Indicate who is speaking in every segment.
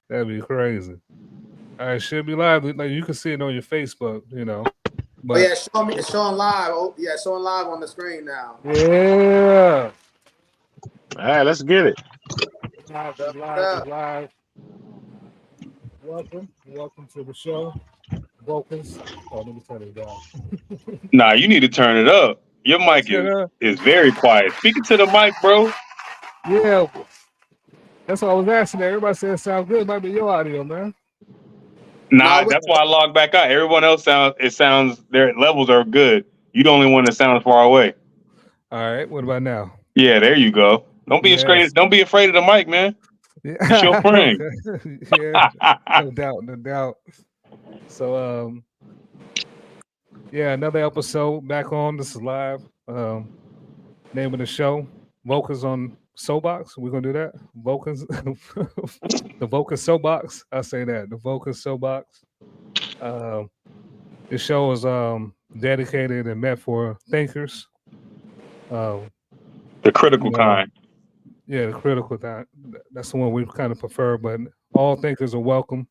Speaker 1: That'd be crazy. All right, should be live. Like you can see it on your Facebook,
Speaker 2: Oh
Speaker 1: But
Speaker 2: yeah, show me. It's showing live. Oh yeah, it's showing live on the screen now.
Speaker 1: yeah,
Speaker 3: All right, let's get it.
Speaker 1: live
Speaker 2: What's
Speaker 1: is
Speaker 2: up? What's
Speaker 1: live is
Speaker 2: up?
Speaker 1: live. Welcome to the show, Vulcans. Oh, let me turn it down.
Speaker 4: Nah, you need to turn it up. Your
Speaker 1: Oh,
Speaker 4: mic is very quiet. Speaking to the mic, bro.
Speaker 1: yeah, that's what I was asking. Everybody said it sounds good. Might be your audio, man.
Speaker 2: No,
Speaker 4: Nah, that's why I logged back out. Everyone else sounds their levels are good. You the only one that sounds far away.
Speaker 1: All right, what about now?
Speaker 4: Yeah, there you go. Don't be
Speaker 1: Yes.
Speaker 4: afraid. Don't be afraid of the mic, man. It's your
Speaker 1: Yeah.
Speaker 4: friend.
Speaker 1: Okay. Yeah. No doubt. No doubt. So, yeah, another episode back on. This is live. Name of the show, Vulcans on Soapbox. We're gonna do that. Vulcans, the Vulcan Soapbox. I say that the Vulcan Soapbox. Um, this show is dedicated and meant for thinkers. Um,
Speaker 4: The
Speaker 1: you
Speaker 4: critical
Speaker 1: know,
Speaker 4: kind.
Speaker 1: yeah, the critical that that's the one we kind of prefer, but all thinkers are welcome.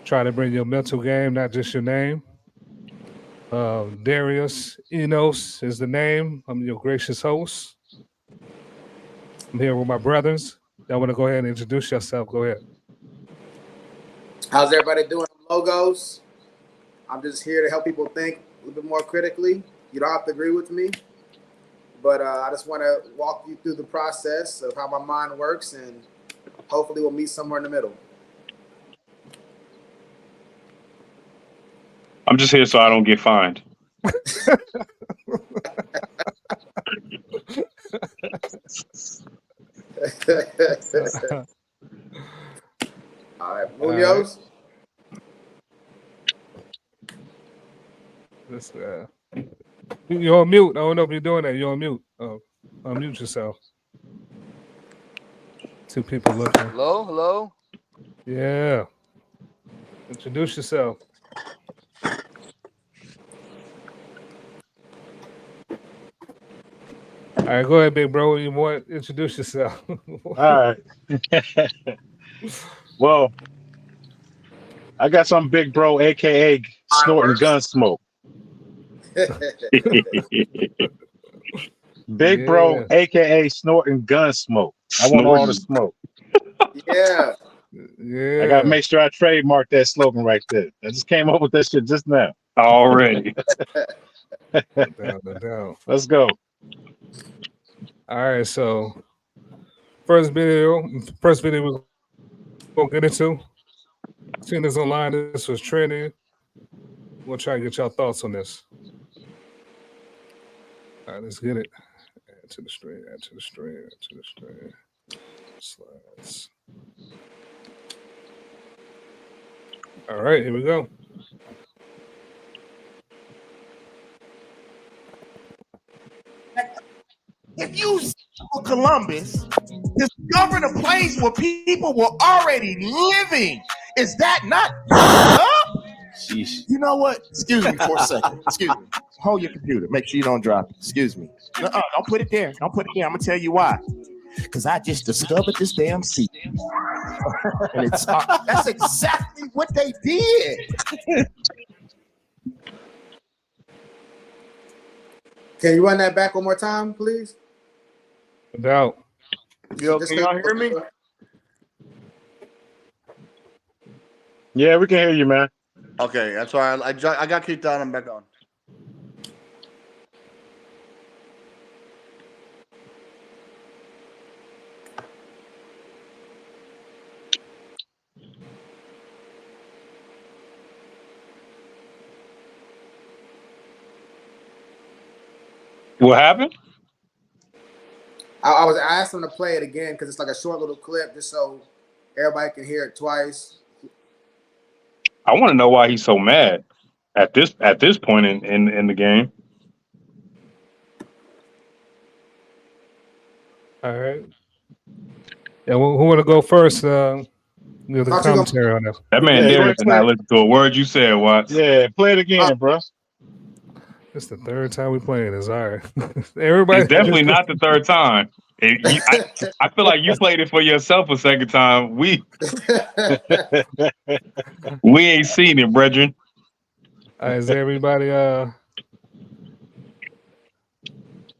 Speaker 1: Try to bring your mental game, not just your name. Darius Enos is the name. I'm your gracious host. I'm here with my brothers. Y'all want to go ahead and introduce yourself? Go ahead.
Speaker 2: how's everybody doing? Logos. I'm just here to help people think a little bit more critically. You don't have to agree with me, but I just want to walk you through the process of how my mind works, and hopefully we'll meet somewhere in the middle.
Speaker 4: I'm just here so I don't get fined.
Speaker 2: All right,
Speaker 1: All right.
Speaker 2: Munoz.
Speaker 1: This, you're on mute. I don't know if you're doing that. You're on mute. Unmute yourself. Two people looking.
Speaker 5: Hello, hello.
Speaker 1: Yeah. Introduce yourself. All right, go ahead, big bro. You want introduce yourself?
Speaker 3: All right. Well, I got some big bro, aka snorting gun smoke. Big bro,
Speaker 1: Yeah.
Speaker 3: aka snorting gun smoke. I want all the
Speaker 4: Snorting.
Speaker 3: smoke.
Speaker 2: Yeah.
Speaker 3: I gotta
Speaker 1: Yeah.
Speaker 3: make sure I trademark that slogan right there. I just came up with that shit just now.
Speaker 4: Already.
Speaker 1: No doubt, no doubt.
Speaker 3: Let's go.
Speaker 1: All right, so first video we're gonna get into. Seeing this online, this was trending. We'll try to get y'all thoughts on this. All right, let's get it. Add to the stream, add to the stream, add to the stream. Slides. All right, here we go.
Speaker 6: If you Columbus discovered a place where people were already living, is that not up?
Speaker 5: Sheesh.
Speaker 6: You know what? Excuse me for a second. Excuse me. Hold your computer. Make sure you don't drop it. Excuse me. Don't put it there. Don't put it there. I'm gonna tell you why. Because I just discovered this damn seat. And it's that's exactly what they did.
Speaker 2: Can you run that back one more time, please?
Speaker 1: No doubt.
Speaker 5: Yo, can y'all hear me?
Speaker 3: Yeah, we can hear you, man.
Speaker 5: Okay, that's why I got kicked out. I'm back on.
Speaker 4: What happened?
Speaker 2: I asked them to play it again because it's like a short little clip, just so everybody can hear it twice.
Speaker 4: I want to know why he's so mad at this point in the game.
Speaker 1: All right. Yeah, who want to go first? The
Speaker 2: Thought you
Speaker 1: commentary on this.
Speaker 4: That man
Speaker 3: Yeah, go
Speaker 4: Darius
Speaker 3: ahead,
Speaker 4: did
Speaker 3: play
Speaker 4: not
Speaker 3: it.
Speaker 4: listen to a word you said, Watts.
Speaker 3: Yeah, play it again, bro.
Speaker 1: It's the third time we playing this. All right, everybody.
Speaker 4: It's definitely not the third time. I feel like you played it for yourself a second time. We ain't seen it, brethren.
Speaker 1: Is everybody?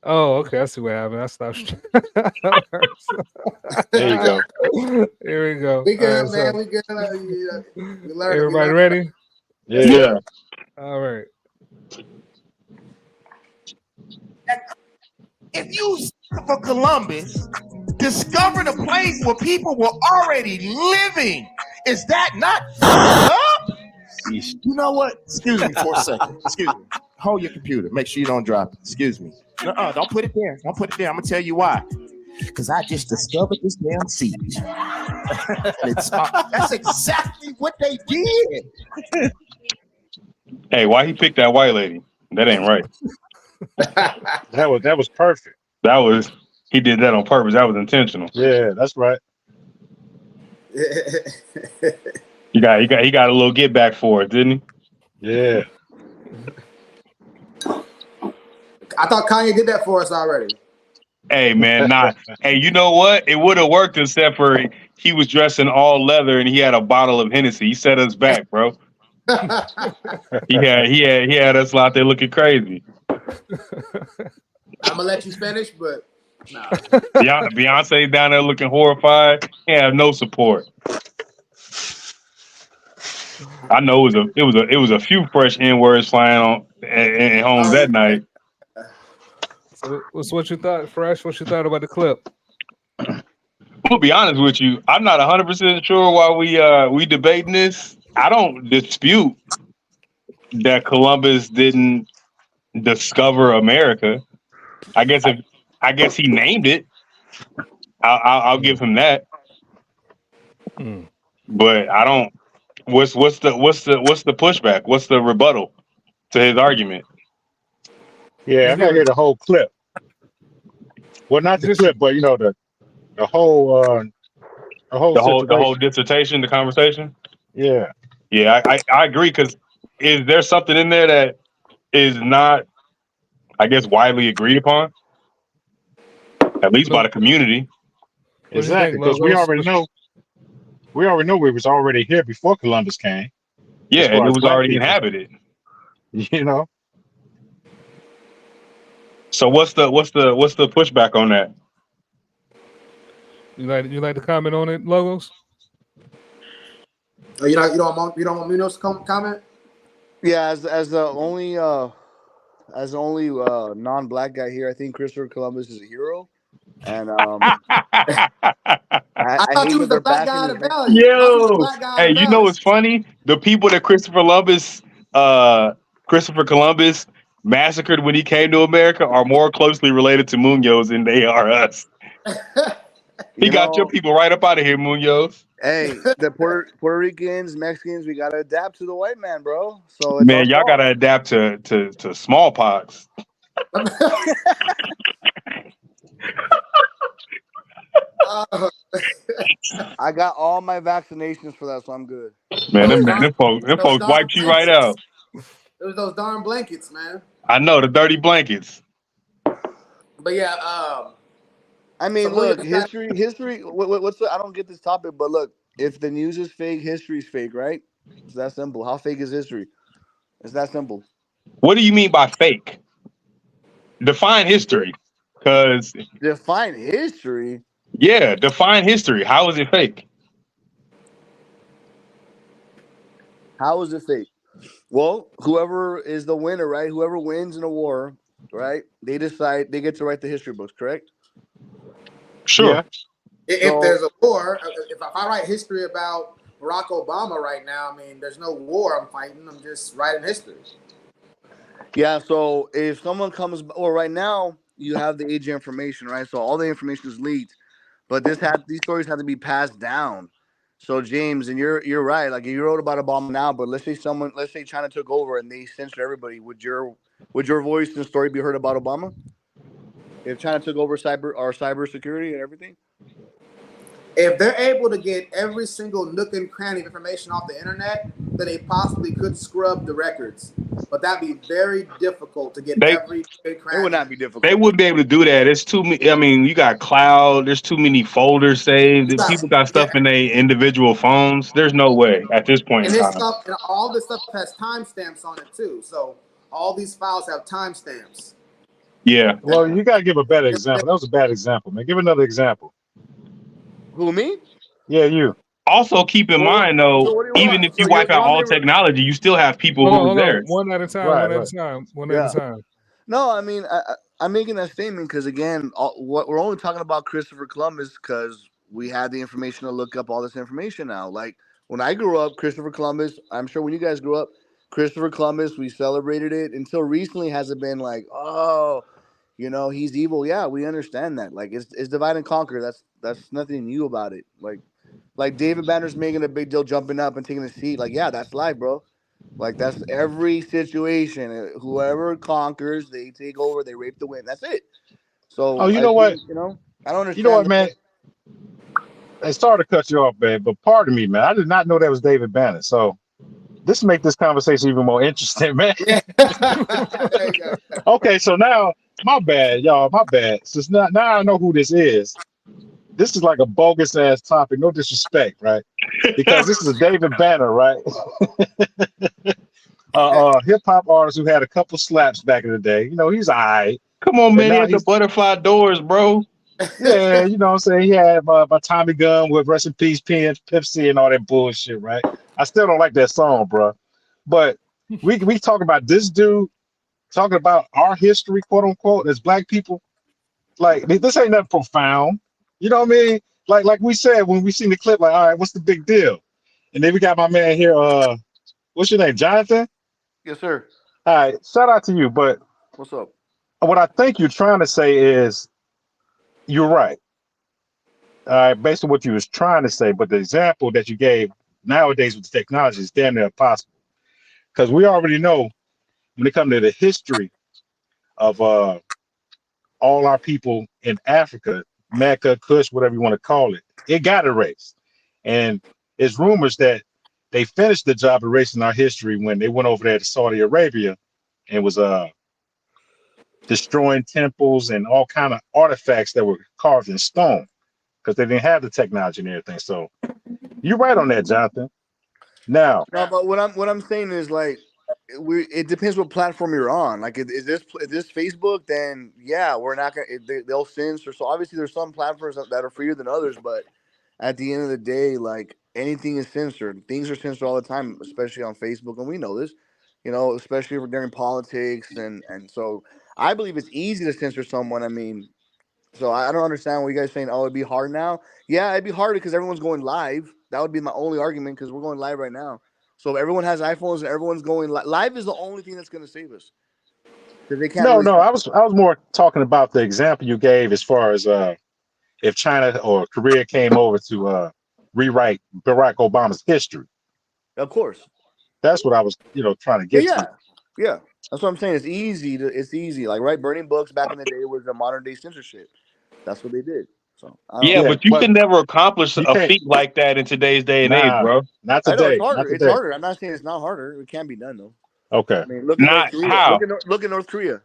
Speaker 1: Oh, okay. I see what happened. I stopped.
Speaker 3: There you go.
Speaker 1: Here we go.
Speaker 2: We good,
Speaker 1: All right,
Speaker 2: man.
Speaker 1: so
Speaker 2: We good. We learned.
Speaker 1: everybody ready?
Speaker 3: Yeah.
Speaker 1: All right.
Speaker 6: If you for Columbus discovered a place where people were already living, is that not up?
Speaker 3: Yeesh.
Speaker 6: You know what? Excuse me for a second. Excuse me. Hold your computer. Make sure you don't drop it. Excuse me. Don't put it there. Don't put it there. I'm gonna tell you why. Because I just discovered this damn seat. That's exactly what they did.
Speaker 4: Hey, why he picked that white lady? That ain't right.
Speaker 3: That was perfect.
Speaker 4: He did that on purpose. That was intentional.
Speaker 3: Yeah, that's right.
Speaker 4: He got a little get back for it, didn't he?
Speaker 3: Yeah.
Speaker 2: I thought Kanye did that for us already.
Speaker 4: Hey man, hey, you know what? It would have worked except for he was dressed in all leather and he had a bottle of Hennessy. He set us back, bro. He had us out there looking crazy.
Speaker 2: I'm gonna let you finish, but nah.
Speaker 4: Beyonce down there looking horrified. He have no support. I know it was a few fresh N-words flying on at home that night.
Speaker 1: So, what you thought, Fresh? What you thought about the clip?
Speaker 4: I'll be honest with you. I'm not 100% sure why we debating this. I don't dispute that Columbus didn't discover America. I guess he named it. I'll give him that. But I don't. What's the pushback? What's the rebuttal to his argument?
Speaker 3: Yeah, I gotta hear the whole clip. Well, not the clip, but you know the whole
Speaker 4: dissertation, the conversation.
Speaker 3: Yeah.
Speaker 4: Yeah, I agree. Because is there something in there that is not, I guess, widely agreed upon, at least by the community?
Speaker 3: Exactly, because we already know we was already here before Columbus came.
Speaker 4: Yeah, and it was already inhabited.
Speaker 3: You know.
Speaker 4: So what's the pushback on that?
Speaker 1: You like to comment on it, Logos?
Speaker 2: You don't want Munoz to comment?
Speaker 5: Yeah, as the only non-black guy here, I think Christopher Columbus is a hero, and I
Speaker 2: thought
Speaker 5: hate
Speaker 2: you was
Speaker 5: that
Speaker 2: the
Speaker 5: they're
Speaker 2: black
Speaker 5: bashing
Speaker 2: guy
Speaker 5: his
Speaker 2: in the valley.
Speaker 4: Yo, hey, you know what's funny? The people that Christopher Columbus massacred when he came to America are more closely related to Munoz than they are us. He got your people right up out of here, Munoz.
Speaker 5: Hey, the Puerto Ricans, Mexicans, we gotta adapt to the white man, bro. So it's
Speaker 4: Man, y'all gotta adapt to smallpox.
Speaker 5: I got all my vaccinations for that, so I'm good.
Speaker 4: Man, them folks wiped you right out.
Speaker 2: It was those darn blankets, man.
Speaker 4: I know, the dirty blankets.
Speaker 2: But yeah,
Speaker 5: I mean, look, history. What's I don't get this topic, but look, if the news is fake, history is fake, right? It's that simple. How fake is history? It's that simple.
Speaker 4: What do you mean by fake? Define history, because
Speaker 5: define history.
Speaker 4: Yeah, define history. How is it fake?
Speaker 5: How is it fake? Well, whoever is the winner, right? Whoever wins in a war, right? They decide they get to write the history books, correct?
Speaker 4: Sure.
Speaker 3: Yeah.
Speaker 2: If there's a war, if I write history about Barack Obama right now, I mean, there's no war I'm fighting. I'm just writing history.
Speaker 5: Yeah. So if someone comes, or right now you have the age of information, right? So all the information is leaked, but these stories have to be passed down. So James, and you're right. Like you wrote about Obama now, but let's say China took over and they censored everybody. Would your voice and story be heard about Obama? If China took over cyber security and everything?
Speaker 2: If they're able to get every single nook and cranny of information off the internet, that they possibly could scrub the records, but that'd be very difficult to get
Speaker 4: They
Speaker 2: every
Speaker 5: It
Speaker 2: crack.
Speaker 5: would not be difficult.
Speaker 4: they wouldn't be able to do that. It's too many. I mean, you got cloud. There's too many folders saved.
Speaker 2: You
Speaker 4: If
Speaker 2: got-
Speaker 4: people got stuff in their individual phones, there's no way at this point
Speaker 2: And
Speaker 4: in
Speaker 2: this
Speaker 4: time.
Speaker 2: stuff, and all this stuff has timestamps on it too. So all these files have timestamps.
Speaker 4: Yeah.
Speaker 3: Well, you got to give a better example. That was a bad example, man. Give another example.
Speaker 5: Who, me?
Speaker 3: Yeah, you.
Speaker 4: Also, keep in mind though,
Speaker 5: so what do you
Speaker 4: even
Speaker 5: want?
Speaker 4: if you
Speaker 5: So
Speaker 4: wipe
Speaker 5: you're
Speaker 4: out
Speaker 5: on
Speaker 4: all
Speaker 5: there-
Speaker 4: technology, you still have people
Speaker 1: Hold
Speaker 4: who
Speaker 1: on,
Speaker 4: are there.
Speaker 1: one at a time.
Speaker 3: Right,
Speaker 1: One at
Speaker 3: right.
Speaker 1: a time. One
Speaker 5: Yeah.
Speaker 1: at a time.
Speaker 5: No, I mean, I'm making that statement because, again, what we're only talking about Christopher Columbus because we had the information to look up all this information now. Like, when I grew up, Christopher Columbus, I'm sure when you guys grew up, Christopher Columbus, we celebrated it. Until recently, has it been like, oh, you know, he's evil? Yeah, we understand that. Like, it's divide and conquer. That's nothing new about it. Like David Banner's making a big deal, jumping up and taking a seat. Like, yeah, that's life, bro. Like, that's every situation. Whoever conquers, they take over, they rape the win. That's it. So,
Speaker 3: Oh, you know what?
Speaker 5: I don't understand.
Speaker 3: You know what, man? I sorry to cut you off, man, but pardon me, man. I did not know that was David Banner. So this make this conversation even more interesting, man.
Speaker 2: Yeah. There you go.
Speaker 3: Okay, so now my bad, y'all. My bad. Since now I know who this is. This is like a bogus ass topic. No disrespect, right? Because this is a David Banner, right? Hip hop artist who had a couple slaps back in the day. You know, he's alright.
Speaker 4: Come on,
Speaker 3: And
Speaker 4: man. He
Speaker 3: now
Speaker 4: had the
Speaker 3: he's-
Speaker 4: butterfly doors, bro.
Speaker 3: Yeah, you know what I'm saying? He had my Tommy gun with Rest in Peace, Pimp C and all that bullshit, right? I still don't like that song, bro. But we talk about this dude talking about our history, quote unquote, as black people. Like, this ain't nothing profound. You know what I mean? Like we said when we seen the clip, like, all right, what's the big deal? And then we got my man here, what's your name, Jonathan?
Speaker 5: Yes, sir.
Speaker 3: All right, shout out to you. But
Speaker 5: What's up?
Speaker 3: what I think you're trying to say is you're right. All right, based on what you was trying to say, but the example that you gave nowadays with the technology is damn near impossible. Because we already know when it comes to the history of all our people in Africa, Mecca, Kush, whatever you want to call it, it got erased. And it's rumors that they finished the job erasing our history when they went over there to Saudi Arabia and was destroying temples and all kind of artifacts that were carved in stone because they didn't have the technology and everything. So you're right on that, Jonathan. Now,
Speaker 5: No, but what I'm saying is, like, it depends what platform you're on. Like, is this Facebook? Then yeah, we're not gonna. They'll censor. So obviously, there's some platforms that are freer than others. But at the end of the day, like, anything is censored. Things are censored all the time, especially on Facebook, and we know this. You know, especially during politics, and so I believe it's easy to censor someone. I mean, so I don't understand what you guys saying. Oh, it'd be hard now. Yeah, it'd be harder because everyone's going live. That would be my only argument because we're going live right now. So if everyone has iPhones and everyone's going live. Live is the only thing that's going to save us. Because they can't.
Speaker 3: no, I was more talking about the example you gave as far as if China or Korea came over to rewrite Barack Obama's history.
Speaker 5: Of course.
Speaker 3: That's what I was, trying to get
Speaker 5: Yeah.
Speaker 3: to.
Speaker 5: Yeah. That's what I'm saying. It's easy. Like, right, burning books back in the day was a modern day censorship. That's what they did. So
Speaker 4: Yeah,
Speaker 3: Yeah,
Speaker 4: but you
Speaker 3: but
Speaker 4: can never accomplish
Speaker 3: you
Speaker 4: a
Speaker 3: can't-
Speaker 4: feat like that in today's day and age,
Speaker 3: Nah,
Speaker 4: bro.
Speaker 3: not
Speaker 5: I know
Speaker 3: today.
Speaker 5: it's harder.
Speaker 3: Not
Speaker 5: It's
Speaker 3: today.
Speaker 5: harder. I'm not saying it's not harder. It can be done though.
Speaker 3: Okay.
Speaker 5: I mean, look at
Speaker 4: Not
Speaker 5: North Korea.
Speaker 4: how.
Speaker 5: Look at North Korea.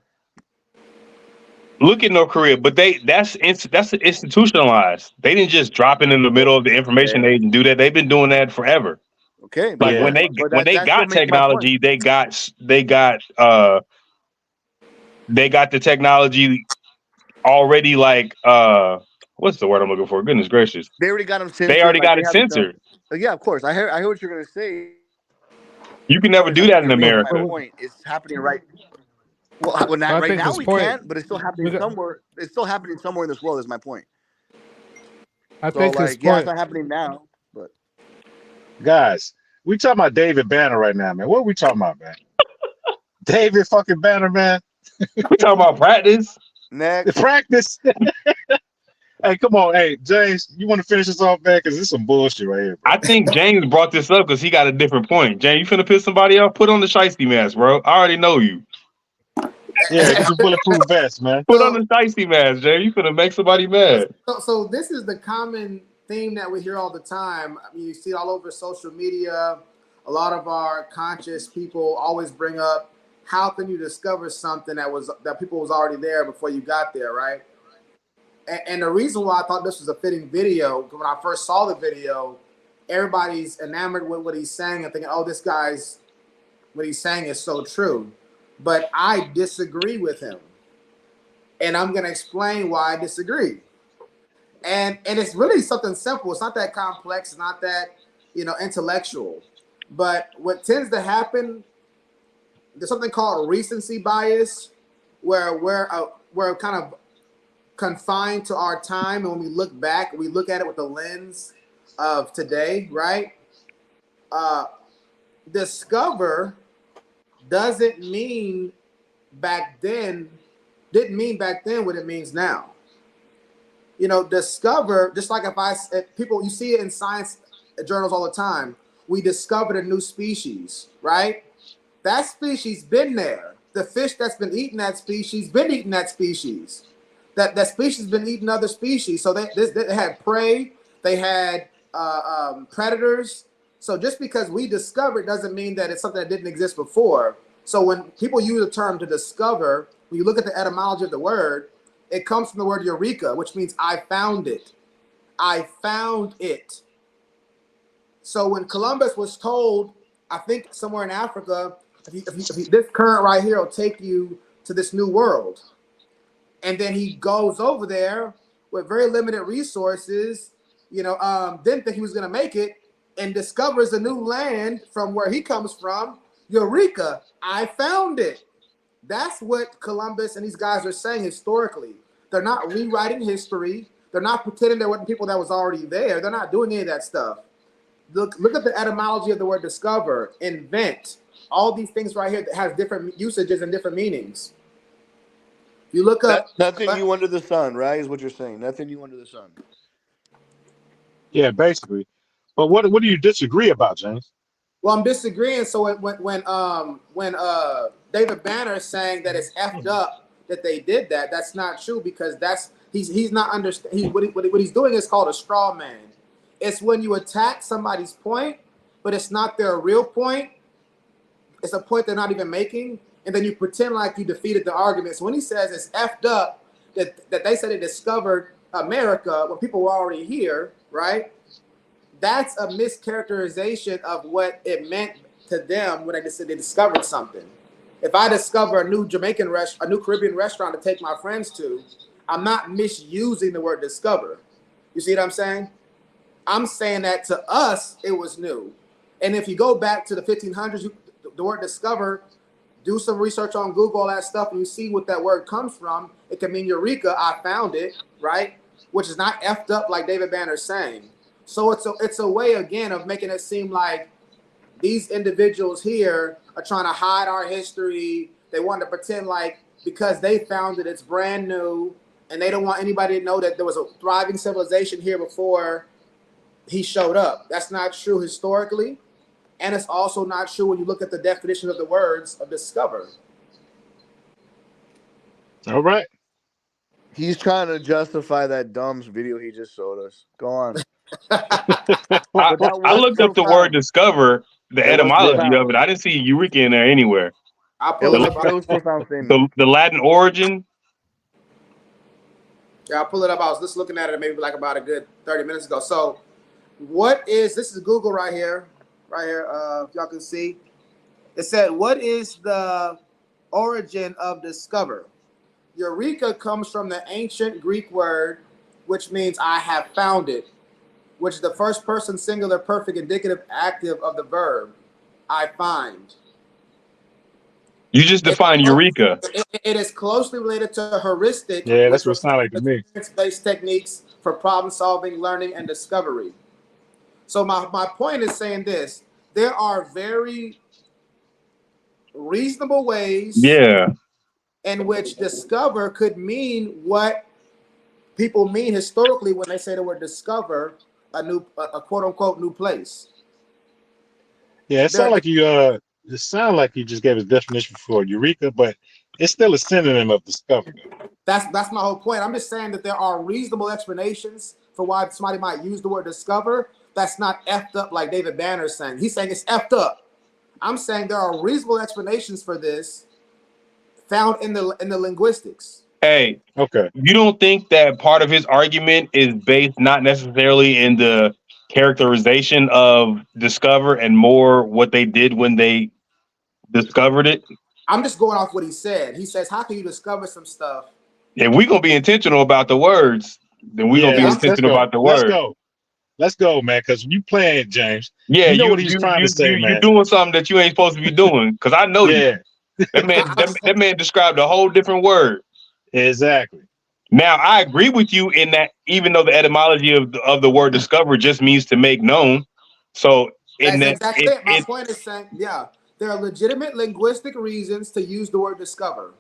Speaker 4: Look at North Korea, but that's institutionalized. They didn't just drop it in the middle of the information age and do that. They've been doing that forever.
Speaker 5: Okay,
Speaker 4: Like
Speaker 3: Yeah.
Speaker 4: when they
Speaker 5: that still
Speaker 4: got
Speaker 5: makes my point.
Speaker 4: technology, they got the technology already. Like what's the word I'm looking for? Goodness gracious,
Speaker 5: They already got them censored.
Speaker 4: they already
Speaker 5: like,
Speaker 4: got
Speaker 5: they
Speaker 4: it
Speaker 5: have it done.
Speaker 4: censored.
Speaker 5: Yeah, of course. I hear what you're gonna say.
Speaker 4: You can never do that in
Speaker 5: My
Speaker 4: America.
Speaker 5: point. It's happening right. Well, not
Speaker 1: I
Speaker 5: right
Speaker 1: think
Speaker 5: now.
Speaker 1: his
Speaker 5: We
Speaker 1: point-
Speaker 5: can't, but it's still happening somewhere. It's still happening somewhere in this world. Is my point.
Speaker 1: I
Speaker 5: So,
Speaker 1: think his
Speaker 5: like, yeah,
Speaker 1: point.
Speaker 5: it's not happening now, but
Speaker 3: Guys, we talking about David Banner right now, man. What are we talking about, man? David fucking Banner, man.
Speaker 4: We talking about practice.
Speaker 3: The
Speaker 5: next.
Speaker 3: practice. Hey, come on. Hey, James, you want to finish this off, man? Because this is some bullshit right here, bro.
Speaker 4: I think James brought this up because he got a different point. James, you finna piss somebody off? Put on the shiesty mask, bro. I already know you.
Speaker 3: Yeah, get your bulletproof vest, man.
Speaker 4: Put on the shiesty mask, James. You finna make somebody mad.
Speaker 2: So this is the common theme that we hear all the time. I mean, you see it all over social media. a lot of our conscious people always bring up, how can you discover something that people was already there before you got there, right? And the reason why I thought this was a fitting video, when I first saw the video, everybody's enamored with what he's saying and thinking, oh, what he's saying is so true. But I disagree with him. And I'm going to explain why I disagree. And it's really something simple. It's not that complex. It's not that, intellectual. But what tends to happen, there's something called recency bias, where we're kind of confined to our time, and when we look back, we look at it with the lens of today, right? Discover doesn't mean back then, didn't mean back then what it means now. Discover, just like if people, you see it in science journals all the time, we discovered a new species, right? That species been there. The fish that's been eating that species been eating that species. That species been eating other species. So they had prey, they had predators. So just because we discovered doesn't mean that it's something that didn't exist before. So when people use the term to discover, when you look at the etymology of the word, it comes from the word eureka, which means I found it. I found it. So when Columbus was told, I think somewhere in Africa, this current right here will take you to this new world. And then he goes over there with very limited resources, didn't think he was going to make it, and discovers a new land from where he comes from. Eureka, I found it. That's what Columbus and these guys are saying historically. They're not rewriting history. They're not pretending there weren't people that was already there. They're not doing any of that stuff. Look at the etymology of the word discover, invent, all these things right here that has different usages and different meanings. You look up
Speaker 5: nothing new under the sun, right? Is what you're saying. Nothing new under the sun.
Speaker 3: Yeah, basically. But what do you disagree about, James?
Speaker 2: Well, I'm disagreeing. So when David Banner is saying that it's effed up that they did that, that's not true, because he's not understand. What he's doing is called a straw man. It's when you attack somebody's point, but it's not their real point. It's a point they're not even making, and then you pretend like you defeated the argument. So when he says it's effed up that they said they discovered America when people were already here, right? That's a mischaracterization of what it meant to them when they said they discovered something. If I discover a new a new Caribbean restaurant to take my friends to, I'm not misusing the word discover. You see what I'm saying? I'm saying that to us, it was new. And if you go back to the 1500s, the word discover, do some research on Google, all that stuff, and you see what that word comes from. It can mean eureka, I found it, right? Which is not effed up like David Banner's saying. So it's a way, again, of making it seem like these individuals here are trying to hide our history. They want to pretend like because they found it, it's brand new, and they don't want anybody to know that there was a thriving civilization here before he showed up. That's not true historically, and it's also not true when you look at the definition of the words of discover.
Speaker 3: All right.
Speaker 5: He's trying to justify that dumb video he just showed us. Go on.
Speaker 4: I looked up the word discover, the etymology of it. I didn't see eureka in there anywhere.
Speaker 2: It
Speaker 5: was profound statement.
Speaker 4: The Latin origin.
Speaker 2: Yeah, I'll pull it up. I was just looking at it maybe like about a good 30 minutes ago. So this is Google right here, if y'all can see. It said, what is the origin of discover? Eureka comes from the ancient Greek word, which means I have found it, which is the first person singular perfect indicative active of the verb, I find.
Speaker 4: You just defined eureka.
Speaker 2: It is closely related to heuristic.
Speaker 3: Yeah, that's what it sounds like to me.
Speaker 2: Based techniques for problem solving, learning, and discovery. So my point is saying this: there are very reasonable ways, in which discover could mean what people mean historically when they say the word discover a quote unquote new place.
Speaker 3: Yeah, it sounds like you just gave a definition for eureka, but it's still a synonym of discover.
Speaker 2: That's my whole point. I'm just saying that there are reasonable explanations for why somebody might use the word discover, that's not effed up like David Banner's saying. He's saying it's effed up. I'm saying there are reasonable explanations for this found in the linguistics.
Speaker 4: Hey,
Speaker 3: Okay.
Speaker 4: you don't think that part of his argument is based not necessarily in the characterization of Discover and more what they did when they discovered it?
Speaker 2: I'm just going off what he said. He says, how can you discover some stuff?
Speaker 4: If we're gonna be intentional about the words, then we're gonna be
Speaker 3: let's
Speaker 4: intentional
Speaker 3: go.
Speaker 4: about the
Speaker 3: Let's
Speaker 4: words.
Speaker 3: go. Let's go, man. Because you playing, James.
Speaker 4: Yeah,
Speaker 3: you know
Speaker 4: you
Speaker 3: what he's trying to say,
Speaker 4: you're
Speaker 3: man.
Speaker 4: doing something that you ain't supposed to be doing. Because I know you.
Speaker 3: Yeah,
Speaker 4: That man described a whole different word.
Speaker 3: exactly.
Speaker 4: Now I agree with you in that even though the etymology of the word discover just means to make known. So in
Speaker 2: That's
Speaker 4: that
Speaker 2: exactly it. My point is saying, yeah, there are legitimate linguistic reasons to use the word discover.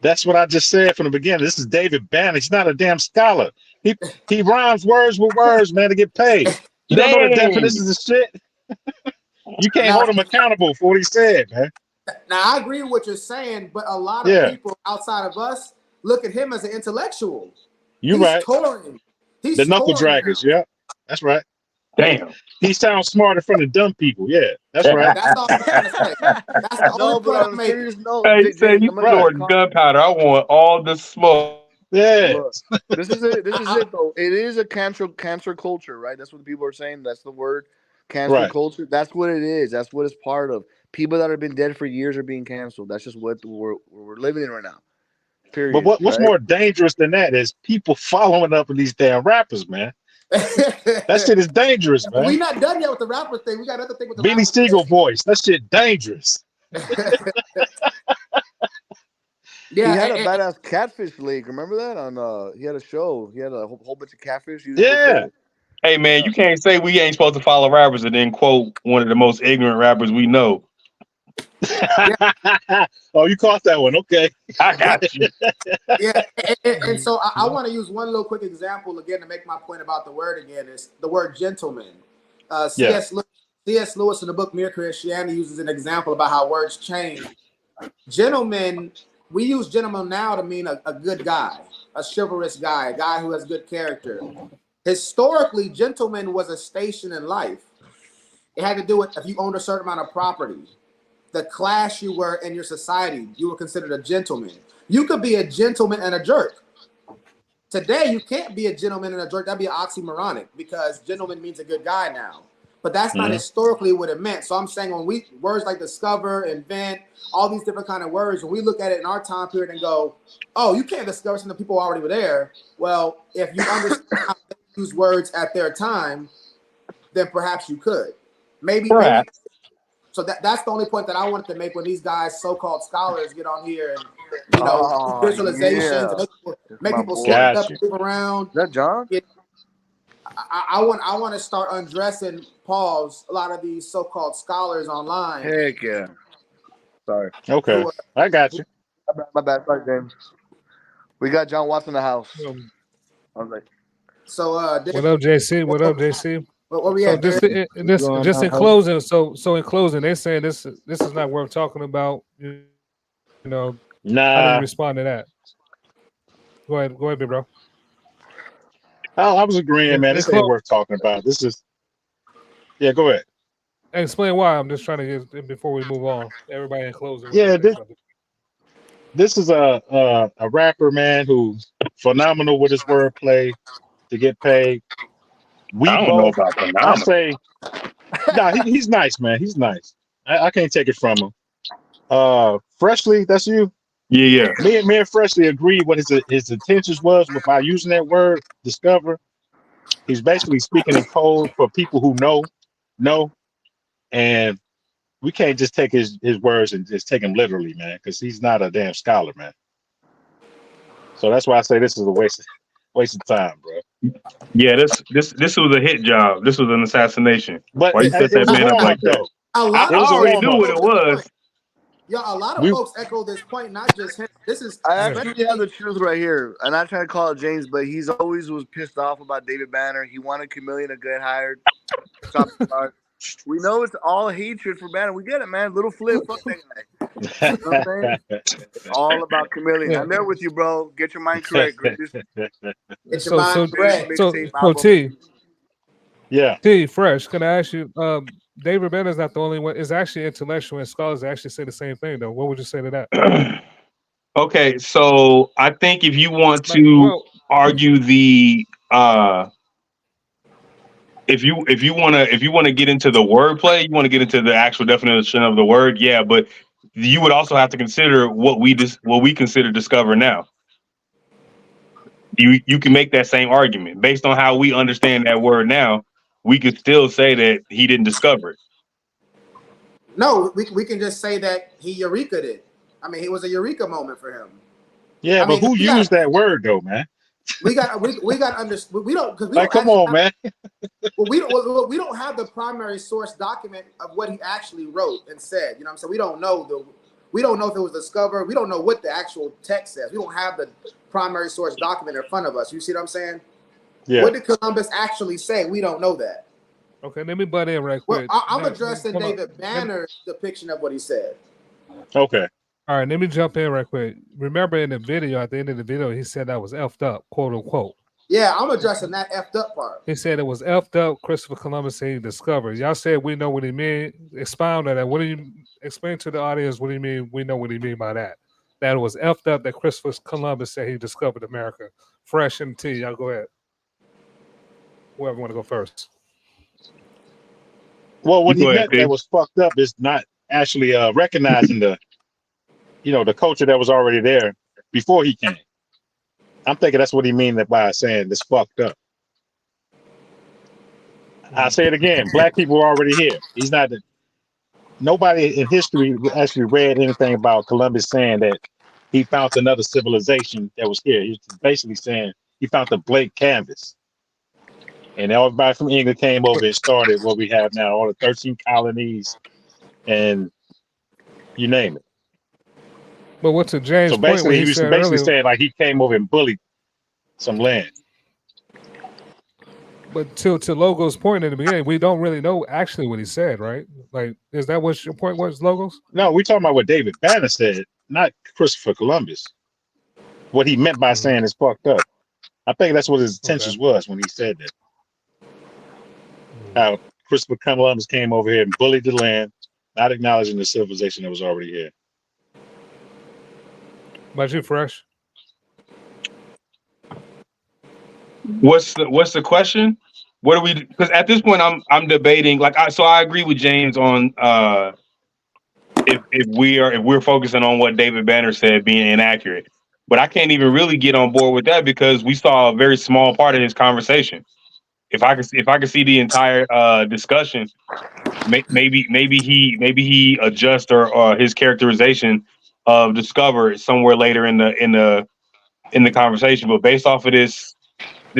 Speaker 3: That's what I just said from the beginning. This is David Banner. He's not a damn scholar. He rhymes words with words, man, to get paid. You don't know the
Speaker 4: dang.
Speaker 3: definitions of shit. You can't
Speaker 2: Now,
Speaker 3: hold him accountable for what he said, man.
Speaker 2: now, I agree with what you're saying, but a lot of
Speaker 3: Yeah,
Speaker 2: people outside of us look at him as an intellectual.
Speaker 3: you're
Speaker 2: He's
Speaker 3: right.
Speaker 2: touring.
Speaker 3: The
Speaker 2: He's
Speaker 3: knuckle
Speaker 2: touring now.
Speaker 3: draggers. Yeah, that's right.
Speaker 4: Damn.
Speaker 3: He sounds smart in front of dumb people. Yeah, that's right.
Speaker 2: That's all I'm trying to say. That's the
Speaker 5: No,
Speaker 2: only
Speaker 5: but
Speaker 2: point
Speaker 5: on
Speaker 2: I'm
Speaker 5: a
Speaker 2: making.
Speaker 5: serious note,
Speaker 4: Hey, you say
Speaker 5: James,
Speaker 4: you
Speaker 5: I'm gonna
Speaker 3: Right.
Speaker 4: storing gunpowder. I want all the smoke.
Speaker 3: Yeah.
Speaker 5: look. This is it. This is it, though. It is a cancer culture, right? That's what the people are saying. That's the word, cancer
Speaker 3: Right.
Speaker 5: culture. That's what it is. That's what it's part of. People that have been dead for years are being canceled. That's just what we're living in right now.
Speaker 3: But
Speaker 5: Period.
Speaker 3: what's
Speaker 5: Right?
Speaker 3: more dangerous than that is people following up with these damn rappers, man. That shit is dangerous, man.
Speaker 2: We're not done yet with the rapper thing. We got another thing with the
Speaker 3: Benny
Speaker 2: rapper
Speaker 3: Siegel voice. That shit dangerous.
Speaker 2: Yeah,
Speaker 5: He had a badass catfish league. Remember that on? He had a show. He had a whole bunch of catfish. He was
Speaker 3: Yeah.
Speaker 4: Hey man, you can't say we ain't supposed to follow rappers and then quote one of the most ignorant rappers we know.
Speaker 3: Oh, you caught that one. Okay.
Speaker 4: I got you.
Speaker 2: yeah, and so I want to use one little quick example again to make my point about the word again. Is the word gentleman.
Speaker 3: Yeah.
Speaker 2: C.S. Lewis in the book Mere Christianity uses an example about how words change. Gentleman, we use gentleman now to mean a good guy, a chivalrous guy, a guy who has good character. Historically, gentleman was a station in life. It had to do with if you owned a certain amount of property, the class you were in your society, you were considered a gentleman. You could be a gentleman and a jerk. Today, you can't be a gentleman and a jerk. That'd be oxymoronic because gentleman means a good guy now. But that's not historically what it meant. So I'm saying when words like discover, invent, all these different kind of words, when we look at it in our time period and go, oh, you can't discover something people already were there. Well, if you understand how they use words at their time, then perhaps you could. Maybe. So that's the only point that I wanted to make when these guys, so-called scholars, get on here and do visualizations and make people stand up and move around.
Speaker 5: Is that John?
Speaker 2: I want to start undressing a lot of these so-called scholars online.
Speaker 5: Heck yeah. Sorry.
Speaker 3: Okay. I got you.
Speaker 5: My bad. Sorry, James. We got John Watts in the house. I was like,
Speaker 2: so
Speaker 1: what up, JC? What up, JC?
Speaker 2: Where we
Speaker 1: So
Speaker 2: at?
Speaker 1: just in closing, so in closing, they're saying this is not worth talking about. You know, how do you respond to that? Go ahead, big bro.
Speaker 3: I was agreeing, man. This ain't worth talking about. This is, go ahead.
Speaker 1: Explain why. I'm just trying to get before we move on. Everybody in closing.
Speaker 3: Yeah, this is a rapper, man, who's phenomenal with his wordplay to get paid.
Speaker 4: I don't know about phenomenal.
Speaker 3: I say, he's nice, man. He's nice. I can't take it from him. Freshly, that's you.
Speaker 4: Yeah.
Speaker 3: Me and Freshly agreed what his intentions was by using that word discover. He's basically speaking in code for people who know, and we can't just take his words and just take him literally, man, because he's not a damn scholar, man. So that's why I say this is a waste of time, bro.
Speaker 4: Yeah, this was a hit job. This was an assassination.
Speaker 3: But
Speaker 4: why you set that man up like that?
Speaker 2: I
Speaker 4: already knew what it was.
Speaker 2: A lot of folks echo this point, not just him.
Speaker 5: I actually have the truth right here. I'm not trying to call it James, but he's always was pissed off about David Banner. He wanted Chameleon to get hired. We know it's all hatred for Banner. We get it, man. Little Flip, fuck that guy. You know what I'm saying? It's all about Chameleon.
Speaker 1: Yeah.
Speaker 5: I'm there with you, bro. Get your mind correct.
Speaker 1: So T,
Speaker 3: Yeah.
Speaker 1: T Fresh, can I ask you? David Banner's not the only one. It's actually intellectual and scholars that actually say the same thing, though. What would you say to that?
Speaker 4: Okay, so I think if you want
Speaker 1: Like,
Speaker 4: to
Speaker 1: well,
Speaker 4: argue the if you want to get into the wordplay, you want to get into the actual definition of the word, yeah, but you would also have to consider what we consider discover now. You can make that same argument based on how we understand that word now. We could still say that he didn't discover it.
Speaker 2: No, we can just say that he Eureka it. I mean, it was a Eureka moment for him.
Speaker 3: Yeah,
Speaker 2: I
Speaker 3: but
Speaker 2: mean,
Speaker 3: who used that word though, man?
Speaker 2: we got understand. We don't because we
Speaker 3: Like,
Speaker 2: don't
Speaker 3: come
Speaker 2: actually
Speaker 3: on,
Speaker 2: have,
Speaker 3: man.
Speaker 2: we don't have the primary source document of what he actually wrote and said. You know what I'm saying? We don't know if it was discovered. We don't know what the actual text says. We don't have the primary source document in front of us. You see what I'm saying?
Speaker 3: Yeah.
Speaker 2: What did Columbus actually say? We don't know that.
Speaker 1: okay, let me butt in right
Speaker 2: Well,
Speaker 1: quick.
Speaker 2: I'm addressing
Speaker 1: Hold on.
Speaker 2: David Banner's depiction of what he said.
Speaker 3: Okay.
Speaker 1: All right, let me jump in right quick. Remember in the video, at the end of the video, he said that was effed up, quote unquote.
Speaker 2: Yeah, I'm addressing that effed up part.
Speaker 1: He said it was effed up. Christopher Columbus said he discovered. Y'all said we know what he mean. Expound on that. What do you explain to the audience? What do you mean? We know what he mean by that. That it was effed up that Christopher Columbus said he discovered America. Fresh and T. Y'all go ahead. Whoever want to go first.
Speaker 3: Well,
Speaker 4: You
Speaker 3: what he
Speaker 4: go ahead,
Speaker 3: meant that
Speaker 4: T.
Speaker 3: was fucked up is not actually recognizing the culture that was already there before he came. I'm thinking that's what he mean by saying it's fucked up. I say it again, black people were already here. He's not nobody in history actually read anything about Columbus saying that he found another civilization that was here. He's basically saying he found the blank canvas. And everybody from England came over and started what we have now, all the 13 colonies and you name it.
Speaker 1: But what's to
Speaker 3: So
Speaker 1: James' point? What
Speaker 3: basically,
Speaker 1: he
Speaker 3: he was
Speaker 1: said
Speaker 3: basically
Speaker 1: earlier.
Speaker 3: saying like he came over and bullied some land.
Speaker 1: But to Logo's point in the beginning, we don't really know actually what he said, right? Like, is that what your point was, Logos?
Speaker 3: No, we're talking about what David Banner said, not Christopher Columbus. What he meant by saying is fucked up. I think that's what his intentions was when he said that. How Christopher Columbus came over here and bullied the land, not acknowledging the civilization that was already here.
Speaker 1: About you, Fresh?
Speaker 4: What's the question? What are we? Because at this point, I'm debating. So I agree with James on if we're focusing on what David Banner said being inaccurate, but I can't even really get on board with that because we saw a very small part of his conversation. If I could see the entire discussion, maybe he adjusts or his characterization of Discover somewhere later in the conversation. But based off of this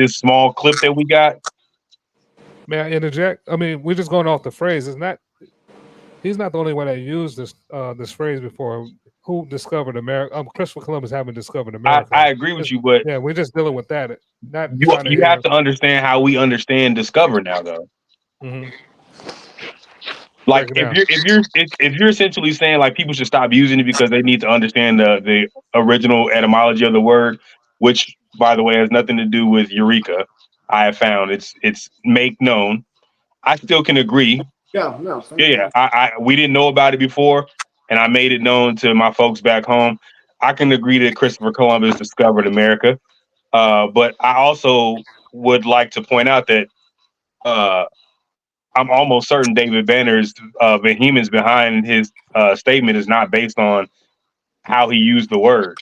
Speaker 4: small clip that we got.
Speaker 1: May I interject? I mean, we're just going off the phrase. It's not. He's not the only one that used this phrase before. Who discovered America? Christopher Columbus haven't discovered America.
Speaker 4: I agree with you, but
Speaker 1: yeah, we're just dealing with that. Not
Speaker 4: you
Speaker 1: trying to
Speaker 4: you
Speaker 1: hear.
Speaker 4: have to understand how we understand Discover now, though.
Speaker 1: Mm-hmm.
Speaker 4: Like if you're essentially saying like people should stop using it because they need to understand the original etymology of the word, which by the way has nothing to do with Eureka. I have found it's make known. I still can agree.
Speaker 2: Yeah, no.
Speaker 4: Yeah. We didn't know about it before, and I made it known to my folks back home. I can agree that Christopher Columbus discovered America, but I also would like to point out that I'm almost certain David Banner's vehemence behind his statement is not based on how he used the word.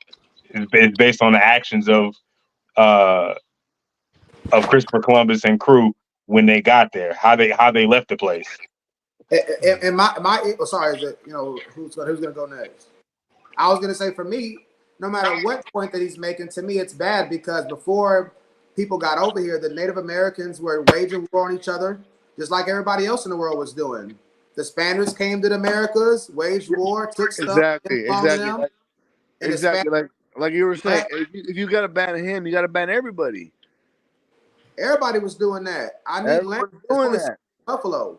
Speaker 4: It's based on the actions of Christopher Columbus and crew when they got there, how they left the place.
Speaker 2: And sorry, is it who's gonna go next? I was gonna say for me, no matter what point that he's making, to me it's bad because before people got over here, the Native Americans were waging war on each other, just like everybody else in the world was doing. The Spaniards came to the Americas, waged war, took stuff
Speaker 5: Exactly.
Speaker 2: them, and
Speaker 5: Like you were saying, if you gotta ban him, you gotta ban everybody.
Speaker 2: Everybody was doing that. I need land.
Speaker 5: Doing that.
Speaker 2: Buffalo.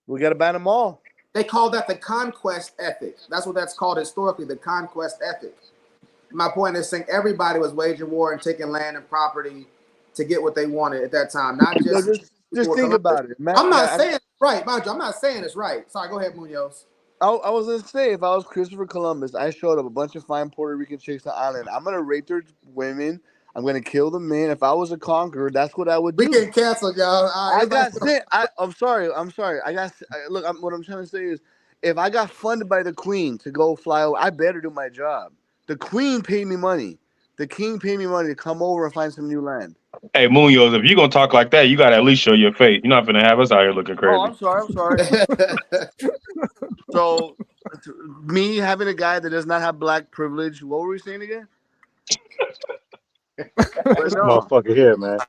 Speaker 5: We gotta ban them all.
Speaker 2: They call that the conquest ethic. That's what that's called historically, the conquest ethic. My point is saying everybody was waging war and taking land and property to get what they wanted at that time. Not just
Speaker 5: think about it.
Speaker 2: I'm not saying it's right, mind you. I'm not saying it's right. Sorry, go ahead, Munoz.
Speaker 5: I was gonna say, if I was Christopher Columbus, I showed up a bunch of fine Puerto Rican chicks on the island. I'm gonna rape their women. I'm gonna kill the men. If I was a conqueror, that's what I would do.
Speaker 2: We getting canceled, y'all.
Speaker 5: I got sent. I'm sorry. Look, what I'm trying to say is, if I got funded by the Queen to go fly over, I better do my job. The Queen paid me money. The King paid me money to come over and find some new land.
Speaker 4: Hey, Munoz, if you're gonna talk like that, you gotta at least show your face. You're not gonna have us out here looking crazy.
Speaker 5: Oh, I'm sorry. So, me having a guy that does not have black privilege, what were we saying again?
Speaker 3: This motherfucker here, man.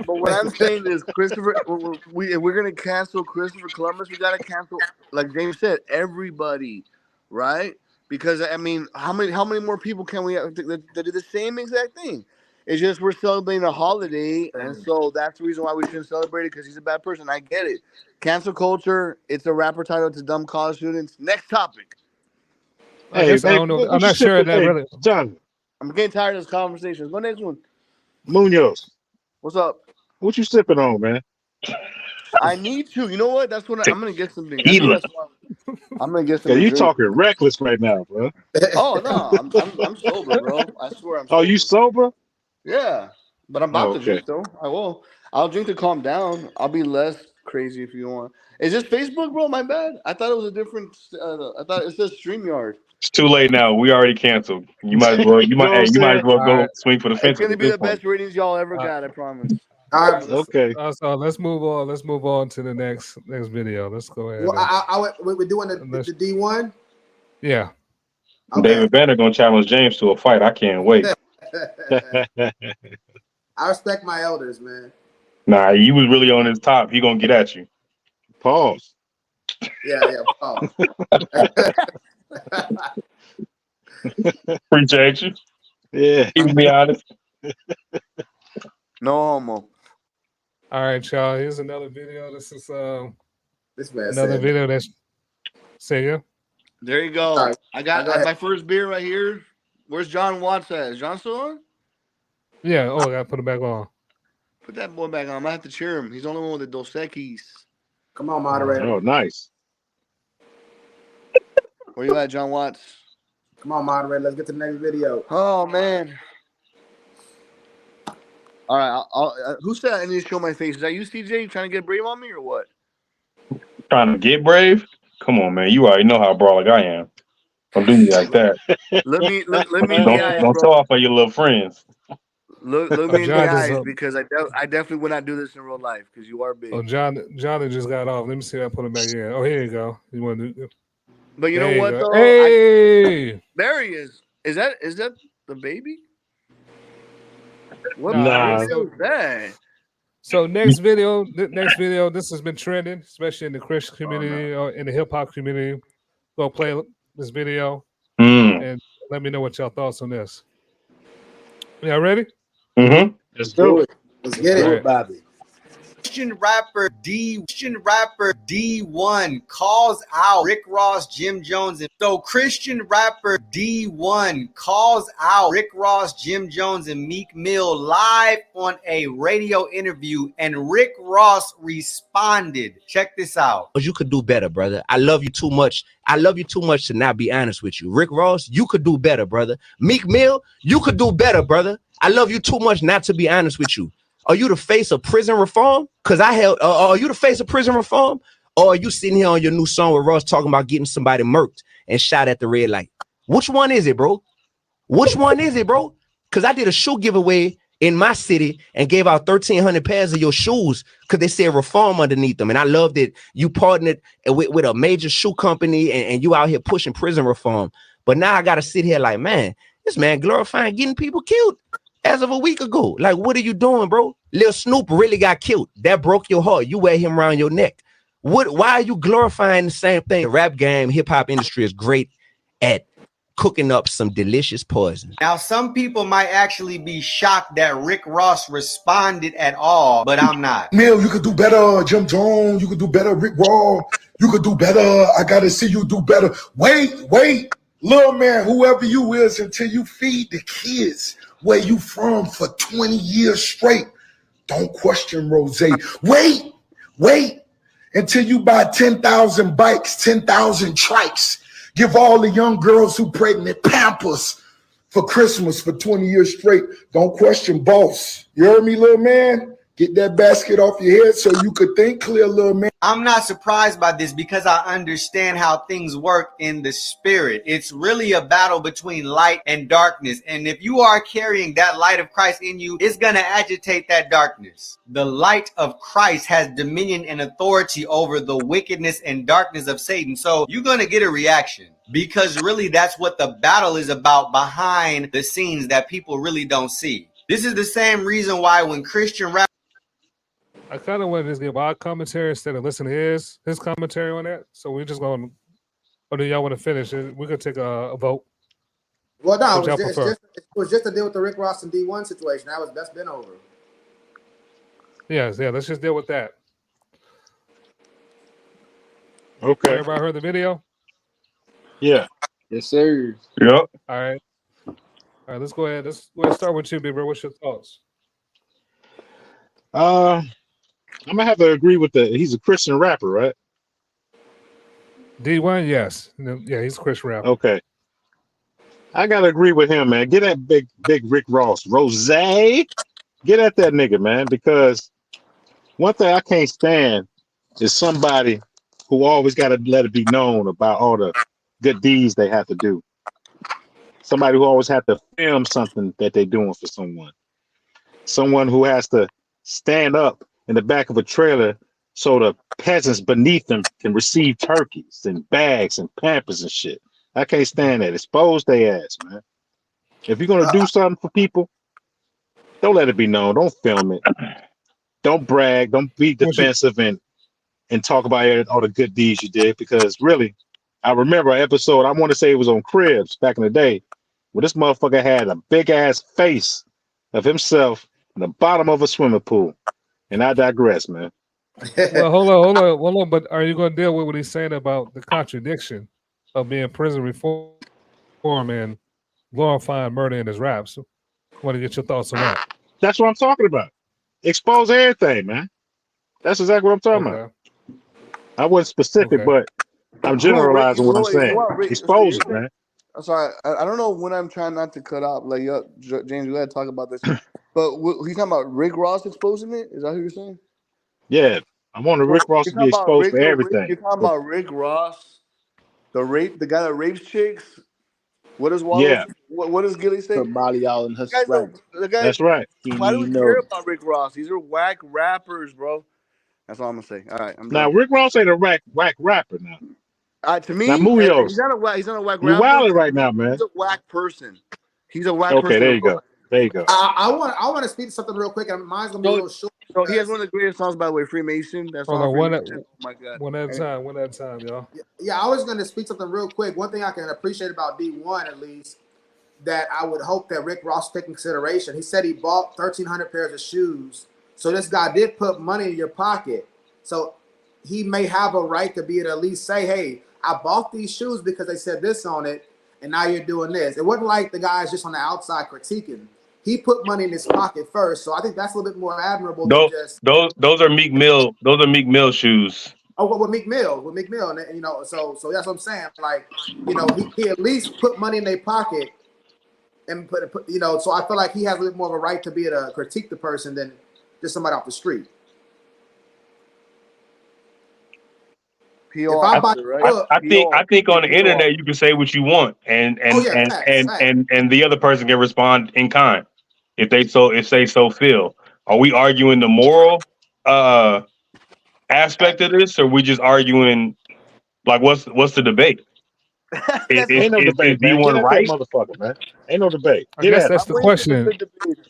Speaker 5: But what I'm saying is, Christopher, if we're gonna cancel Christopher Columbus, we gotta cancel, like James said, everybody, right? Because I mean, how many more people can we have that do the same exact thing? It's just we're celebrating a holiday, and so that's the reason why we shouldn't celebrate it, because he's a bad person. I get it. Cancel culture. It's a rapper title to dumb college students. Next topic.
Speaker 1: I don't know. I'm not sure that really.
Speaker 3: John,
Speaker 5: I'm getting tired of this conversation. Go next one.
Speaker 3: Munoz,
Speaker 5: what's up?
Speaker 3: What you sipping on, man?
Speaker 5: I need to. You know what? That's what I'm gonna get something. I'm gonna get
Speaker 3: Yeah,
Speaker 5: something.
Speaker 3: you talking reckless right now, bro.
Speaker 5: Oh no, I'm sober, bro. I swear I'm sober.
Speaker 3: Oh, you sober?
Speaker 5: Yeah, but I'm about to drink though. I will. I'll drink to calm down. I'll be less crazy if you want. Is this Facebook, bro? My bad. I thought it was a different. I thought it says StreamYard.
Speaker 4: It's too late now. We already canceled. You might as well. You might as well go swing for the fence.
Speaker 5: It's gonna be the best ratings y'all ever got. I promise.
Speaker 2: All right.
Speaker 3: Okay.
Speaker 1: So let's move on. Let's move on to the next video. Let's go ahead.
Speaker 2: Well, we're doing the D1.
Speaker 1: Yeah.
Speaker 2: Okay.
Speaker 4: David Banner gonna challenge James to a fight. I can't wait.
Speaker 2: I respect my elders, man.
Speaker 4: Nah, you was really on his top. He gonna get at you.
Speaker 3: Pause.
Speaker 2: Yeah. Pause.
Speaker 4: Appreciate you.
Speaker 3: Yeah.
Speaker 4: Keep me honest.
Speaker 5: No homo.
Speaker 1: All right, y'all. Here's another video. This is
Speaker 2: this man
Speaker 1: another video that's say yeah.
Speaker 5: There you go.
Speaker 2: Right.
Speaker 5: I got my first beer right here. Where's John Watts at? Is John still on?
Speaker 1: Yeah. Oh, I gotta put it back on.
Speaker 5: Put that boy back on. I'm gonna have to cheer him. He's the only one with the Dos Equis.
Speaker 2: Come on, moderator.
Speaker 3: Oh, nice.
Speaker 5: Where you at, John Watts?
Speaker 2: Come on, moderator. Let's get to the next video.
Speaker 5: Oh man. All right. Who said I need to show my face? Is that you, CJ? You trying to get brave on me or what?
Speaker 4: Trying to get brave? Come on, man. You already know how brawling I am. Don't do me like that.
Speaker 5: Let me in the eyes,
Speaker 4: don't
Speaker 5: bro.
Speaker 4: show off for your little friends.
Speaker 5: Look me in the eyes, because I definitely would not do this in real life, because you are big.
Speaker 1: Oh, John just got off. Let me see if I put him back in. Oh, here you go. You want to?
Speaker 5: But you know what though?
Speaker 1: Hey,
Speaker 5: there he is. Is that the baby? What
Speaker 1: video
Speaker 5: is that?
Speaker 1: So next video, this has been trending, especially in the Christian community or in the hip hop community. Go play this video and let me know what y'all thoughts on this. Y'all ready?
Speaker 4: Mm-hmm.
Speaker 3: Let's do it.
Speaker 2: Let's get it,
Speaker 7: Bobby. Christian rapper D1 calls out Rick Ross, Jim Jones, and so Christian rapper D1 calls out Rick Ross, Jim Jones, and Meek Mill live on a radio interview, and Rick Ross responded. Check this out.
Speaker 8: You could do better, brother. I love you too much. I love you too much to not be honest with you. Rick Ross, you could do better, brother. Meek Mill, you could do better, brother. I love you too much not to be honest with you. Are you the face of prison reform? Because are you the face of prison reform? Or are you sitting here on your new song with Ross talking about getting somebody murked and shot at the red light? Which one is it, bro? Which one is it, bro? Because I did a shoe giveaway in my city and gave out 1,300 pairs of your shoes because they said reform underneath them. And I love that you partnered with a major shoe company and you out here pushing prison reform. But now I got to sit here like, man, this man glorifying getting people killed as of a week ago. Like, what are you doing, bro? Lil Snoop really got killed. That broke your heart. You wear him around your neck. Why are you glorifying the same thing? The rap game, hip-hop industry is great at cooking up some delicious poison.
Speaker 7: Now, some people might actually be shocked that Rick Ross responded at all, but I'm not.
Speaker 9: Mill, you could do better. Jim Jones, you could do better. Rick Ross, you could do better. I gotta see you do better. Wait, little man, whoever you is, until you feed the kids where you from for 20 years straight. Don't question Rose. Wait until you buy 10,000 bikes, 10,000 trikes. Give all the young girls who pregnant Pampers for Christmas for 20 years straight. Don't question boss. You heard me, little man? Get that basket off your head so you could think clear, little man.
Speaker 7: I'm not surprised by this because I understand how things work in the spirit. It's really a battle between light and darkness. And if you are carrying that light of Christ in you, it's going to agitate that darkness. The light of Christ has dominion and authority over the wickedness and darkness of Satan. So you're going to get a reaction because really that's what the battle is about behind the scenes that people really don't see. This is the same reason why when Christian rap
Speaker 1: I kind of wanted to just give our commentary instead of listen to his commentary on that. So we're just going. Or do y'all want to finish? We could take a vote.
Speaker 2: Well, no,
Speaker 1: What y'all prefer?
Speaker 2: it was just to deal with the Rick Ross and D1 situation. That's been over.
Speaker 1: Yeah. Let's just deal with that.
Speaker 3: Okay.
Speaker 1: Everybody heard the video?
Speaker 3: Yeah.
Speaker 10: Yes, sir.
Speaker 4: Yep.
Speaker 1: All right. Let's go ahead. Let's start with you, Big Bro. What's your thoughts?
Speaker 3: I'm gonna have to agree with he's a Christian rapper, right?
Speaker 1: D1, yes. Yeah, he's a Christian rapper.
Speaker 3: Okay. I gotta agree with him, man. Get that big Rick Ross. Rose. Get at that nigga, man. Because one thing I can't stand is somebody who always gotta let it be known about all the good deeds they have to do. Somebody who always have to film something that they're doing for someone. Someone who has to stand up in the back of a trailer so the peasants beneath them can receive turkeys and bags and Pampers and shit. I can't stand that. Expose their ass, man. If you're gonna do something for people, don't let it be known. Don't film it. Don't brag. Don't be defensive and talk about all the good deeds you did. Because really, I remember an episode. I want to say it was on Cribs back in the day, where this motherfucker had a big ass face of himself in the bottom of a swimming pool. And I digress, man.
Speaker 1: Well, hold on. But are you going to deal with what he's saying about the contradiction of being prison reform and glorifying murder in his raps? I want to get your thoughts on that.
Speaker 3: That's what I'm talking about. Expose everything, man. That's exactly what I'm talking about. I wasn't specific, but I'm generalizing what I'm saying. Expose it, man.
Speaker 5: I'm sorry. I don't know when I'm trying not to cut off. Like, James, we got to talk about this. But he's talking about Rick Ross exposing it? Is that who you're saying?
Speaker 3: Yeah. I want Rick Ross to be exposed for everything.
Speaker 5: You're talking about Rick Ross, the guy that rapes chicks? What does Wallace?
Speaker 3: Yeah.
Speaker 5: What does Gilly say?
Speaker 10: Put Molly all in her
Speaker 5: Sprite.
Speaker 3: That's right.
Speaker 5: Why do we care about Rick Ross? These are whack rappers, bro. That's all I'm gonna say. All right, I'm done.
Speaker 3: Now Rick Ross ain't a whack rapper now.
Speaker 5: To me,
Speaker 3: now,
Speaker 5: he's not a whack rapper.
Speaker 3: You're wilding right now, man.
Speaker 5: He's a whack person. He's a whack person.
Speaker 3: Okay, there you go. There you go.
Speaker 2: I want to speak to something real quick, and mine's gonna be a little short.
Speaker 5: So he has one of the greatest songs, by the way, Freemason. That's all.
Speaker 1: One at
Speaker 5: oh my God.
Speaker 1: One at a time. One at a time, y'all.
Speaker 2: Yeah, I was gonna speak something real quick. One thing I can appreciate about D1 at least, that I would hope that Rick Ross take in consideration. He said he bought 1,300 pairs of shoes. So this guy did put money in your pocket. So he may have a right to be able to at least say, hey, I bought these shoes because they said this on it, and now you're doing this. It wasn't like the guy's just on the outside critiquing. He put money in his pocket first. So I think that's a little bit more admirable than just
Speaker 4: those are Meek Mill. Those are Meek Mill shoes.
Speaker 2: Oh, with Meek Mill, and you know, so that's what I'm saying. Like, you know, he at least put money in their pocket and put you know. So I feel like he has a little more of a right to be able to critique the person than just somebody off the street.
Speaker 4: I think on the internet you can say what you want, and the other person can respond in kind if they so feel. Are we arguing the moral aspect of this, or are we just arguing like what's the debate?
Speaker 3: Ain't no debate, man. Get at that motherfucker, man. Ain't no debate.
Speaker 1: I guess that's the question.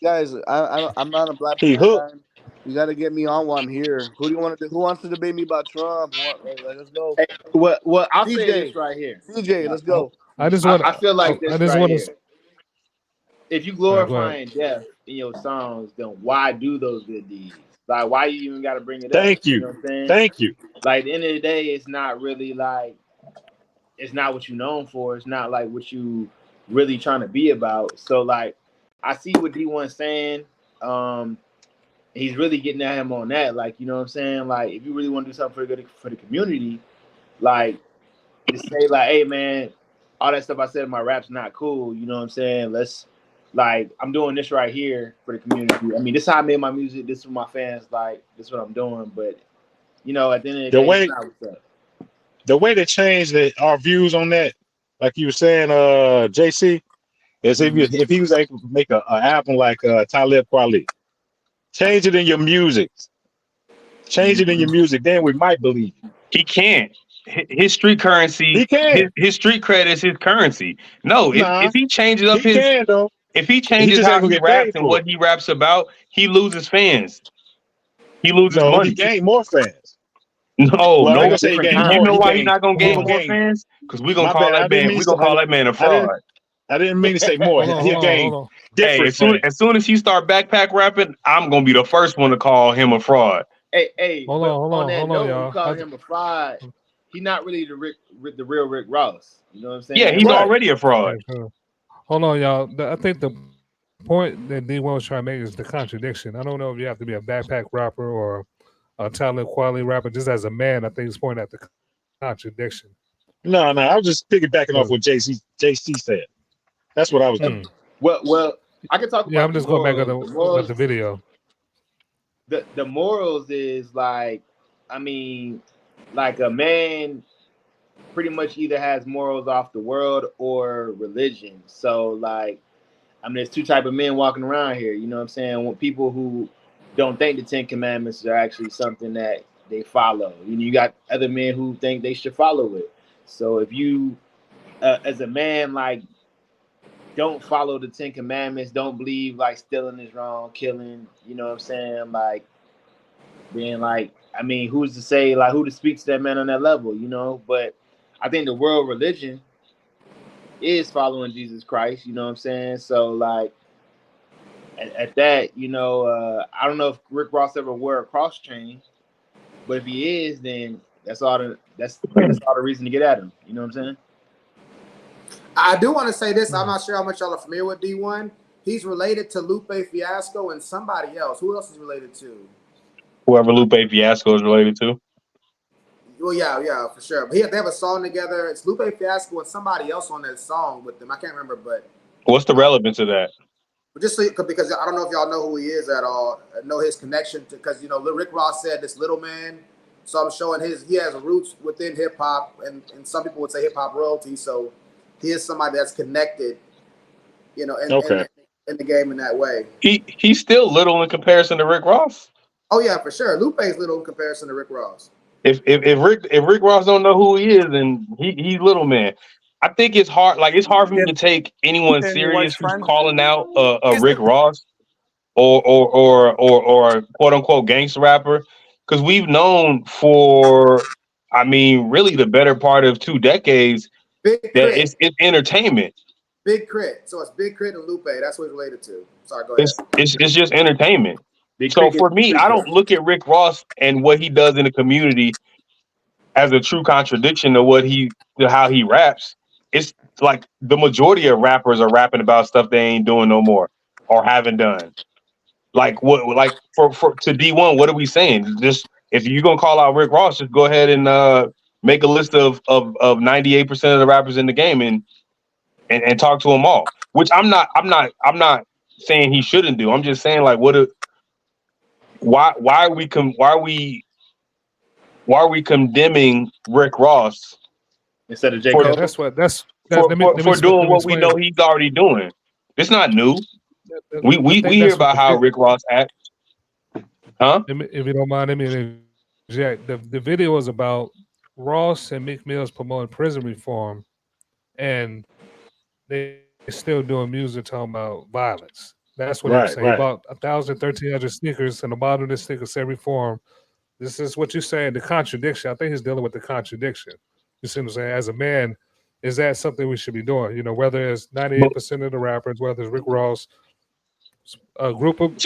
Speaker 5: Guys, I'm not a black person. You got to get me on while I'm here. Who do you want to? Who wants to debate me about Trump? Let's go.
Speaker 10: Hey, well, I'll say this right here.
Speaker 5: CJ, let's go.
Speaker 10: I feel like this right here. If you glorifying death in your songs, then why do those good deeds? Like, why you even got to bring it up?
Speaker 3: Thank you.
Speaker 10: You know what I'm saying?
Speaker 3: Thank you.
Speaker 10: Like, at the end of the day, it's not really like, it's not what you're known for. It's not like what you really trying to be about. So, like, I see what D1's saying. He's really getting at him on that. Like, you know what I'm saying? Like, if you really want to do something for the community, like, just say like, hey man, all that stuff I said in my rap's not cool. You know what I'm saying? Let's like, I'm doing this right here for the community. I mean, this is how I made my music. This is what my fans like. This is what I'm doing. But you know, at the end of the day, it's not what's up.
Speaker 3: The way to change our views on that, like you were saying, JC, is if he was able to make an album like Talib Kweli, change it in your music. Change it in your music, then we might believe you.
Speaker 4: He can't. His street currency.
Speaker 3: He can.
Speaker 4: His street cred is his currency. No, if he changes up
Speaker 3: he can though.
Speaker 4: If he changes how he raps and what he raps about, he loses fans. He loses money.
Speaker 3: He gained more fans.
Speaker 4: No,
Speaker 3: well,
Speaker 4: no.
Speaker 3: I say he gained more.
Speaker 4: You know why he's not gonna gain more fans? Because we're gonna call that man. We're gonna call that man a fraud.
Speaker 3: I didn't mean to say more. He'll gain different.
Speaker 4: Hey, as soon as he start backpack rapping, I'm gonna be the first one to call him a fraud.
Speaker 10: Hey,
Speaker 1: hold on, y'all.
Speaker 10: You call him a fraud. He's not really the real Rick Ross. You know what I'm saying?
Speaker 4: Yeah, he's already a fraud.
Speaker 1: Hold on, y'all. I think the point that D1 was trying to make is the contradiction. I don't know if you have to be a backpack rapper or a Talib Kweli rapper. Just as a man, I think he's pointing at the contradiction.
Speaker 3: No, I was just piggybacking off what JC said. That's what I was doing.
Speaker 10: Well, I can talk about.
Speaker 1: Yeah, I'm just going back on the video.
Speaker 10: The morals is like, I mean, like a man pretty much either has morals off the world or religion. So like, I mean, there's two type of men walking around here. You know what I'm saying? People who don't think the 10 Commandments are actually something that they follow. You got other men who think they should follow it. So if you, as a man, like, don't follow the 10 Commandments, don't believe like stealing is wrong, killing, you know what I'm saying? Like, being like, I mean, who's to say, like, who to speak to that man on that level, you know? But I think the world religion is following Jesus Christ, you know what I'm saying? So, like, at that, you know, I don't know if Rick Ross ever wore a cross chain, but if he is, then that's all the reason to get at him. You know what I'm saying?
Speaker 2: I do want to say this. I'm not sure how much y'all are familiar with D1. He's related to Lupe Fiasco and somebody else. Who else is related to?
Speaker 4: Whoever Lupe Fiasco is related to.
Speaker 2: Well, yeah, for sure. But they have a song together. It's Lupe Fiasco and somebody else on that song with them. I can't remember, but
Speaker 4: what's the relevance of that?
Speaker 2: Just so, because I don't know if y'all know who he is at all. Know his connection to, because you know Rick Ross said this little man. So I'm showing he has roots within hip hop, and some people would say hip hop royalty. So he is somebody that's connected, you know, in the game in that way.
Speaker 4: He's still little in comparison to Rick Ross.
Speaker 2: Oh yeah, for sure. Lupe's little in comparison to Rick Ross.
Speaker 4: If Rick Ross don't know who he is, then he's little man. I think it's hard. Like, it's hard for me to take anyone serious who's calling out a Rick Ross or quote unquote gangster rapper, because we've known for, I mean, really the better part of 2 decades that it's entertainment.
Speaker 2: Big Crit. So it's Big Crit and Lupe. That's what it's related to. Sorry, go ahead.
Speaker 4: It's just entertainment. So for me, I don't look at Rick Ross and what he does in the community as a true contradiction to how he raps. It's like the majority of rappers are rapping about stuff they ain't doing no more or haven't done. Like what? Like for to D1, what are we saying? Just if you're gonna call out Rick Ross, just go ahead and make a list of 98% of the rappers in the game and talk to them all. Which I'm not saying he shouldn't do. I'm just saying, like, why are we condemning Rick Ross
Speaker 10: instead of J. Cole?
Speaker 4: For doing what we know he's already doing. It's not new. We hear about how Rick Ross acts. Huh?
Speaker 1: If you don't mind, let me interject. The video is about Ross and Meek Mill's promoting prison reform, and they're still doing music talking about violence. That's what they're saying. He bought 1,300 sneakers, and the bottom of the sticker said reform. This is what you're saying, the contradiction. I think he's dealing with the contradiction. You see what I'm saying? As a man, is that something we should be doing? You know, whether it's 98% of the rappers, whether it's Rick Ross, a group of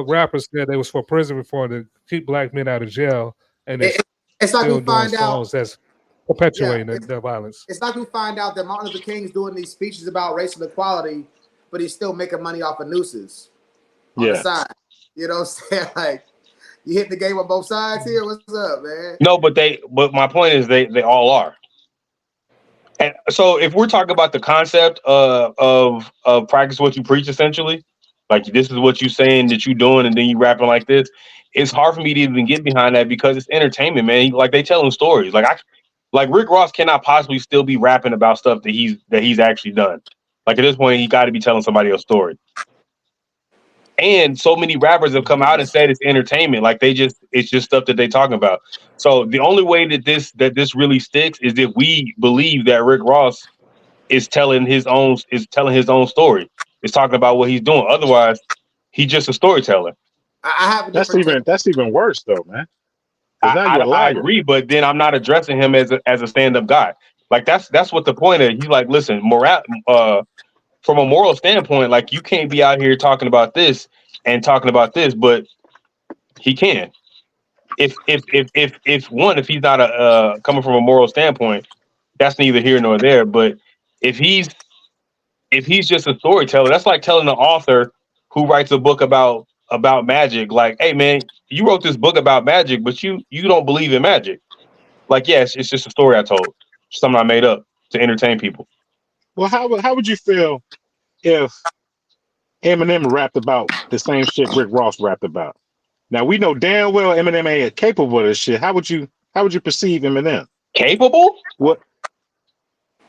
Speaker 1: rappers said they was for prison reform to keep black men out of jail, and
Speaker 2: it's like we find out
Speaker 1: that's perpetuating the violence.
Speaker 2: It's like we find out that Martin Luther King's doing these speeches about racial equality, but he's still making money off of nooses on the side. You know what I'm saying? Like, you hit the game on both sides here. What's up, man?
Speaker 4: No, but my point is they all are. And so if we're talking about the concept of practice what you preach, essentially, like this is what you saying that you doing, and then you rapping like this, it's hard for me to even get behind that because it's entertainment, man. Like they telling stories. Like Rick Ross cannot possibly still be rapping about stuff that he's actually done. Like at this point, he got to be telling somebody else's story. And so many rappers have come out and said it's entertainment. Like it's just stuff that they talking about. So the only way that this really sticks is if we believe that Rick Ross is telling his own story. Is talking about what he's doing. Otherwise, he's just a storyteller.
Speaker 2: I have a different
Speaker 3: That's even worse though, man. Because now you're a
Speaker 4: I
Speaker 3: liar.
Speaker 4: agree, but then I'm not addressing him as a stand-up guy. Like that's what the point is. He's like, listen, from a moral standpoint, like you can't be out here talking about this and talking about this, but he can. If he's not coming from a moral standpoint, that's neither here nor there. But if he's just a storyteller, that's like telling an author who writes a book about magic, like, hey man, you wrote this book about magic, but you don't believe in magic. Like, yes, it's just a story I told, something I made up to entertain people.
Speaker 3: Well, how would you feel if Eminem rapped about the same shit Rick Ross rapped about? Now we know damn well Eminem ain't capable of this shit. How would you perceive Eminem?
Speaker 4: Capable?
Speaker 3: What?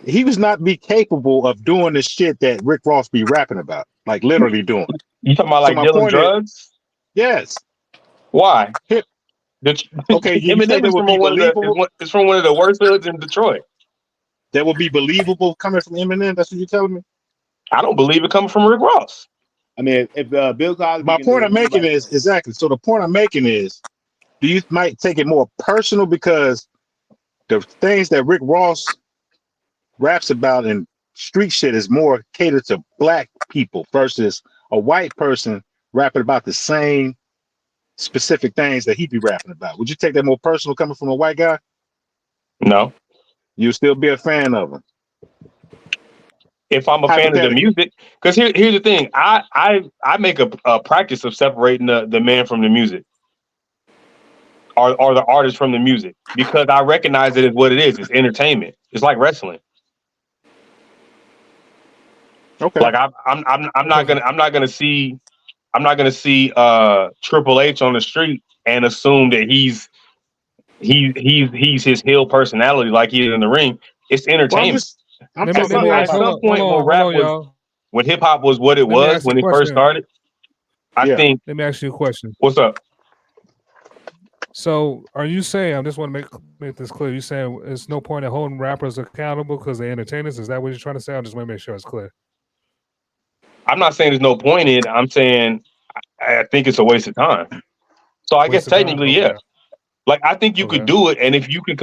Speaker 3: He was not be capable of doing the shit that Rick Ross be rapping about, like literally doing.
Speaker 4: You talking about
Speaker 3: So
Speaker 4: like
Speaker 3: my
Speaker 4: dealing
Speaker 3: point
Speaker 4: drugs?
Speaker 3: is, yes.
Speaker 4: Why?
Speaker 3: Okay, you said
Speaker 4: Eminem
Speaker 3: that
Speaker 4: is
Speaker 3: would be believable.
Speaker 4: It's from one of the worst hoods in Detroit.
Speaker 3: That would be believable coming from Eminem. That's what you're telling me.
Speaker 4: I don't believe it coming from Rick Ross.
Speaker 10: I mean, if Bill Cosby,
Speaker 3: My point I'm making is exactly. So the point I'm making is, do you might take it more personal because the things that Rick Ross raps about in street shit is more catered to black people versus a white person rapping about the same specific things that he be rapping about. Would you take that more personal coming from a white guy?
Speaker 4: No.
Speaker 3: You'll still be a fan of him.
Speaker 4: If I'm a fan of the music, because here's the thing, I make a practice of separating the man from the music, or the artist from the music, because I recognize it as what it is. It's entertainment. It's like wrestling.
Speaker 3: Okay.
Speaker 4: Like I'm not gonna see Triple H on the street and assume that he's his heel personality like he is in the ring. It's entertainment. At some point when hip hop was what it was when it first started, I think.
Speaker 1: Let me ask you a question.
Speaker 4: What's up?
Speaker 1: So, are you saying? I just want to make this clear. You saying there's no point in holding rappers accountable because they're entertainers? Is that what you're trying to say? I just want to make sure it's clear.
Speaker 4: I'm not saying there's no point in it. I'm saying I think it's a waste of time. So I guess technically, yeah. Like I think you could do it, and if you can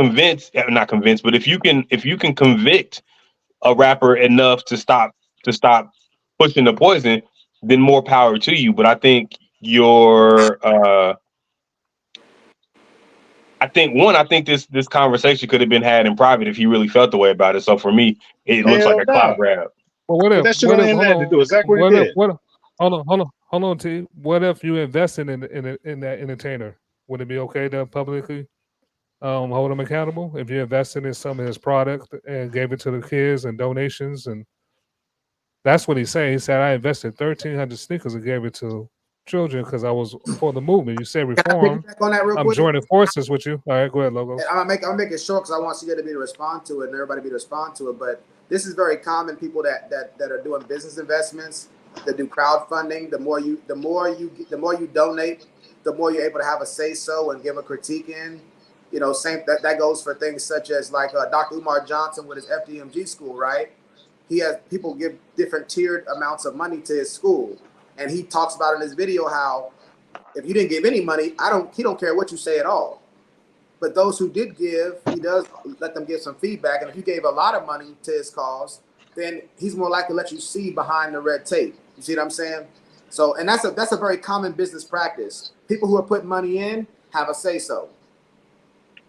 Speaker 4: not convince, but if you can convict a rapper enough to stop pushing the poison, then more power to you. But I think I think this conversation could have been had in private if he really felt the way about it. So for me, it looks like a clout grab.
Speaker 1: Well, what if
Speaker 3: that shit on the internet to do exactly what he did.
Speaker 1: Hold on, T. What if you invested in that entertainer? Would it be okay to publicly hold him accountable if you invested in some of his product and gave it to the kids and donations? And that's what he's saying. He said, I invested 1,300 sneakers and gave it to children because I was for the movement. You said reform.
Speaker 2: On that real
Speaker 1: I'm
Speaker 2: quick?
Speaker 1: joining forces with you. All right, go ahead, Logos.
Speaker 2: I'm making it short because I want CJ to be to respond to it and everybody to respond to it. But this is very common. People that are doing business investments, that do crowdfunding. The more you donate, the more you're able to have a say so and give a critique in. You know, same that goes for things such as like Dr. Umar Johnson with his FDMG school, right? He has people give different tiered amounts of money to his school, and he talks about in his video how if you didn't give any money, he don't care what you say at all. But those who did give, he does let them give some feedback. And if you gave a lot of money to his cause, then he's more likely to let you see behind the red tape. You see what I'm saying? So, and that's a very common business practice. People who are putting money in have a say so.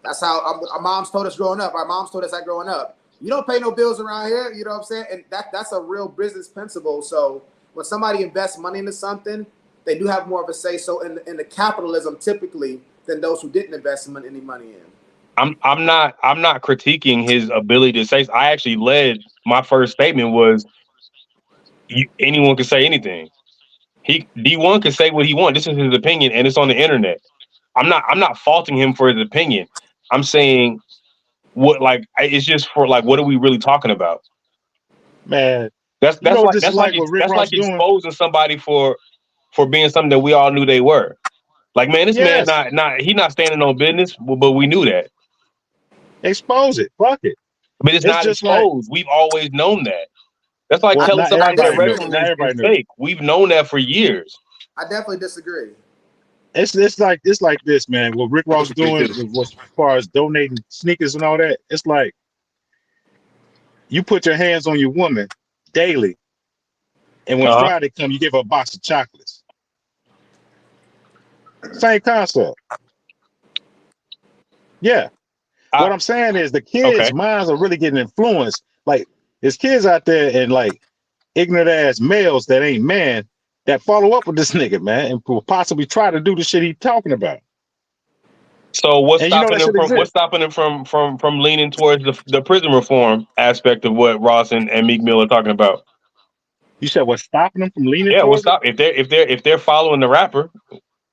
Speaker 2: That's how our moms told us growing up. Our moms told us that growing up. You don't pay no bills around here. You know what I'm saying? And that's a real business principle. So when somebody invests money into something, they do have more of a say so in the capitalism typically than those who didn't invest any money in.
Speaker 4: I'm not critiquing his ability to say. I actually led my first statement was anyone can say anything. D1 can say what he wants. This is his opinion, and it's on the internet. I'm not faulting him for his opinion. I'm saying it's just for what are we really talking about?
Speaker 3: Man,
Speaker 4: that's like
Speaker 3: what Rick Ross doing.
Speaker 4: Exposing somebody for being something that we all knew they were. Like, man, this man he's not standing on business, but we knew that.
Speaker 3: Expose it, fuck it.
Speaker 4: But it's not
Speaker 3: just
Speaker 4: exposed. We've always known that. That's like telling somebody that wrestling is fake. We've known that for years.
Speaker 2: I definitely disagree.
Speaker 3: It's like this, man. What Rick Ross doing as far as donating sneakers and all that, it's like you put your hands on your woman daily, and when Friday comes, you give her a box of chocolates. Same concept. Yeah. What I'm saying is the kids' minds are really getting influenced. Like, there's kids out there and like ignorant ass males that ain't man that follow up with this nigga, man, and will possibly try to do the shit he's talking about.
Speaker 4: So what's stopping him from leaning towards the prison reform aspect of what Ross and Meek Mill are talking about?
Speaker 3: You said what's stopping them from leaning?
Speaker 4: Yeah, what's stop if they're following the rapper?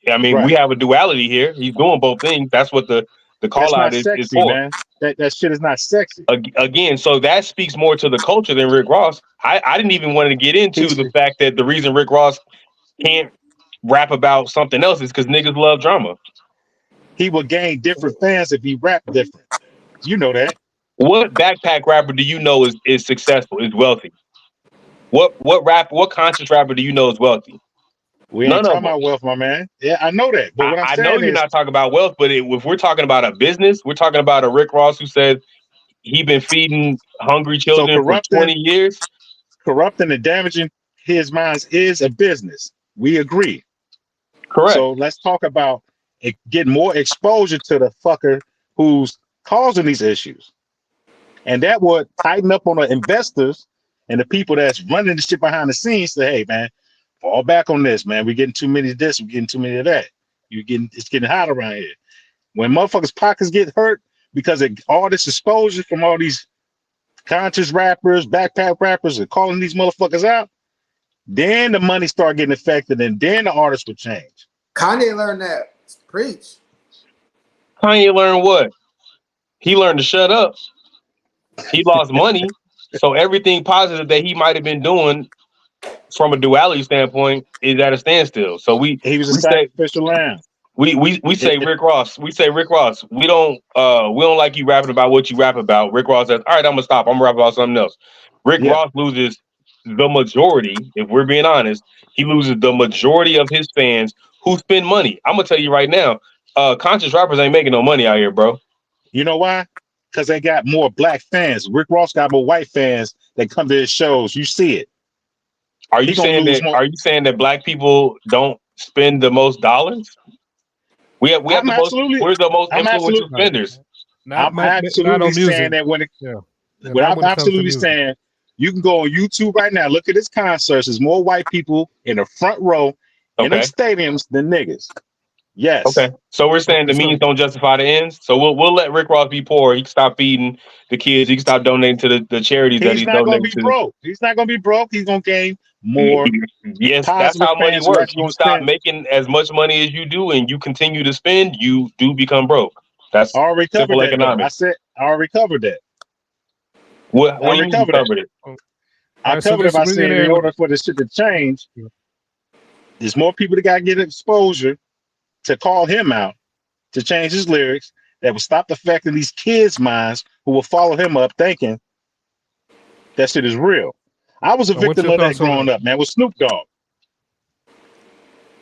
Speaker 4: I mean, we have a duality here. He's doing both things. That's what the call out is for.
Speaker 3: Man. That shit is not sexy.
Speaker 4: Again, so that speaks more to the culture than Rick Ross. I didn't even want to get into the fact that the reason Rick Ross can't rap about something else is because niggas love drama.
Speaker 3: He will gain different fans if he rap different. You know that.
Speaker 4: What backpack rapper do you know is successful, is wealthy? What conscious rapper do you know is wealthy?
Speaker 3: We ain't talking about wealth, my man. Yeah, I know that. But what I'm saying
Speaker 4: I know you're not talking about wealth, but if we're talking about a business, we're talking about a Rick Ross who said he been feeding hungry children for 20 years.
Speaker 3: Corrupting and damaging his minds is a business. We agree.
Speaker 4: Correct.
Speaker 3: So let's talk about getting more exposure to the fucker who's causing these issues. And that would tighten up on the investors and the people that's running the shit behind the scenes. Say, hey, man, fall back on this, man. We're getting too many of this. We're getting too many of that. It's getting hot around here. When motherfuckers' pockets get hurt because of all this exposure from all these conscious rappers, backpack rappers, and calling these motherfuckers out, then the money start getting affected, and then the artists would change.
Speaker 2: Kanye learned that. Preach.
Speaker 4: Kanye learned what? He learned to shut up. He lost money, so everything positive that he might have been doing from a duality standpoint is at a standstill. So
Speaker 3: he was a sacrificial lamb.
Speaker 4: We say Rick Ross. We say Rick Ross. We don't like you rapping about what you rap about. Rick Ross says, all right, I'm gonna stop. I'm gonna rap about something else. Rick Ross loses the majority, if we're being honest, he loses the majority of his fans who spend money. I'm gonna tell you right now, conscious rappers ain't making no money out here, bro.
Speaker 3: You know why? Because they got more black fans. Rick Ross got more white fans that come to his shows. You see it.
Speaker 4: Are you saying that black people don't spend the most dollars? We're the most influential spenders.
Speaker 3: I'm absolutely saying that I'm absolutely saying you can go on YouTube right now. Look at his concerts. There's more white people in the front row in them stadiums than niggas. Yes.
Speaker 4: Okay. So we're saying the means don't justify the ends. So we'll let Rick Ross be poor. He can stop feeding the kids. He can stop donating to the charities that he's donating to.
Speaker 3: He's not going to be broke. He's going to gain more.
Speaker 4: Yes, that's how money works. You stop making as much money as you do, and you continue to spend, you do become broke. That's simple economics.
Speaker 3: I already covered that.
Speaker 4: What do you mean you covered it?
Speaker 3: I covered it by saying in order for this shit to change, there's more people that got to get exposure to call him out, to change his lyrics, that will stop affecting these kids' minds who will follow him up thinking that shit is real. I was a victim of that growing up, man, with Snoop Dogg.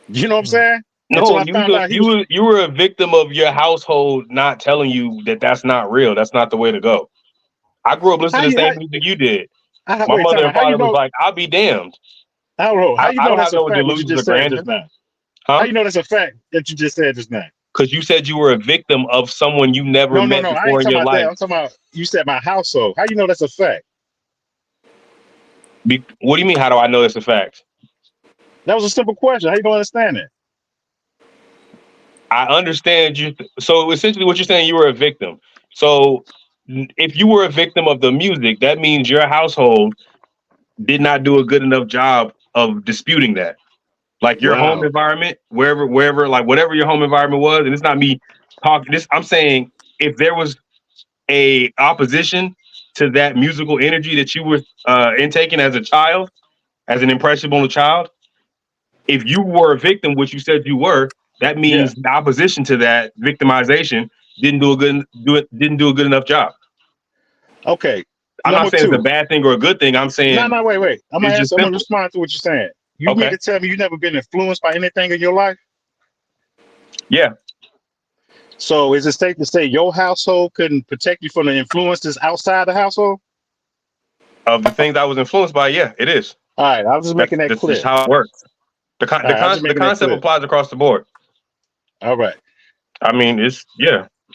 Speaker 3: You know what I'm saying?
Speaker 4: No, you were a victim of your household not telling you that that's not real. That's not the way to go. I grew up listening to the same music you did. My mother and father was like, I'll be damned.
Speaker 3: I don't know. How you know that's a fact
Speaker 4: what you just said just
Speaker 3: now? Huh? How you know that's a fact that you just said just now?
Speaker 4: Because you said you were a victim of someone you never met before in your life.
Speaker 3: I'm talking about you said my household. How you know that's a fact?
Speaker 4: What do you mean? How do I know that's a fact?
Speaker 3: That was a simple question. How you don't understand it?
Speaker 4: I understand you. So essentially, what you're saying, you were a victim. So if you were a victim of the music, that means your household did not do a good enough job of disputing that. Like your home
Speaker 3: Wow.
Speaker 4: environment, wherever, like whatever your home environment was, and it's not me talking. This I'm saying, if there was a opposition to that musical energy that you were intaking as a child, as an impressionable child, if you were a victim, which you said you were, that
Speaker 3: Yeah.
Speaker 4: means the opposition to that victimization didn't do a good enough job.
Speaker 3: Okay.
Speaker 4: I'm not
Speaker 3: Number
Speaker 4: saying it's a
Speaker 3: two.
Speaker 4: bad thing or a good thing. I'm
Speaker 3: No,
Speaker 4: saying
Speaker 3: no, wait. I'm gonna
Speaker 4: it's just
Speaker 3: answer. I'm gonna
Speaker 4: simple.
Speaker 3: respond to what you're saying. You mean
Speaker 4: Okay.
Speaker 3: to tell me you never been influenced by anything in your life?
Speaker 4: Yeah.
Speaker 3: So is it safe to say your household couldn't protect you from the influences outside the household?
Speaker 4: Of the things I was influenced by, yeah, it is.
Speaker 3: All right, I was just making that
Speaker 4: That's just
Speaker 3: clear.
Speaker 4: how it works.
Speaker 3: All right, I was just
Speaker 4: The
Speaker 3: making that
Speaker 4: concept
Speaker 3: clear.
Speaker 4: applies across the board.
Speaker 3: All right.
Speaker 4: I mean,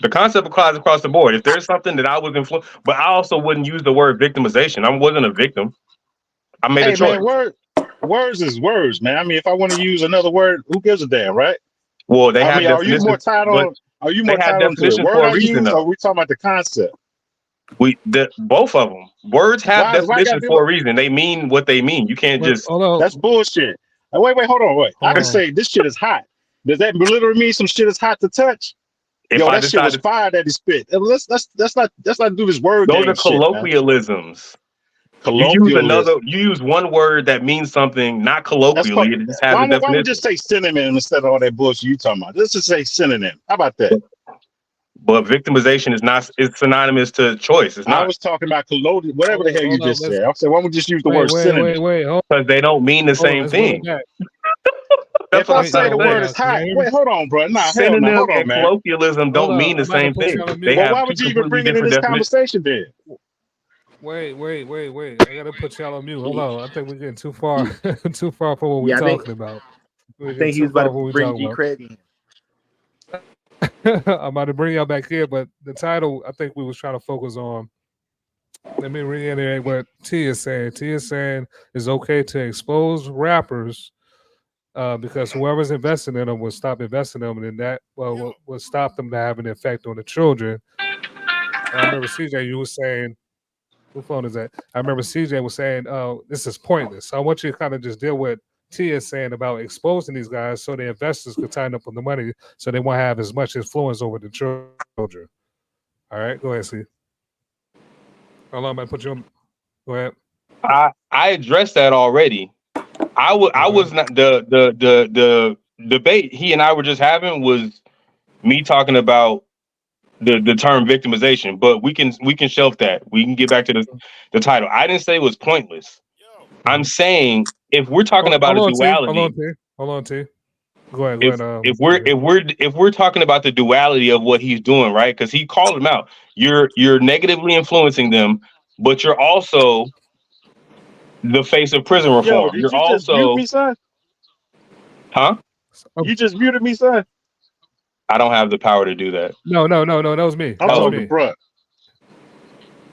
Speaker 4: the concept applies across the board. If there's something that I was influenced, but I also wouldn't use the word victimization. I wasn't a victim. I made a
Speaker 3: Hey
Speaker 4: choice.
Speaker 3: man, words is words, man. I mean, if I want to use another word, who gives a damn, right?
Speaker 4: Well, they
Speaker 3: I
Speaker 4: have
Speaker 3: mean,
Speaker 4: definitions, but
Speaker 3: are you
Speaker 4: they
Speaker 3: more
Speaker 4: have
Speaker 3: tied on to the
Speaker 4: definitions
Speaker 3: word
Speaker 4: for a
Speaker 3: I
Speaker 4: reason,
Speaker 3: use, or
Speaker 4: though.
Speaker 3: are we talking about the concept?
Speaker 4: Both of them. Words have
Speaker 3: Why I gotta
Speaker 4: definitions
Speaker 3: be
Speaker 4: for a reason. They mean what they mean. You can't
Speaker 1: But
Speaker 4: just.
Speaker 1: hold on,
Speaker 3: that's bullshit. Wait, hold on, wait. I
Speaker 1: hold
Speaker 3: can
Speaker 1: on.
Speaker 3: say this shit is hot. Does that literally mean some shit is hot to touch?
Speaker 4: If
Speaker 3: Yo,
Speaker 4: I
Speaker 3: that shit
Speaker 4: decide
Speaker 3: was
Speaker 4: to,
Speaker 3: fire that he spit. Let's not do this word
Speaker 4: those
Speaker 3: game
Speaker 4: are
Speaker 3: shit, man.
Speaker 4: colloquialisms.
Speaker 3: Colloquialism.
Speaker 4: You use one word that means something not
Speaker 3: That's
Speaker 4: colloquially.
Speaker 3: called.
Speaker 4: It just has a
Speaker 3: Why we
Speaker 4: definition.
Speaker 3: just say synonym instead of all that bullshit you talking about? Let's just say synonym. How about that?
Speaker 4: But victimization is synonymous to choice. It's
Speaker 3: I
Speaker 4: not,
Speaker 3: was talking about colloquial, whatever the hell you
Speaker 1: Hold on.
Speaker 3: just
Speaker 1: Let's
Speaker 3: said. I said, why don't we just use the word synonym?
Speaker 1: wait.
Speaker 4: because they don't mean the
Speaker 1: Hold on.
Speaker 4: same
Speaker 1: Let's run it
Speaker 4: thing.
Speaker 1: back.
Speaker 4: That's
Speaker 3: If
Speaker 4: what
Speaker 3: I
Speaker 4: I'm
Speaker 1: Wait,
Speaker 4: trying
Speaker 3: say
Speaker 4: to
Speaker 3: the
Speaker 1: yo,
Speaker 3: word
Speaker 4: say.
Speaker 3: is
Speaker 1: y'all. Can
Speaker 3: hot,
Speaker 1: y'all hear me?
Speaker 3: wait, hold on, bro. Nah, hell no.
Speaker 4: Synonym
Speaker 3: Hold on,
Speaker 4: and
Speaker 3: man.
Speaker 4: colloquialism
Speaker 1: Hold
Speaker 4: don't
Speaker 1: on.
Speaker 4: mean the
Speaker 1: I'm about to
Speaker 4: same
Speaker 1: put
Speaker 4: thing.
Speaker 1: y'all on
Speaker 4: They
Speaker 1: mute.
Speaker 3: Well,
Speaker 4: have
Speaker 3: why
Speaker 4: two
Speaker 3: would you even
Speaker 4: completely
Speaker 3: bring it in
Speaker 4: different
Speaker 3: this
Speaker 4: definitions.
Speaker 3: conversation then?
Speaker 1: Wait. I gotta put y'all on mute. Hold on. I think we're getting too far, too far from what we're
Speaker 10: Yeah,
Speaker 1: talking about. We're
Speaker 10: I
Speaker 1: getting
Speaker 10: think he
Speaker 1: too
Speaker 10: was about
Speaker 1: far
Speaker 10: to
Speaker 1: from what we're
Speaker 10: bring
Speaker 1: talking
Speaker 10: G
Speaker 1: about.
Speaker 10: Craig in.
Speaker 1: I'm about to bring y'all back here, but the title I think we was trying to focus on. Let me reiterate what T is saying. T is saying it's okay to expose rappers because whoever's investing in them will stop investing in them, and then that will stop them to have an effect on the children. I remember CJ, you were saying, who phone is that? I remember CJ was saying, "Oh, this is pointless." So I want you to kind of just deal with T is saying about exposing these guys so the investors could tighten up on the money, so they won't have as much influence over the children. All right, go ahead, C. Hold on, I'm gonna put you on. Go ahead.
Speaker 4: I addressed that already. I
Speaker 1: Okay.
Speaker 4: was not the debate he and I were just having was me talking about the term victimization, but we can shelf that. We can get back to the title. I didn't say it was pointless. I'm
Speaker 1: Mhm.
Speaker 4: saying if we're talking about
Speaker 1: Hold
Speaker 4: a
Speaker 1: on, T. Hold on,
Speaker 4: duality,
Speaker 1: T. Hold on, T. Go ahead. Go
Speaker 4: if
Speaker 1: ahead. CJ.
Speaker 4: if we're talking about the duality of what he's doing, right? Because he called him out. You're negatively influencing them, but you're also the face of prison
Speaker 3: Yo,
Speaker 4: reform.
Speaker 3: did
Speaker 4: You're
Speaker 3: you just mute
Speaker 4: also,
Speaker 3: me, son?
Speaker 4: huh?
Speaker 1: Oh,
Speaker 3: You just muted me, son?
Speaker 4: I don't have the power to do that.
Speaker 1: no. That was me.
Speaker 3: I'm
Speaker 1: That was
Speaker 4: Oh,
Speaker 3: talking to
Speaker 1: me.
Speaker 3: bruh.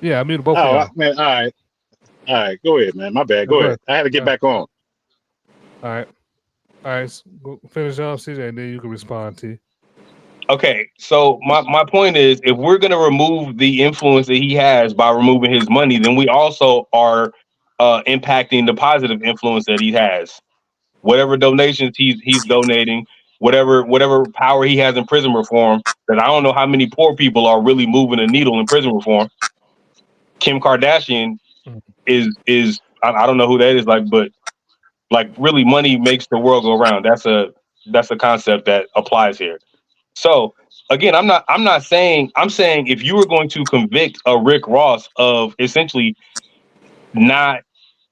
Speaker 1: Yeah, I muted both of
Speaker 3: Oh,
Speaker 1: y'all.
Speaker 3: man, all right. All right, go ahead, man. My bad.
Speaker 1: Go
Speaker 3: Go ahead.
Speaker 1: ahead.
Speaker 3: I had to get
Speaker 1: Yeah.
Speaker 3: back on.
Speaker 1: All right. All right. Go finish off, CJ, and then you can respond, T.
Speaker 4: okay. So my point is, if we're gonna remove the influence that he has by removing his money, then we also are impacting the positive influence that he has. Whatever donations he's donating, whatever power he has in prison reform. That I don't know how many poor people are really moving a needle in prison reform. Kim Kardashian
Speaker 1: Mhm.
Speaker 4: is I don't know who that is, like, but like really money makes the world go round. That's a concept that applies here. So again, I'm not saying, I'm saying if you were going to convict a Rick Ross of essentially not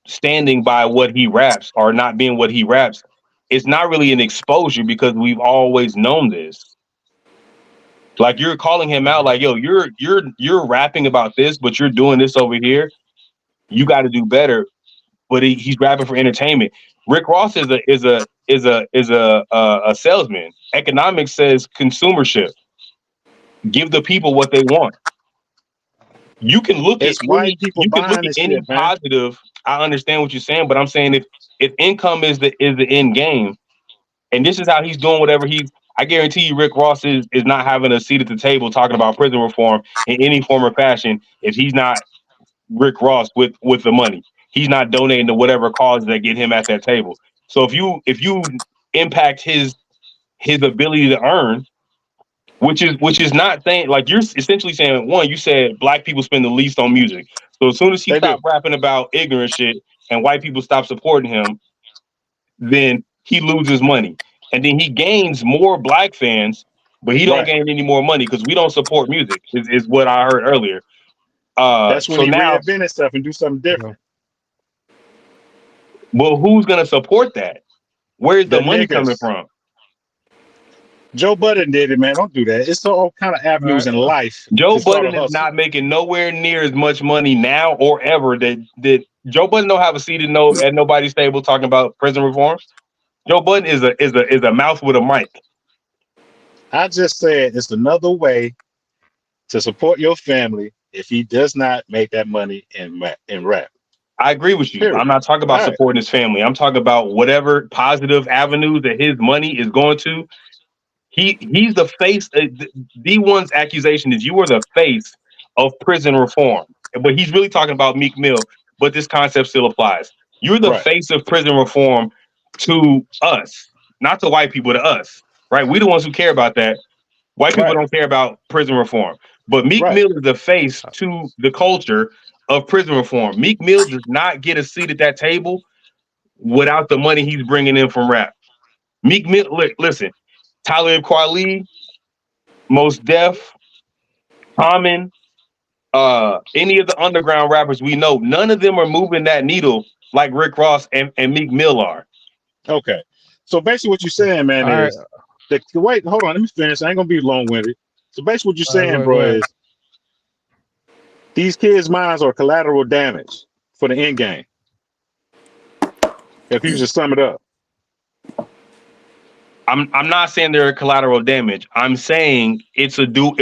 Speaker 4: standing by what he raps or not being what he raps, it's not really an exposure because we've always known this. Like you're calling him out like, yo, you're rapping about this, but you're doing this over here. You got to do better. But he's rapping for entertainment. Rick Ross is a salesman. Economics says consumership. Give the people what they want.
Speaker 3: It's white people
Speaker 4: You can look
Speaker 3: buying
Speaker 4: at
Speaker 3: this
Speaker 4: any
Speaker 3: shit, man.
Speaker 4: positive. I understand what you're saying, but I'm saying if income is the end game, and this is how he's doing whatever I guarantee you Rick Ross is not having a seat at the table talking about prison reform in any form or fashion if he's not Rick Ross with the money. He's not donating to whatever causes that get him at that table. So if you impact his ability to earn, which is not saying, like, you're essentially saying, one, you said black people spend the least on music. So as soon as he
Speaker 3: They do.
Speaker 4: stopped rapping about ignorant shit and white people stop supporting him, then he loses money. And then he gains more black fans, but he don't
Speaker 3: Right.
Speaker 4: gain any more money because we don't support music, is what I heard earlier.
Speaker 3: That's when
Speaker 4: So
Speaker 3: he
Speaker 4: now,
Speaker 3: reinvent himself and do something different.
Speaker 4: well, who's gonna support that? Where's the
Speaker 3: The
Speaker 4: money coming
Speaker 3: niggas.
Speaker 4: from?
Speaker 3: Joe Budden did it, man. Don't do that. It's all kind of
Speaker 1: All right.
Speaker 3: avenues in life
Speaker 4: Joe
Speaker 3: to start a
Speaker 4: Budden is
Speaker 3: hustle.
Speaker 4: not making nowhere near as much money now or ever that Joe Budden don't have a seat at nobody's table talking about prison reform. Joe Budden is a mouth with a mic.
Speaker 3: I just said it's another way to support your family if he does not make that money in rap.
Speaker 4: I agree with you.
Speaker 3: Period.
Speaker 4: I'm not talking about
Speaker 3: All right.
Speaker 4: supporting his family. I'm talking about whatever positive avenues that his money is going to. He's the face. D1's accusation is you are the face of prison reform, but he's really talking about Meek Mill. But this concept still applies. You're the
Speaker 3: Right.
Speaker 4: face of prison reform to us, not to white people, to us, right? We the ones who care about that. White people
Speaker 3: Right.
Speaker 4: don't care about prison reform. But Meek
Speaker 3: Right.
Speaker 4: Mill is the face to the culture of prison reform. Meek Mill does not get a seat at that table without the money he's bringing in from rap. Meek Mill, listen, Talib Kweli, Mos Def, Common, any of the underground rappers we know, none of them are moving that needle like Rick Ross and Meek Mill are.
Speaker 3: Okay. So basically what you're saying, man,
Speaker 1: All right.
Speaker 3: is the wait, hold on, let me finish. I ain't gonna be long-winded. So basically what you're
Speaker 1: All right,
Speaker 3: saying,
Speaker 1: go
Speaker 3: bro,
Speaker 1: ahead.
Speaker 3: is these kids' minds are collateral damage for the end game. If you just sum it up.
Speaker 4: I'm not saying they're collateral damage. I'm saying it's a dual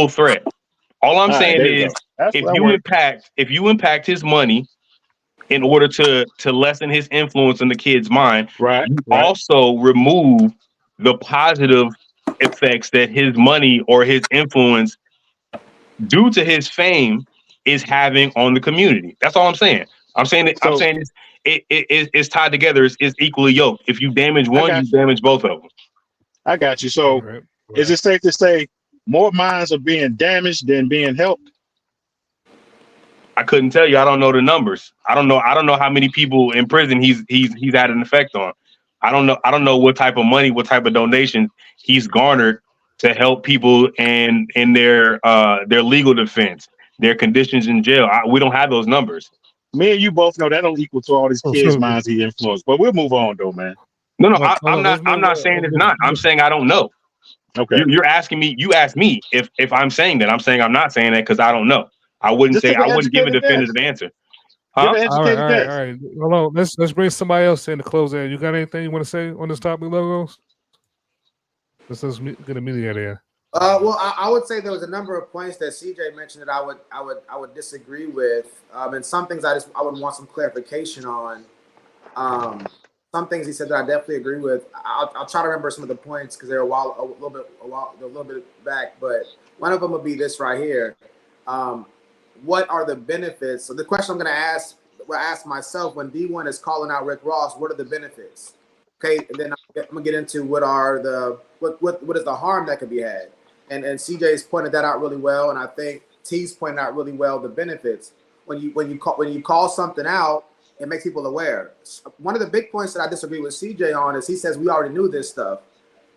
Speaker 4: threat. All I'm
Speaker 3: All right,
Speaker 4: saying
Speaker 3: there you
Speaker 4: is
Speaker 3: go. That's
Speaker 4: if
Speaker 3: that
Speaker 4: you
Speaker 3: works.
Speaker 4: impact his money in order to lessen his influence in the kid's mind,
Speaker 3: Right,
Speaker 4: you
Speaker 3: right.
Speaker 4: also remove the positive effects that his money or his influence due to his fame is having on the community. That's all I'm saying. I'm saying
Speaker 3: So
Speaker 4: it's tied together. It's equally yoked. If you damage
Speaker 3: I
Speaker 4: one, you
Speaker 3: got you.
Speaker 4: damage both of them.
Speaker 3: I got you.
Speaker 1: All
Speaker 3: So
Speaker 1: right.
Speaker 3: is it safe to say more minds are being damaged than being helped?
Speaker 4: I couldn't tell you. I don't know the numbers. I don't know how many people in prison he's had an effect on. I don't know what type of money, what type of donations he's garnered to help people in their legal defense, their conditions in jail. We don't have those numbers.
Speaker 3: Me and you both know that don't equal to all these
Speaker 1: Oh,
Speaker 3: kids'
Speaker 1: so,
Speaker 3: minds he influenced. But we'll move on though, man.
Speaker 4: No,
Speaker 1: hold
Speaker 4: I'm
Speaker 1: on, let's move
Speaker 4: not saying it's not. I'm saying I don't know.
Speaker 3: Okay.
Speaker 4: You're asking me. You asked me if I'm saying that. I'm saying I'm not saying that because I don't know. I wouldn't
Speaker 3: Just take an
Speaker 4: give a
Speaker 3: educated
Speaker 4: definitive
Speaker 3: guess.
Speaker 4: answer.
Speaker 3: Give
Speaker 4: Huh?
Speaker 3: an
Speaker 1: all right,
Speaker 3: educated guess.
Speaker 1: all right. Hold on. Let's bring somebody else in to close out. You got anything you want to say on this topic, Logos? Let's get a media there.
Speaker 2: Well, I would say there was a number of points that CJ mentioned that I would disagree with, and some things I would want some clarification on. Some things he said that I definitely agree with. I'll try to remember some of the points because they're a little bit back. But one of them would be this right here. What are the benefits? So the question I'm going to ask myself when D1 is calling out Rick Ross, what are the benefits? Okay, and then I'm gonna get into what is the harm that could be had. And CJ's pointed that out really well, and I think T's pointed out really well the benefits. When you call something out, it makes people aware. One of the big points that I disagree with CJ on is he says we already knew this stuff.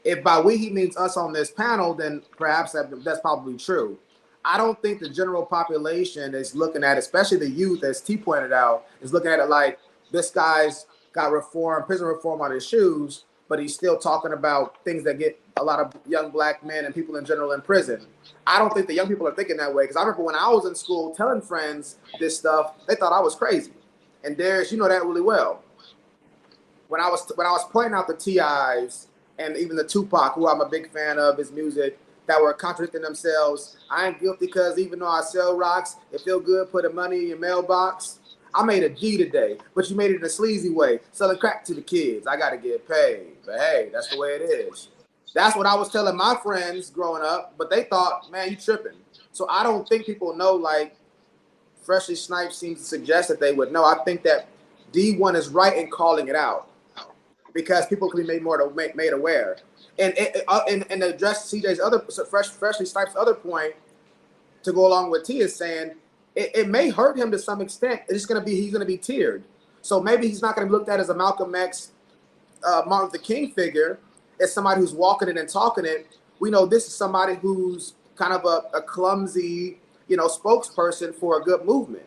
Speaker 2: If by we he means us on this panel, then perhaps that's probably true. I don't think the general population is looking at, especially the youth, as T pointed out, is looking at it like this guy's got prison reform on his shoes, but he's still talking about things that get a lot of young black men and people in general in prison. I don't think the young people are thinking that way because I remember when I was in school telling friends this stuff, they thought I was crazy. And Darius, you know that really well. When I was pointing out the T.I.s and even the Tupac, who I'm a big fan of his music, that were contradicting themselves. I ain't guilty because even though I sell rocks, it feel good putting money in your mailbox. I made a G today, but you made it in a sleazy way, selling crack to the kids. I got to get paid. But hey, that's the way it is. That's what I was telling my friends growing up, but they thought, man, you tripping. So I don't think people know, like Freshly Snipes seems to suggest that they would know. I think that D1 is right in calling it out because people can be made aware. And to address CJ's Freshly Snipes' other point, to go along with T is saying, it may hurt him to some extent. He's gonna be tiered. So maybe he's not gonna be looked at as a Malcolm X, Martin Luther King figure, as somebody who's walking it and talking it. We know this is somebody who's kind of a clumsy, spokesperson for a good movement.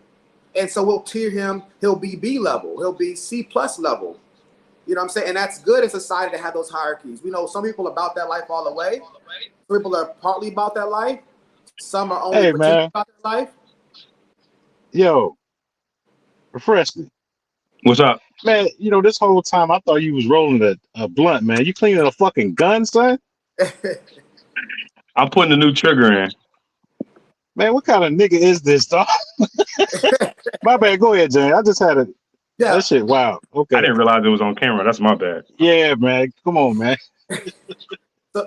Speaker 2: And so we'll tier him. He'll be B level. He'll be C plus level. You know what I'm saying? And that's good in society to have those hierarchies. We know some people are about that life all the way. Some people are partly about that life. Some are only about that life.
Speaker 3: Yo, refresh me.
Speaker 4: What's up?
Speaker 3: Man, this whole time I thought you was rolling a blunt, man. You cleaning a fucking gun, son?
Speaker 4: I'm putting a new trigger in.
Speaker 3: Man, what kind of nigga is this, dog? My bad. Go ahead, Jane. I just had a... Yeah. That shit, wow. Okay.
Speaker 4: I didn't realize it was on camera. That's my bad.
Speaker 3: Yeah, man. Come on, man.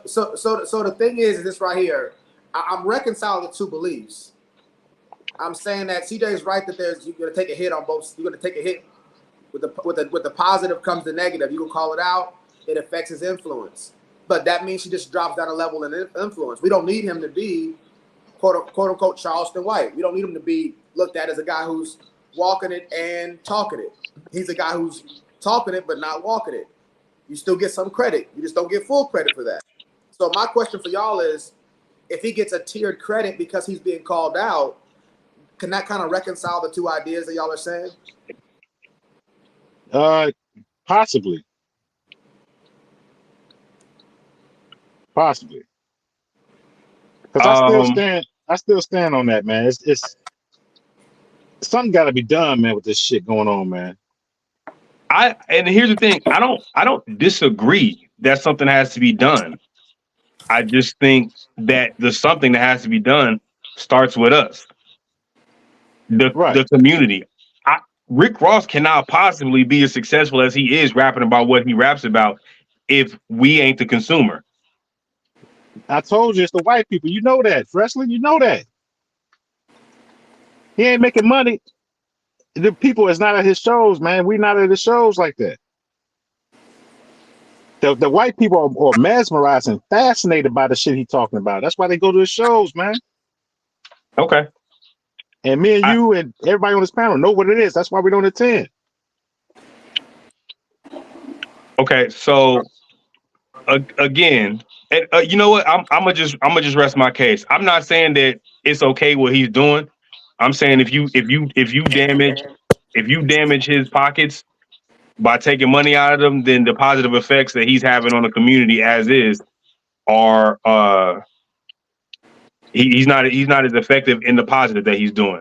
Speaker 2: So the thing is this right here. I'm reconciling the two beliefs. I'm saying that CJ is right that you're gonna take a hit on both. You're gonna take a hit with the positive comes the negative. You can call it out. It affects his influence, but that means he just drops down a level in influence. We don't need him to be quote unquote Charleston White. We don't need him to be looked at as a guy who's walking it and talking it. He's a guy who's talking it but not walking it. You still get some credit. You just don't get full credit for that. So my question for y'all is, if he gets a tiered credit because he's being called out, can that kind of reconcile the two ideas that y'all are saying?
Speaker 3: Possibly. Because I still stand on that, man. It's something got to be done, man, with this shit going on, man.
Speaker 4: And here's the thing, I don't disagree that something has to be done. I just think that the something that has to be done starts with us, the community. Rick Ross cannot possibly be as successful as he is rapping about what he raps about if we ain't the consumer.
Speaker 3: I told you it's the white people. You know that, Freshly. You know that. He ain't making money. The people is not at his shows, man. We not at his shows like that. The white people are mesmerized and fascinated by the shit he's talking about. That's why they go to his shows, man.
Speaker 4: Okay.
Speaker 3: And me and you and everybody on this panel know what it is. That's why we don't attend.
Speaker 4: Okay, so again, you know what? I'm gonna just rest my case. I'm not saying that it's okay what he's doing. I'm saying if you damage his pockets by taking money out of them, then the positive effects that he's having on the community as is are he's not as effective in the positive that he's doing.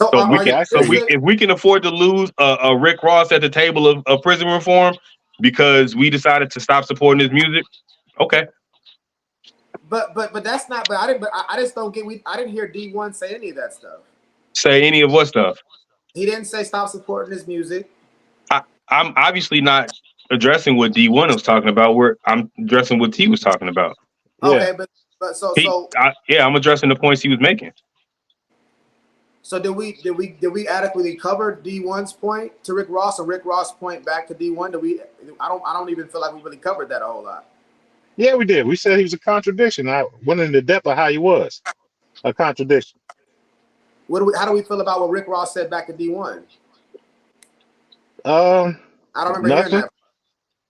Speaker 4: So if we can afford to lose a Rick Ross at the table of prison reform because we decided to stop supporting his music, okay.
Speaker 2: But that's not. But I just don't get. I didn't hear D1 say any of that stuff.
Speaker 4: Say any of what stuff?
Speaker 2: He didn't say stop supporting his music.
Speaker 4: I'm obviously not addressing what D1 was talking about. I'm addressing what T was talking about.
Speaker 2: Okay, but
Speaker 4: I'm addressing the points he was making.
Speaker 2: So did we adequately cover D1's point to Rick Ross and Rick Ross' point back to D1? I don't even feel like we really covered that a whole lot.
Speaker 3: Yeah, we did. We said he was a contradiction. I went into depth of how he was a contradiction.
Speaker 2: How do we feel about what Rick Ross said back to D1?
Speaker 3: I
Speaker 2: don't remember hearing that.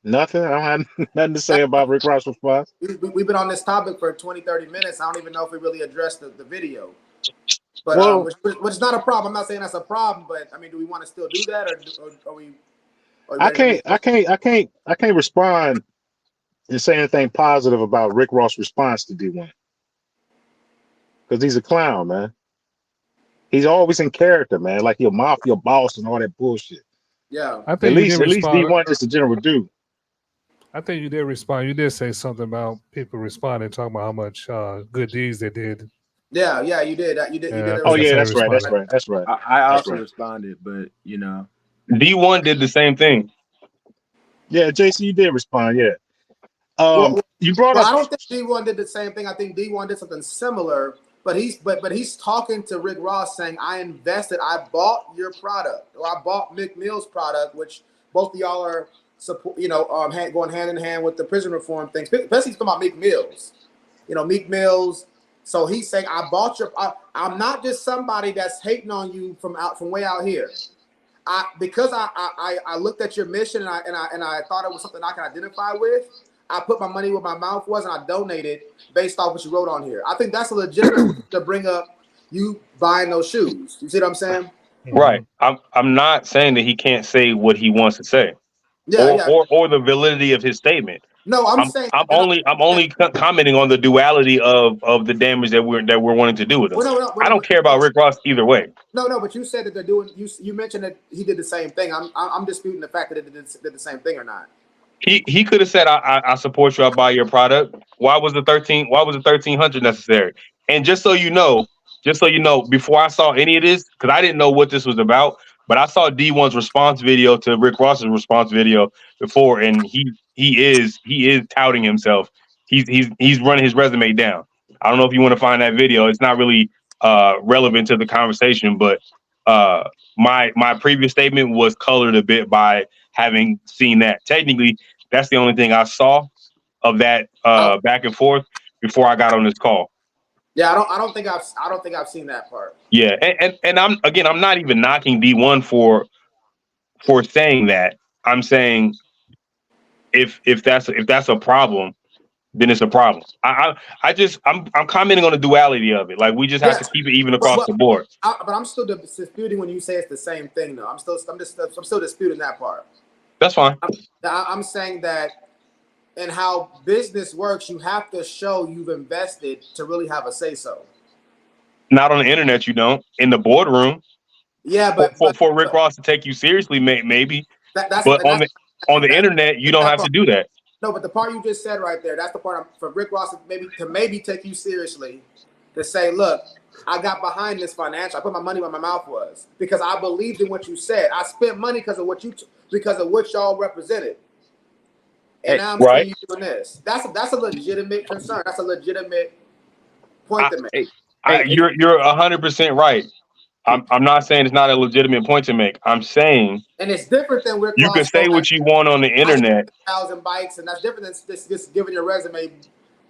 Speaker 3: Nothing. I don't have nothing to say about Rick Ross' response.
Speaker 2: We've been on this topic for 20, 30 minutes. I don't even know if we really addressed the video. But which is not a problem. I'm not saying that's a problem, but I mean, do we want to still do that, or are we?
Speaker 3: I can't respond and say anything positive about Rick Ross' response to D1 because he's a clown, man. He's always in character, man, like your mafia boss and all that bullshit.
Speaker 2: Yeah,
Speaker 3: I think at least D1 just a general dude.
Speaker 1: I think you did respond. You did say something about people responding, talking about how much good deeds they did
Speaker 2: Yeah, you did. You did. You
Speaker 1: Yeah,
Speaker 2: did.
Speaker 1: I
Speaker 3: Oh
Speaker 1: think I
Speaker 3: yeah,
Speaker 1: saw you
Speaker 3: that's right.
Speaker 1: respond.
Speaker 3: That's right. That's right.
Speaker 10: I
Speaker 3: That's
Speaker 10: also
Speaker 3: right.
Speaker 10: responded, but you know,
Speaker 4: D1 did the same thing.
Speaker 3: Yeah, JC, you did respond. Yeah.
Speaker 2: Well,
Speaker 3: You brought
Speaker 2: well,
Speaker 3: up.
Speaker 2: I don't think D1 did the same thing. I think D1 did something similar, but he's talking to Rick Ross saying, "I invested. I bought your product, or I bought Mick Mill's product, which both of y'all are support. Going hand in hand with the prison reform things. Especially talking about Meek Mills. Meek Mills. So he's saying, I bought your. I'm not just somebody that's hating on you from way out here. Because I looked at your mission and I thought it was something I can identify with. I put my money where my mouth was and I donated based off what you wrote on here. I think that's a legitimate reason to bring up you buying those shoes. You see what I'm saying?
Speaker 4: Right. I'm not saying that he can't say what he wants to say,
Speaker 2: Yeah.
Speaker 4: or the validity of his statement.
Speaker 2: No, I'm
Speaker 4: I'm
Speaker 2: saying.
Speaker 4: I'm only commenting on the duality of the damage that we're wanting to do with him. I don't care about Rick Ross either way.
Speaker 2: No, but you said that they're doing. You mentioned that he did the same thing. I'm disputing the fact that it did the same thing or not.
Speaker 4: He could have said, I support you, I buy your product. Why was the 1300 necessary? And just so you know, before I saw any of this, because I didn't know what this was about, but I saw D1's response video to Rick Ross's response video before, and he is touting himself. He's running his resume down. I don't know if you want to find that video. It's not really relevant to the conversation, but my previous statement was colored a bit by having seen that. Technically, that's the only thing I saw of that back and forth before I got on this call.
Speaker 2: Yeah, I don't think I've seen that part.
Speaker 4: Yeah, and I'm not even knocking D1 for saying that. I'm saying if that's a problem, then it's a problem. I'm commenting on the duality of it. Like, we just have to keep it even across the board.
Speaker 2: But I'm still disputing when you say it's the same thing, though. I'm still disputing that part.
Speaker 4: That's fine.
Speaker 2: I'm saying that in how business works, you have to show you've invested to really have a say so.
Speaker 4: Not on the internet, you don't. In the boardroom.
Speaker 2: Yeah,
Speaker 4: for Rick Ross to take you seriously, maybe. But on the internet, you don't have to do that.
Speaker 2: No, but the part you just said right there, that's the part for Rick Ross to maybe take you seriously, to say, look, I got behind this financial. I put my money where my mouth was because I believed in what you said. I spent money because of what y'all represented. And now I'm seeing you doing this. That's a legitimate concern. That's a legitimate point to make.
Speaker 4: You're 100% right. I'm not saying it's not a legitimate point to make. I'm saying,
Speaker 2: and it's different than Rick
Speaker 4: you
Speaker 2: Ross
Speaker 4: can say what you want on the internet.
Speaker 2: 1,000 bikes, and that's different than just giving your resume,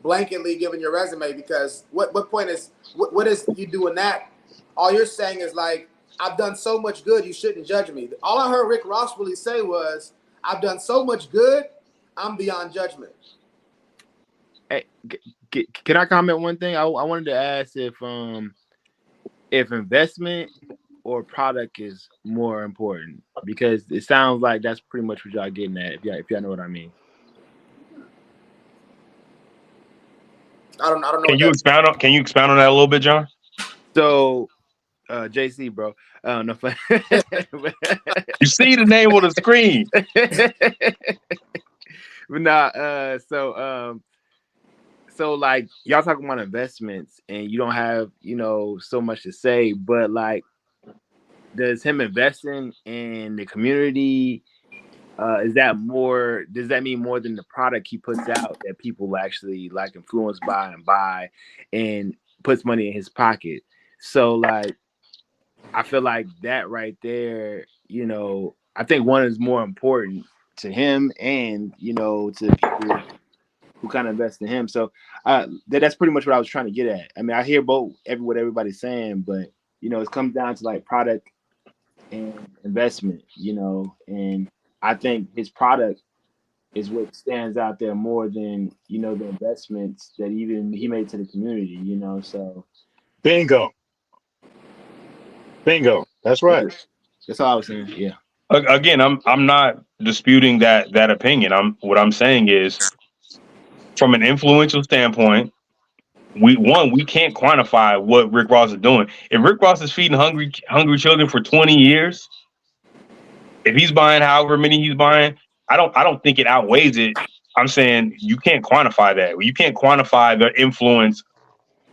Speaker 2: blanketly giving your resume. Because what point is what is you doing that? All you're saying is like, I've done so much good, you shouldn't judge me. All I heard Rick Ross really say was, I've done so much good, I'm beyond judgment.
Speaker 10: Hey, can I comment one thing? I wanted to ask if investment or product is more important, because it sounds like that's pretty much what y'all getting at. If y'all know what I mean.
Speaker 2: I don't know.
Speaker 4: Can you expound on that a little bit, John?
Speaker 10: So, JC, bro. No,
Speaker 4: you see the name on the screen.
Speaker 10: But nah, so like y'all talking about investments and you don't have, so much to say, but like, does him investing in the community, does that mean more than the product he puts out that people actually like influenced by and buy and puts money in his pocket? So like, I feel like that right there, I think one is more important to him and, to people who kind of invest in him. So that's pretty much what I was trying to get at. I mean, I hear what everybody's saying, but, it comes down to like product and investment, and I think his product is what stands out there more than, the investments that even he made to the community, so.
Speaker 3: Bingo. That's right.
Speaker 10: That's all I was saying. Yeah.
Speaker 4: Again, I'm not disputing that opinion. What I'm saying is, from an influential standpoint, we can't quantify what Rick Ross is doing. If Rick Ross is feeding hungry children for 20 years, if he's buying however many he's buying, I don't think it outweighs it. I'm saying you can't quantify that. You can't quantify the influence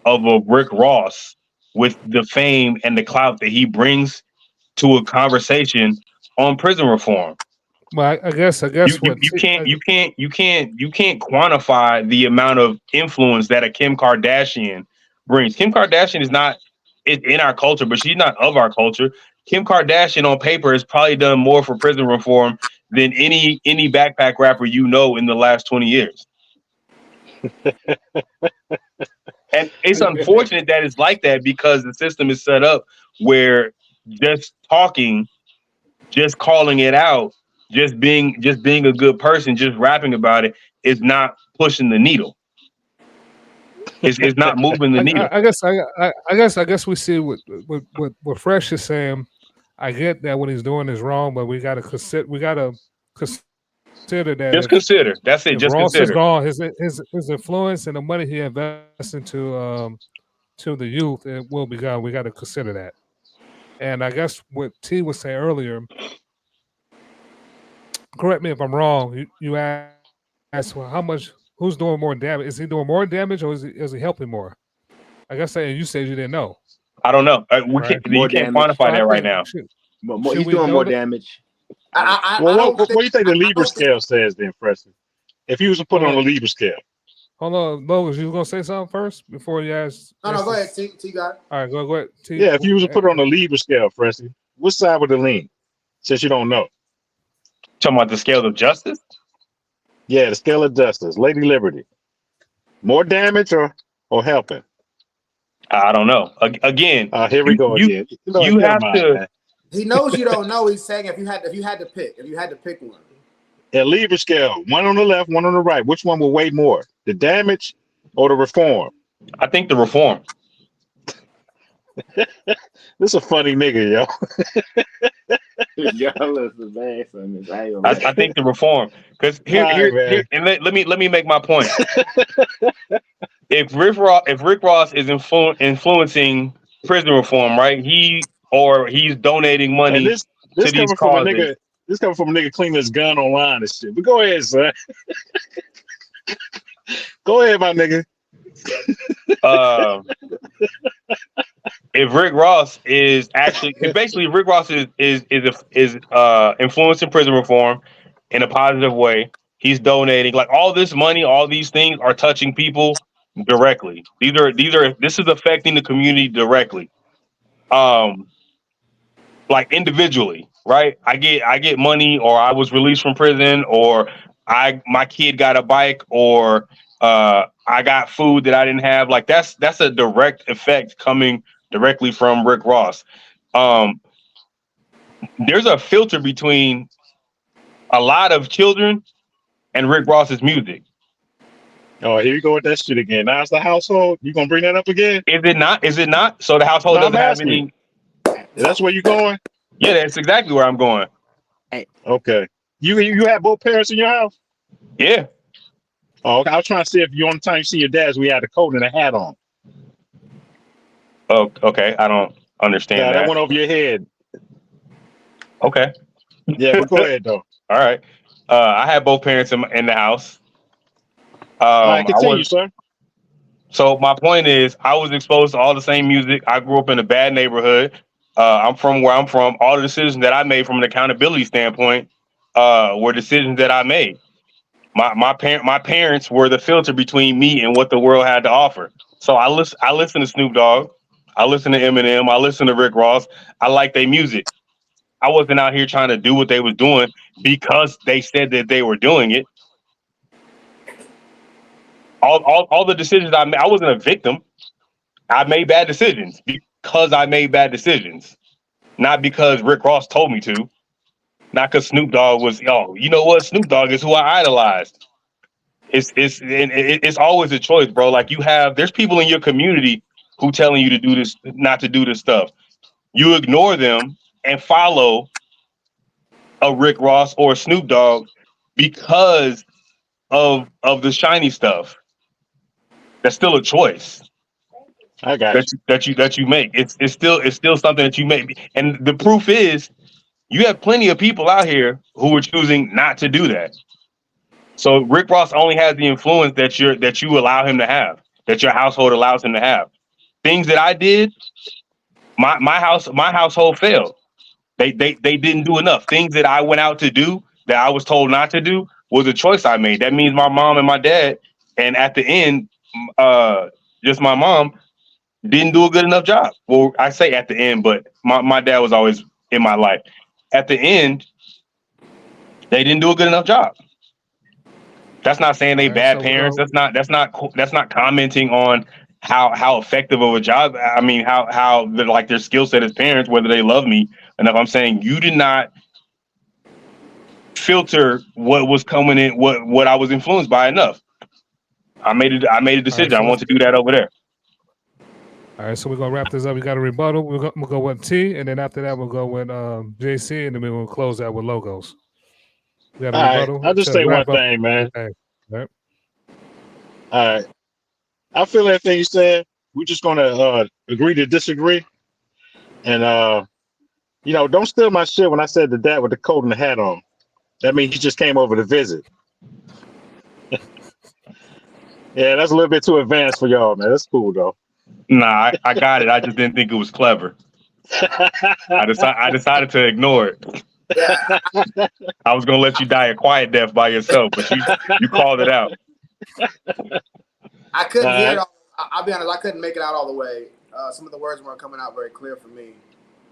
Speaker 4: of a Rick Ross with the fame and the clout that he brings to a conversation on prison reform.
Speaker 1: Well, I guess
Speaker 4: You
Speaker 1: what
Speaker 4: can't quantify the amount of influence that a Kim Kardashian brings. Kim Kardashian is not in our culture, but she's not of our culture. Kim Kardashian on paper has probably done more for prison reform than any backpack rapper you know in the last 20 years. And it's unfortunate that it's like that because the system is set up where just talking, just calling it out, just being a good person, just rapping about it is not pushing the needle. It's not moving the needle.
Speaker 1: I guess we see what Fresh is saying. I get that what he's doing is wrong, but we gotta consider that
Speaker 4: Just consider. That's it.
Speaker 1: if
Speaker 4: Just
Speaker 1: Ross is
Speaker 4: consider.
Speaker 1: gone, his influence and the money he invests into to the youth, it will be gone. We got to consider that. And I guess what T was saying earlier, correct me if I'm wrong. You asked, well, who's doing more damage? Is he doing more damage, or is he helping more? I guess you said you didn't know.
Speaker 4: I don't know.
Speaker 1: Right?
Speaker 10: More
Speaker 4: You can't
Speaker 10: damage.
Speaker 4: quantify
Speaker 1: So I
Speaker 4: that right
Speaker 1: think
Speaker 4: now.
Speaker 10: He's doing more damage.
Speaker 3: What do you think the Libra scale says then, Preston? If you was to put it on the Libra scale.
Speaker 1: Hold on, Lois, you was gonna say something first before you ask?
Speaker 2: No, go ahead. T got it.
Speaker 1: All right, go ahead. T,
Speaker 3: Yeah, if you was to put it on the Libra scale, Preston, what side would it lean? Since you don't know.
Speaker 4: Talking about the scale of justice?
Speaker 3: Yeah, the scale of justice. Lady Liberty. More damage or helping?
Speaker 4: I don't know. Again,
Speaker 3: here we go again.
Speaker 4: You have to.
Speaker 3: Man.
Speaker 2: He knows you don't know. He's saying if you had to pick one.
Speaker 3: At Libra scale, one on the left, one on the right. Which one will weigh more? The damage or the reform?
Speaker 4: I think the reform.
Speaker 3: This is a funny nigga, yo.
Speaker 10: Y'all is the best on this.
Speaker 4: I think the reform. Because here, and let me make my point. If Rick Ross is influencing prison reform, right? He's donating money
Speaker 3: this
Speaker 4: to these causes.
Speaker 3: This coming from a nigga cleaning his gun online and shit. But go ahead, son. Go ahead, my nigga.
Speaker 4: If Rick Ross is actually, basically Rick Ross is influencing prison reform in a positive way. He's donating, like, all this money, all these things are touching people directly. This is affecting the community directly. Like individually, right? I get money, or I was released from prison, or my kid got a bike, or I got food that I didn't have. Like that's a direct effect coming directly from Rick Ross. There's a filter between a lot of children and Rick Ross's music.
Speaker 3: Oh, here you go with that shit again. Now it's the household. You gonna bring that up again?
Speaker 4: Is it not? Is it not? So the household doesn't have any.
Speaker 3: That's where you going?
Speaker 4: Yeah, that's exactly where I'm going.
Speaker 3: Okay. You have both parents in your house?
Speaker 4: Yeah.
Speaker 3: Oh, okay. I was trying to see if you on the time you see your dads, we had a coat and a hat on.
Speaker 4: Oh, okay. I don't understand that.
Speaker 3: That went over your head.
Speaker 4: Okay.
Speaker 3: Yeah, but go ahead though.
Speaker 4: All right. I had both parents in the house.
Speaker 3: All right, continue, sir.
Speaker 4: So my point is, I was exposed to all the same music. I grew up in a bad neighborhood. I'm from where I'm from. All the decisions that I made from an accountability standpoint were decisions that I made. My parents were the filter between me and what the world had to offer. So I listen to Snoop Dogg. I listen to Eminem. I listen to Rick Ross. I like their music. I wasn't out here trying to do what they was doing because they said that they were doing it. All the decisions I made, I wasn't a victim. I made bad decisions because I made bad decisions, not because Rick Ross told me to, not because Snoop Dogg was, you know what? Snoop Dogg is who I idolized. It's always a choice, bro. Like there's people in your community who telling you to do this, not to do this stuff. You ignore them and follow a Rick Ross or a Snoop Dogg because of the shiny stuff. That's still a choice.
Speaker 3: I got
Speaker 4: that you make. It's still something that you make. And the proof is you have plenty of people out here who are choosing not to do that. So Rick Ross only has the influence that you allow him to have, that your household allows him to have. things that I did, my household failed. They didn't do enough. Things that I went out to do that I was told not to do was a choice I made. That means my mom and my dad, and at the end, just my mom didn't do a good enough job. Well, I say at the end, but my dad was always in my life. At the end, they didn't do a good enough job. That's not saying they
Speaker 1: All right,
Speaker 4: bad
Speaker 1: so we're
Speaker 4: parents.
Speaker 1: going.
Speaker 4: That's not commenting on how effective of a job. I mean, how like their skill set as parents, whether they love me enough. I'm saying you did not filter what was coming in, what I was influenced by enough. I made a
Speaker 1: All right,
Speaker 4: decision. I
Speaker 1: so
Speaker 4: want
Speaker 1: let's.
Speaker 4: to do that over there.
Speaker 1: All right, so we're gonna wrap this up. We got a rebuttal. We'll go with T, and then after that, we'll go with JC, and then we're gonna close out with logos. We got a
Speaker 3: All right,
Speaker 1: rebuttal
Speaker 3: I'll just
Speaker 1: to
Speaker 3: say one
Speaker 1: wrap up.
Speaker 3: thing, man.
Speaker 1: Okay. All right.
Speaker 3: All right, I feel everything you said. We're just gonna agree to disagree, and don't steal my shit when I said the dad with the coat and the hat on. That means he just came over to visit. Yeah, that's a little bit too advanced for y'all, man. That's cool though.
Speaker 4: Nah, I got it. I just didn't think it was clever. I decided to ignore it.
Speaker 2: Yeah,
Speaker 4: I was gonna let you die a quiet death by yourself, but you called it out.
Speaker 2: I couldn't
Speaker 3: All
Speaker 2: hear
Speaker 3: right.
Speaker 2: it. I'll be honest, I couldn't make it out all the way. Some of the words weren't coming out very clear for me.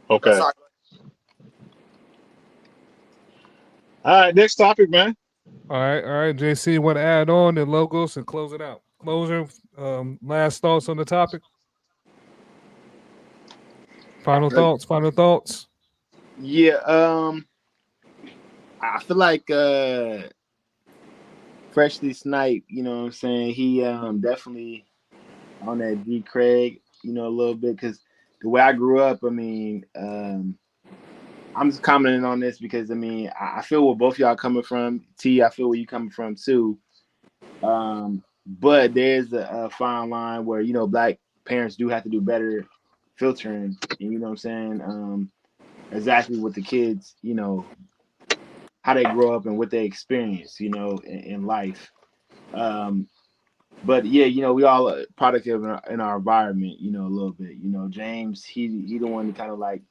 Speaker 2: But
Speaker 3: Okay.
Speaker 2: sorry.
Speaker 3: All right. Next topic, man.
Speaker 1: All right. JC, want to add on the logos and close it out? Closure. Last thoughts on the topic. Final thoughts.
Speaker 10: Yeah. I feel like Freshly Snipe, you know what I'm saying? He definitely on that D Craig, a little bit, because the way I grew up, I mean, I'm just commenting on this because I feel where both y'all coming from. T, I feel where you coming from too. But there's a fine line where black parents do have to do better filtering, and you know what I'm saying, exactly what the kids, how they grow up and what they experience, in life. But yeah, we all are product of in our environment, a little bit. James, he the one to kind of like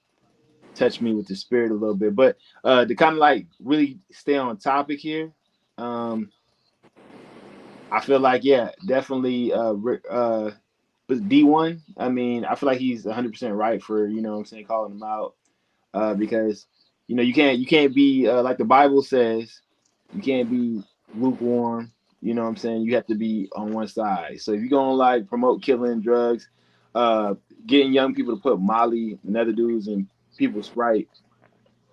Speaker 10: touch me with the spirit a little bit. But to kind of like really stay on topic here, I feel like definitely D1. I mean, I feel like he's 100% right for what I'm saying, calling him out, because you can't be like the Bible says, you can't be lukewarm. You know what I'm saying? You have to be on one side. So if you're gonna like promote killing, drugs, getting young people to put Molly and other dudes in people's Sprite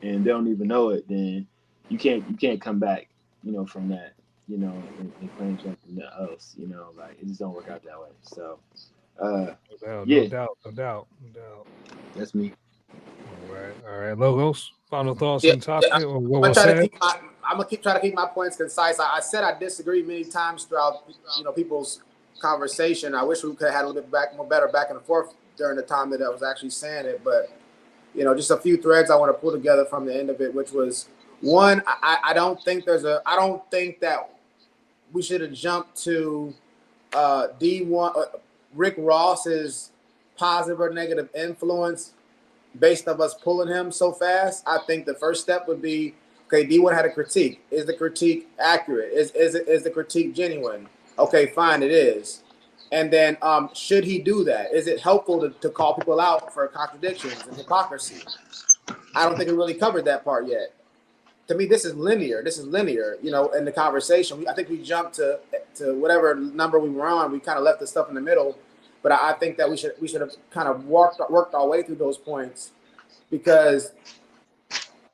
Speaker 10: and they don't even know it, then you can't come back, from that, and claim something else. Like it just don't work out that way. So
Speaker 1: No doubt.
Speaker 10: that's me.
Speaker 1: All right. Logos. Final thoughts
Speaker 2: Yeah,
Speaker 1: on the topic or
Speaker 2: I'm
Speaker 1: what
Speaker 2: gonna
Speaker 1: was
Speaker 2: try to
Speaker 1: said?
Speaker 2: try to keep my points concise. I said I disagree many times throughout people's conversation. I wish we could have had a little bit better back and forth during the time that I was actually saying it. But just a few threads I want to pull together from the end of it, which was one. I don't think that we should have jumped to D1 Rick Ross's positive or negative influence based on us pulling him so fast. I think the first step would be, okay, D1 had a critique. Is the critique accurate? Is the critique genuine? Okay, fine, it is. And then should he do that? Is it helpful to call people out for contradictions and hypocrisy? I don't think we really covered that part yet. To me, this is linear, in the conversation. I think we jumped to whatever number we were on. We kind of left the stuff in the middle. But I think that we should have kind of worked our way through those points, because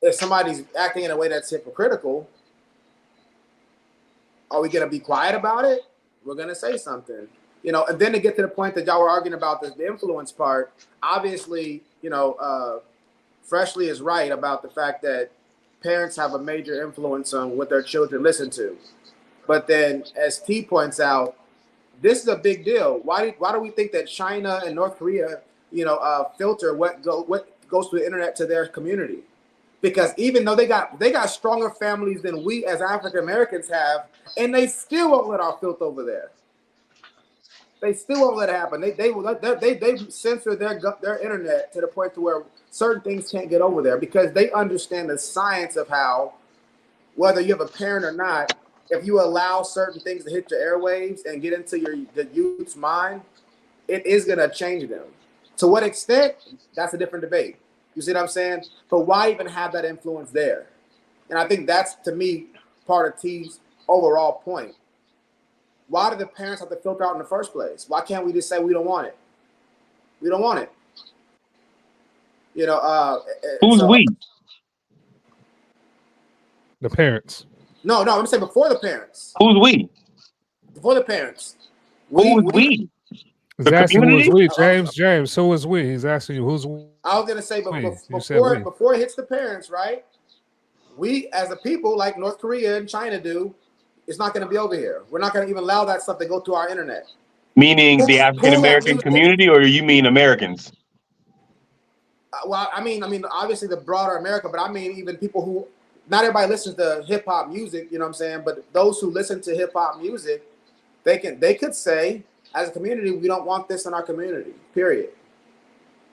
Speaker 2: if somebody's acting in a way that's hypocritical, are we going to be quiet about it? We're going to say something, and then to get to the point that y'all were arguing about the influence part. Obviously, Freshly is right about the fact that parents have a major influence on what their children listen to. But then, as T points out, this is a big deal. Why do we think that China and North Korea, filter what goes through the internet to their community? Because even though they got stronger families than we as African Americans have, and they still won't let our filth over there. They still won't let it happen. They censor their internet to the point to where certain things can't get over there because they understand the science of how, whether you have a parent or not, if you allow certain things to hit your airwaves and get into the youth's mind, it is gonna change them. To what extent? That's a different debate. You see what I'm saying? But why even have that influence there? And I think that's, to me, part of T's overall point. Why do the parents have to filter out in the first place? Why can't we just say we don't want it? We don't want it. You know,
Speaker 4: Who's we?
Speaker 1: The parents.
Speaker 2: No, I'm saying before the parents.
Speaker 4: Who's we?
Speaker 2: Before the parents.
Speaker 4: Who is we?
Speaker 1: He's
Speaker 4: The
Speaker 1: asking who is
Speaker 4: community?
Speaker 1: we, James, who is we? He's asking you who's we.
Speaker 2: I was gonna say, but
Speaker 1: You said we.
Speaker 2: before it hits the parents, right? We as a people, like North Korea and China do, it's not gonna be over here. We're not gonna even allow that stuff to go to our internet.
Speaker 4: Meaning the African American
Speaker 2: music.
Speaker 4: community, or you mean Americans?
Speaker 2: Well, I mean, obviously the broader America, but I mean even people who, not everybody listens to hip hop music, you know what I'm saying? But those who listen to hip hop music, they could say, as a community, we don't want this in our community. Period.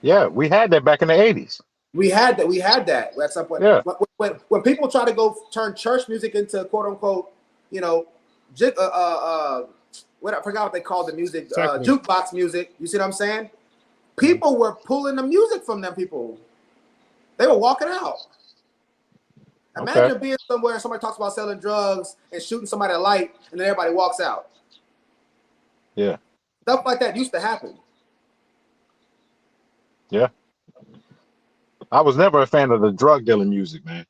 Speaker 3: Yeah, we had that back in the 80s.
Speaker 2: We had that at some point.
Speaker 3: Yeah.
Speaker 2: When people try to go turn church music into quote unquote, you know, what I forgot what they called the music, jukebox music. You see what I'm saying? People were pulling the music from them people. They were walking out. Imagine being somewhere and somebody talks about selling drugs and shooting somebody a light, and then everybody walks out.
Speaker 3: Yeah.
Speaker 2: Stuff like that used to happen.
Speaker 3: Yeah. I was never a fan of the drug dealing music, man.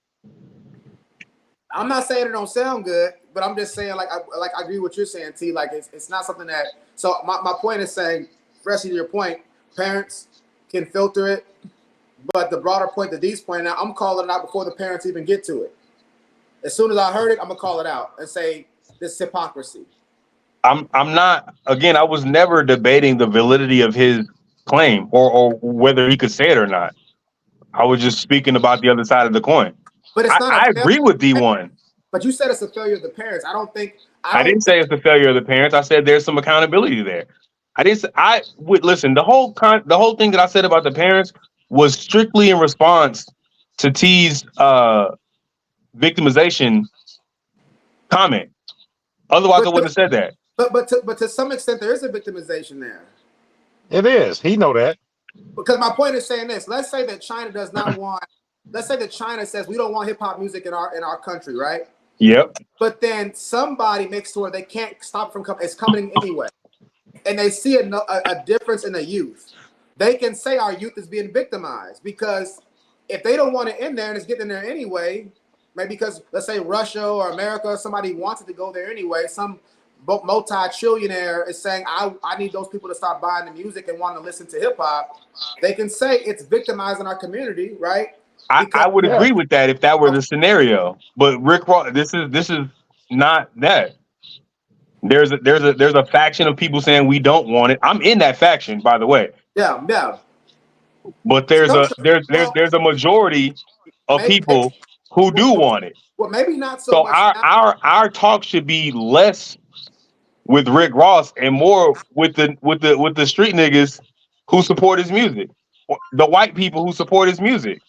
Speaker 2: I'm not saying it don't sound good, but I'm just saying, I agree with what you're saying, T. Like it's not something that. So my point is saying, especially to your point, parents can filter it, but the broader point that D's pointing out, I'm calling it out before the parents even get to it. As soon as I heard it, I'm gonna call it out and say this is hypocrisy.
Speaker 4: I'm not. Again, I was never debating the validity of his claim or whether he could say it or not. I was just speaking about the other side of the coin.
Speaker 2: But it's not.
Speaker 4: I agree with D1.
Speaker 2: But you said it's a failure of the parents.
Speaker 4: I didn't say it's a failure of the parents. I said there's some accountability there. I didn't say, listen, the whole thing that I said about the parents was strictly in response to T's victimization comment. Otherwise, I wouldn't have said that.
Speaker 2: But to some extent, there is a victimization there.
Speaker 3: It is. He know that.
Speaker 2: Because my point is saying this. Let's say that China does not want. Let's say that China says we don't want hip hop music in our country, right?
Speaker 4: Yep.
Speaker 2: But then somebody makes sure they can't stop from coming. It's coming anyway, and they see a difference in the youth. They can say our youth is being victimized because if they don't want it in there and it's getting in there anyway, maybe because let's say Russia or America or somebody wants it to go there anyway. Some multi-trillionaire is saying I need those people to stop buying the music and want to listen to hip hop. They can say it's victimizing our community, right?
Speaker 4: I would agree with that if that were the scenario. But Rick Ross, this is not that. There's a faction of people saying we don't want it. I'm in that faction, by the way.
Speaker 2: Yeah.
Speaker 4: But there's a majority of people who do want it.
Speaker 2: Well, maybe not so.
Speaker 4: So
Speaker 2: much
Speaker 4: our talk should be less with Rick Ross and more with the street niggas who support his music, the white people who support his music.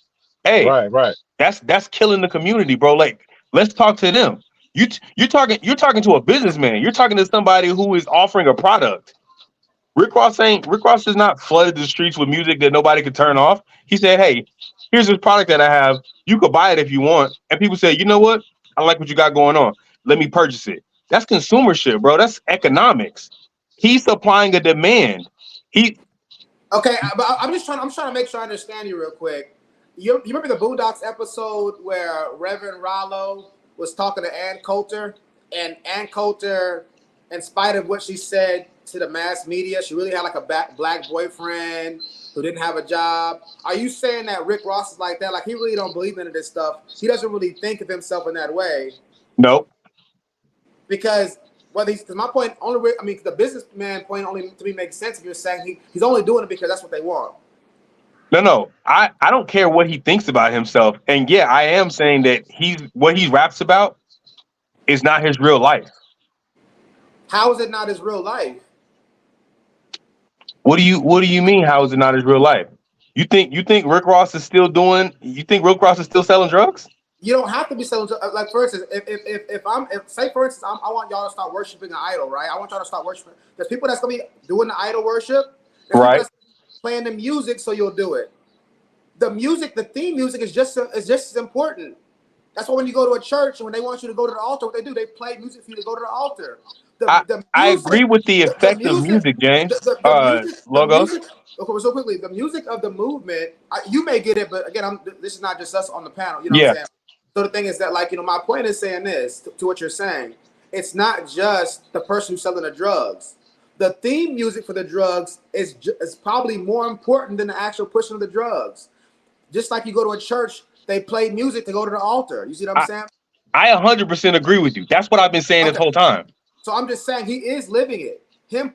Speaker 4: Hey,
Speaker 3: right.
Speaker 4: That's killing the community, bro. Like, let's talk to them. You're talking to a businessman. You're talking to somebody who is offering a product. Rick Ross has not flooded the streets with music that nobody could turn off. He said, "Hey, here's this product that I have. You could buy it if you want." And people say, "You know what? I like what you got going on. Let me purchase it." That's consumer shit, bro. That's economics. He's supplying a demand.
Speaker 2: Okay, but I'm trying to make sure I understand you real quick. You remember the Boondocks episode where Reverend Rollo was talking to Ann Coulter, and Ann Coulter, in spite of what she said to the mass media, she really had like a black boyfriend who didn't have a job. Are you saying that Rick Ross is like that? Like he really don't believe in this stuff. He doesn't really think of himself in that way.
Speaker 4: Nope.
Speaker 2: Because my point only. I mean, the businessman point only to me makes sense if you're saying he's only doing it because that's what they want.
Speaker 4: No. I don't care what he thinks about himself. And yeah, I am saying that what he raps about is not his real life.
Speaker 2: How is it not his real life?
Speaker 4: What do you mean? How is it not his real life? You think Rick Ross is still doing? You think Rick Ross is still selling drugs?
Speaker 2: You don't have to be selling. Like for instance, say for instance, I want y'all to start worshiping an idol, right? I want y'all to start worshiping. There's people that's gonna be doing the idol worship. There's
Speaker 4: Right.
Speaker 2: people that's playing the music, so you'll do it. The music, the theme music is just as important. That's why when you go to a church and when they want you to go to the altar, what they do, they play music for you to go to the altar.
Speaker 4: I agree with the effect of music, James.
Speaker 2: The
Speaker 4: Logos.
Speaker 2: music. Okay, so quickly, the music of the movement. You may get it, but again, this is not just us on the panel. You know what I'm saying? So the thing is that, like, my point is saying this to what you're saying. It's not just the person who's selling the drugs. The theme music for the drugs is probably more important than the actual pushing of the drugs. Just like you go to a church, they play music to go to the altar. You see what I'm saying?
Speaker 4: I 100% agree with you. That's what I've been saying this whole time.
Speaker 2: So I'm just saying he is living it. Him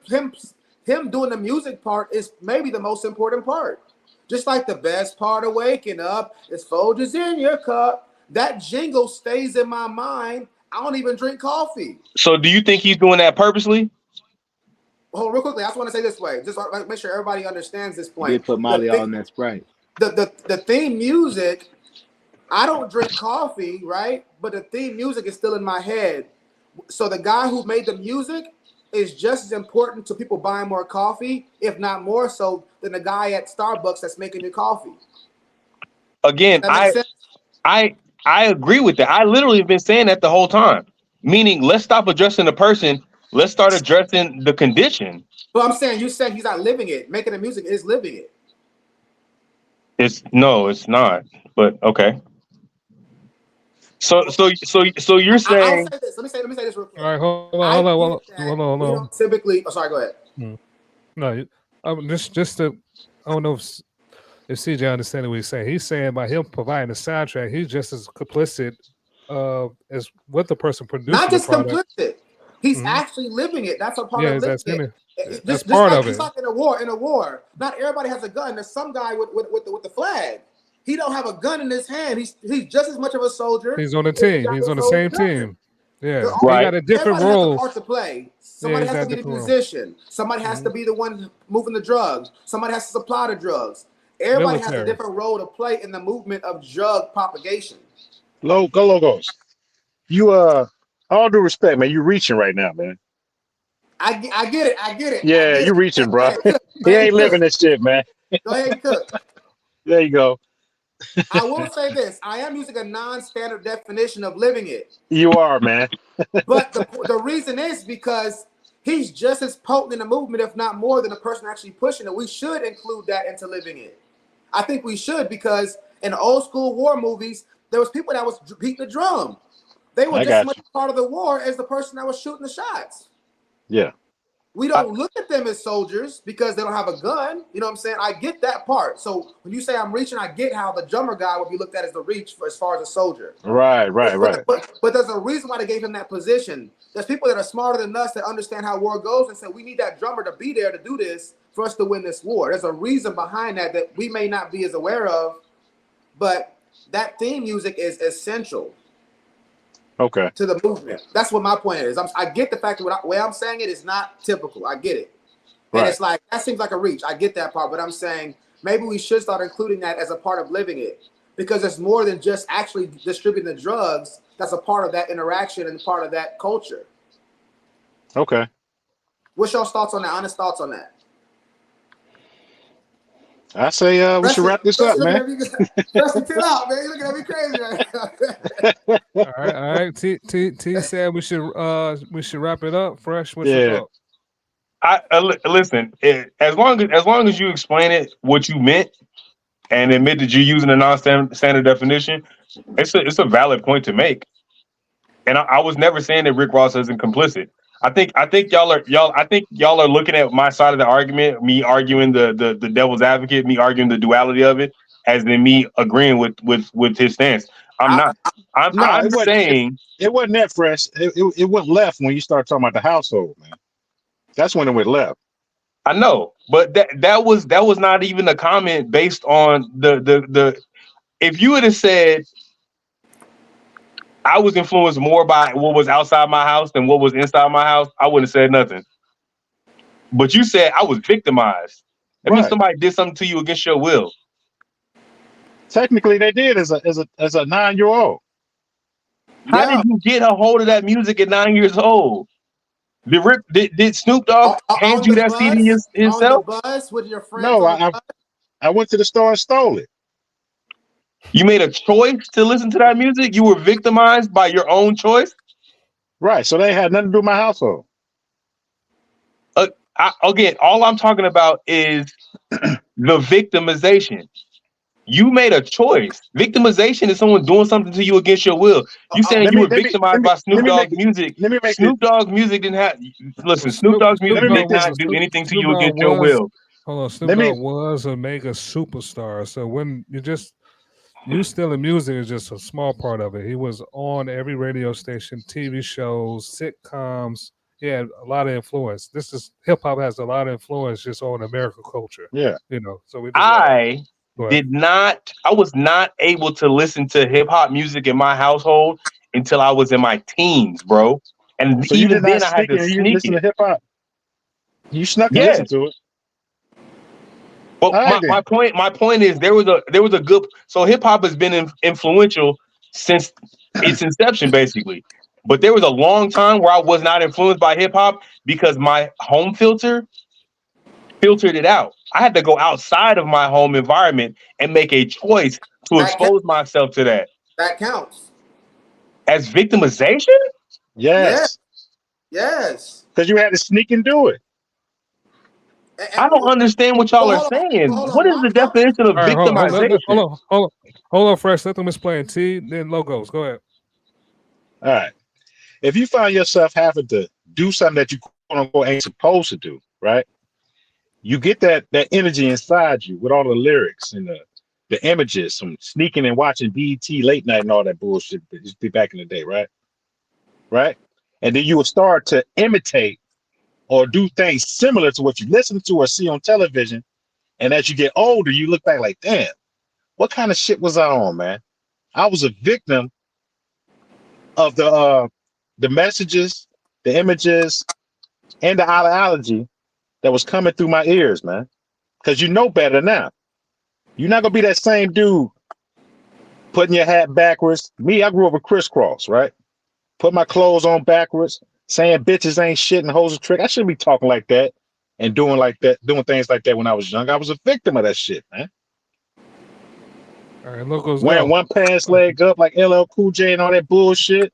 Speaker 2: doing the music part is maybe the most important part. Just like the best part of waking up is Folgers in your cup. That jingle stays in my mind. I don't even drink coffee.
Speaker 4: So do you think he's doing that purposely?
Speaker 2: Hold real quickly. I just want to say this way. Just make sure everybody understands this point.
Speaker 10: They put Molly on that Sprite.
Speaker 2: The theme music, I don't drink coffee, right? But the theme music is still in my head. So the guy who made the music is just as important to people buying more coffee, if not more so, than the guy at Starbucks that's making your coffee.
Speaker 4: Again, I agree with that. I literally have been saying that the whole time. Meaning, let's stop addressing the person. Let's start addressing the condition.
Speaker 2: But I'm saying, you said he's not living it. Making the music is living it.
Speaker 4: It's not. But okay. So you're saying?
Speaker 2: I'll say this. Let me say this real quick.
Speaker 1: All right, hold on.
Speaker 2: Typically, sorry, go ahead.
Speaker 1: No, just to, I don't know if CJ understands what he's saying. He's saying by him providing the soundtrack, he's just as complicit as what the person producing.
Speaker 2: Not just
Speaker 1: the product.
Speaker 2: complicit. He's actually living it. That's a part of living it.
Speaker 1: That's part of it.
Speaker 2: Just like in a war, not everybody has a gun. There's some guy with the flag. He don't have a gun in his hand. He's just as much of a soldier.
Speaker 1: He's on the team. He's on the same team. Yeah,
Speaker 2: right.
Speaker 1: He got a different role.
Speaker 2: Has a part to play. Somebody has to be the musician. Somebody has to be the one moving the drugs. Somebody has to supply the drugs. Everybody has a different role to play in the movement of drug propagation.
Speaker 3: Logos. You all due respect, man. You reaching right now, man.
Speaker 2: I get it.
Speaker 3: Yeah, you reaching, bro. He ain't living this shit, man.
Speaker 2: Go ahead and cook.
Speaker 3: There you go.
Speaker 2: I will say this. I am using a non-standard definition of living it.
Speaker 3: You are, man.
Speaker 2: But the reason is because he's just as potent in the movement, if not more, than the person actually pushing it. We should include that into living it. I think we should, because in old school war movies, there was people that was beating the drum. They were just as much part of the war as the person that was shooting the shots.
Speaker 3: Yeah.
Speaker 2: We don't look at them as soldiers because they don't have a gun. You know what I'm saying? I get that part. So when you say I'm reaching, I get how the drummer guy would be looked at as the reach as far as a soldier.
Speaker 3: Right.
Speaker 2: But there's a reason why they gave him that position. There's people that are smarter than us that understand how war goes and say we need that drummer to be there to do this for us to win this war. There's a reason behind that we may not be as aware of, but that theme music is essential.
Speaker 3: Okay.
Speaker 2: To the movement. That's what my point is. I get the fact that the way I'm saying it is not typical. I get it. And it's like, that seems like a reach. I get that part, but I'm saying maybe we should start including that as a part of living it, because it's more than just actually distributing the drugs. That's a part of that interaction and part of that culture.
Speaker 3: Okay.
Speaker 2: What's your thoughts on that? Honest thoughts on that?
Speaker 3: I say we should wrap this up, man.
Speaker 2: Chill out, man. You're looking at me crazy right now.
Speaker 1: All right. T said we should wrap it up. Fresh, what's your thought?
Speaker 4: Listen. As long as you explain it what you meant and admit that you're using a non-standard definition, it's a valid point to make. And I was never saying that Rick Ross isn't complicit. I think y'all are looking at my side of the argument, me arguing the devil's advocate, me arguing the duality of it, as in me agreeing with his stance. I'm not. I'm saying
Speaker 3: it wasn't that fresh. It went left when you start talking about the household, man. That's when it went left.
Speaker 4: I know, but that was not even a comment based on the. If you would have said I was influenced more by what was outside my house than what was inside my house, I wouldn't have said nothing. But you said I was victimized. That means
Speaker 3: Right.
Speaker 4: somebody did something to you against your will.
Speaker 3: Technically, they did as a 9-year-old.
Speaker 4: How did
Speaker 2: Yeah.
Speaker 4: you get a hold of that music at 9 years old? Did Snoop Dogg hand
Speaker 2: On
Speaker 4: you
Speaker 2: the
Speaker 4: that CD
Speaker 2: bus, on the
Speaker 4: himself?
Speaker 2: bus with your friends
Speaker 3: No,
Speaker 2: on the bus.
Speaker 3: I went to the store and stole it.
Speaker 4: You made a choice to listen to that music? You were victimized by your own choice?
Speaker 3: Right. So they had nothing to do with my household.
Speaker 4: Again, all I'm talking about is the victimization. You made a choice. Victimization is someone doing something to you against your will. You saying
Speaker 3: Let
Speaker 4: you
Speaker 3: me
Speaker 4: were
Speaker 3: let me
Speaker 4: victimized
Speaker 3: let me
Speaker 4: by
Speaker 3: let
Speaker 4: Snoop
Speaker 3: me make
Speaker 4: Dogg's
Speaker 3: it.
Speaker 4: music.
Speaker 3: Let me make it.
Speaker 4: Snoop Dogg's music didn't have.
Speaker 1: Well,
Speaker 4: Listen, Snoop Dogg's
Speaker 3: Let
Speaker 4: music
Speaker 3: me
Speaker 4: did
Speaker 3: make this.
Speaker 4: not do anything to
Speaker 1: Snoop
Speaker 4: you
Speaker 1: Dogg
Speaker 4: against your
Speaker 1: was
Speaker 4: will.
Speaker 1: hold on. Snoop
Speaker 3: Let me.
Speaker 1: Dogg was a mega superstar. So when you still in music is just a small part of it. He was on every radio station, TV shows, sitcoms. He had a lot of influence. This is hip hop has a lot of influence just on American culture.
Speaker 3: Yeah.
Speaker 1: So we just gotta
Speaker 4: I was not able to listen to hip hop music in my household until I was in my teens, bro. And
Speaker 3: So you did
Speaker 4: even
Speaker 3: not
Speaker 4: then I had
Speaker 3: sneak
Speaker 4: to
Speaker 3: and you
Speaker 4: sneak
Speaker 3: listen to
Speaker 4: it.
Speaker 3: hip hop. You snuck and
Speaker 4: Yes.
Speaker 3: listened to it.
Speaker 4: But
Speaker 3: All right then.
Speaker 4: my point is there was a good, so hip hop has been influential since its inception basically. But there was a long time where I was not influenced by hip hop because my home filter filtered it out. I had to go outside of my home environment and make a choice to
Speaker 2: That
Speaker 4: expose myself to that.
Speaker 2: that counts.
Speaker 4: As victimization?
Speaker 2: Yeah.
Speaker 3: Yes.
Speaker 2: Yes.
Speaker 3: Because you had to sneak and do it.
Speaker 4: I don't understand what y'all
Speaker 2: Well,
Speaker 4: are
Speaker 2: hold on.
Speaker 4: saying.
Speaker 2: Hold on.
Speaker 4: What is the definition of
Speaker 1: All right,
Speaker 4: victimization?
Speaker 1: hold on, Fresh. Let them explain. T, then logos. Go ahead.
Speaker 3: All right. If you find yourself having to do something that you quote unquote ain't supposed to do, right? You get that energy inside you with all the lyrics and the images from sneaking and watching BET late night and all that bullshit that used to be back in the day, right? Right? And then you will start to imitate or do things similar to what you listen to or see on television. And as you get older, you look back like, damn, what kind of shit was I on, man? I was a victim of the messages, the images, and the ideology that was coming through my ears, man. Because you know better now. You're not gonna be that same dude putting your hat backwards. Me, I grew up with crisscross, right? Put my clothes on backwards, saying bitches ain't shit and hoes a trick. I shouldn't be talking like that and doing things like that when I was young. I was a victim of that shit, man.
Speaker 1: All right, logos
Speaker 3: Wearing
Speaker 1: go.
Speaker 3: one pants leg up like LL Cool J and all that bullshit.